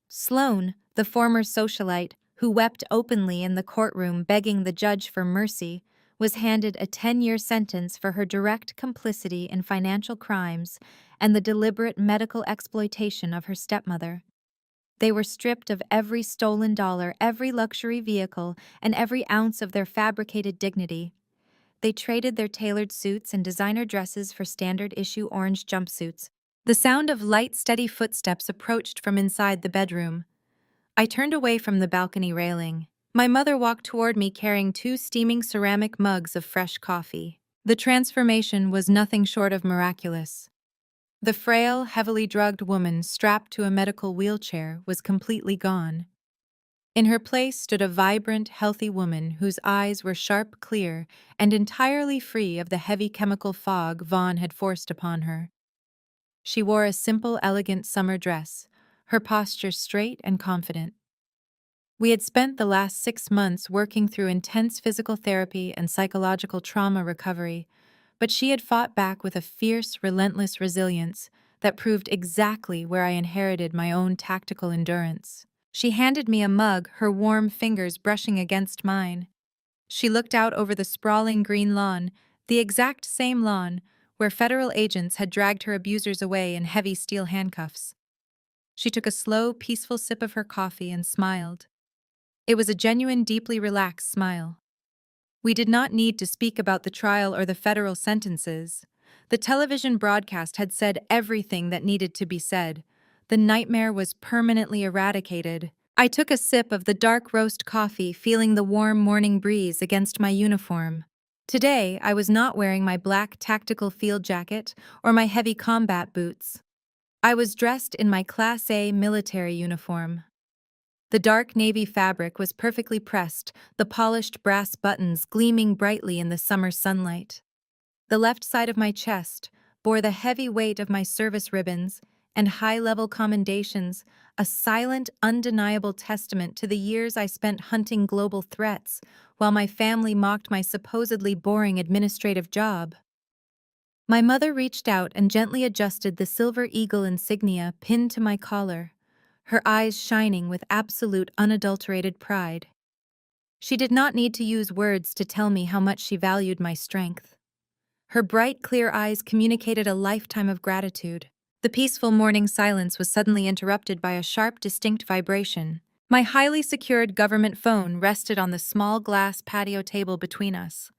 Sloane, the former socialite, who wept openly in the courtroom begging the judge for mercy, was handed a 10-year sentence for her direct complicity in financial crimes and the deliberate medical exploitation of her stepmother. They were stripped of every stolen dollar, every luxury vehicle, and every ounce of their fabricated dignity. They traded their tailored suits and designer dresses for standard-issue orange jumpsuits. The sound of light, steady footsteps approached from inside the bedroom. I turned away from the balcony railing. My mother walked toward me carrying two steaming ceramic mugs of fresh coffee. The transformation was nothing short of miraculous. The frail, heavily drugged woman strapped to a medical wheelchair was completely gone. In her place stood a vibrant, healthy woman whose eyes were sharp, clear, and entirely free of the heavy chemical fog Vaughn had forced upon her. She wore a simple, elegant summer dress, her posture straight and confident. We had spent the last 6 months working through intense physical therapy and psychological trauma recovery, but she had fought back with a fierce, relentless resilience that proved exactly where I inherited my own tactical endurance. She handed me a mug, her warm fingers brushing against mine. She looked out over the sprawling green lawn, the exact same lawn where federal agents had dragged her abusers away in heavy steel handcuffs. She took a slow, peaceful sip of her coffee and smiled. It was a genuine, deeply relaxed smile. We did not need to speak about the trial or the federal sentences. The television broadcast had said everything that needed to be said. The nightmare was permanently eradicated. I took a sip of the dark roast coffee, feeling the warm morning breeze against my uniform. Today, I was not wearing my black tactical field jacket or my heavy combat boots. I was dressed in my Class A military uniform. The dark navy fabric was perfectly pressed, the polished brass buttons gleaming brightly in the summer sunlight. The left side of my chest bore the heavy weight of my service ribbons and high-level commendations, a silent, undeniable testament to the years I spent hunting global threats, while my family mocked my supposedly boring administrative job. My mother reached out and gently adjusted the silver eagle insignia pinned to my collar, her eyes shining with absolute unadulterated pride. She did not need to use words to tell me how much she valued my strength. Her bright, clear eyes communicated a lifetime of gratitude. The peaceful morning silence was suddenly interrupted by a sharp, distinct vibration. My highly secured government phone rested on the small glass patio table between us.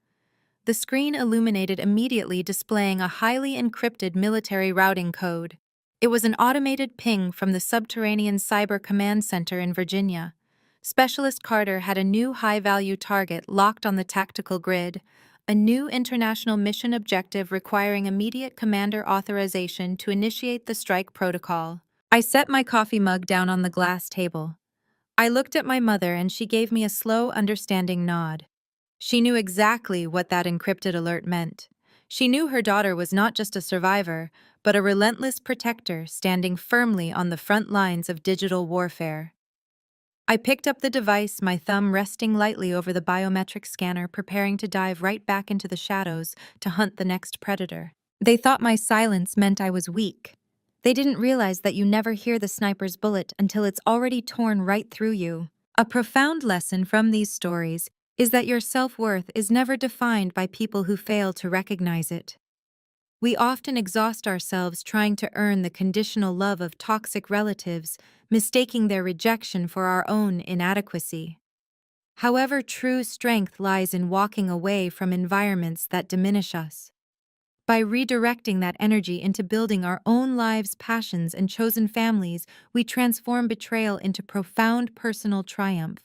The screen illuminated immediately, displaying a highly encrypted military routing code. It was an automated ping from the subterranean cyber command center in Virginia. Specialist Carter had a new high-value target locked on the tactical grid, a new international mission objective requiring immediate commander authorization to initiate the strike protocol. I set my coffee mug down on the glass table. I looked at my mother and she gave me a slow, understanding nod. She knew exactly what that encrypted alert meant. She knew her daughter was not just a survivor, but a relentless protector standing firmly on the front lines of digital warfare. I picked up the device, my thumb resting lightly over the biometric scanner, preparing to dive right back into the shadows to hunt the next predator. They thought my silence meant I was weak. They didn't realize that you never hear the sniper's bullet until it's already torn right through you. A profound lesson from these stories is that your self-worth is never defined by people who fail to recognize it. We often exhaust ourselves trying to earn the conditional love of toxic relatives, mistaking their rejection for our own inadequacy. However, true strength lies in walking away from environments that diminish us. By redirecting that energy into building our own lives, passions, and chosen families, we transform betrayal into profound personal triumph.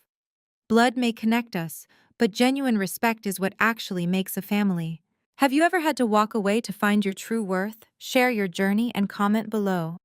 Blood may connect us, but genuine respect is what actually makes a family. Have you ever had to walk away to find your true worth? Share your journey and comment below.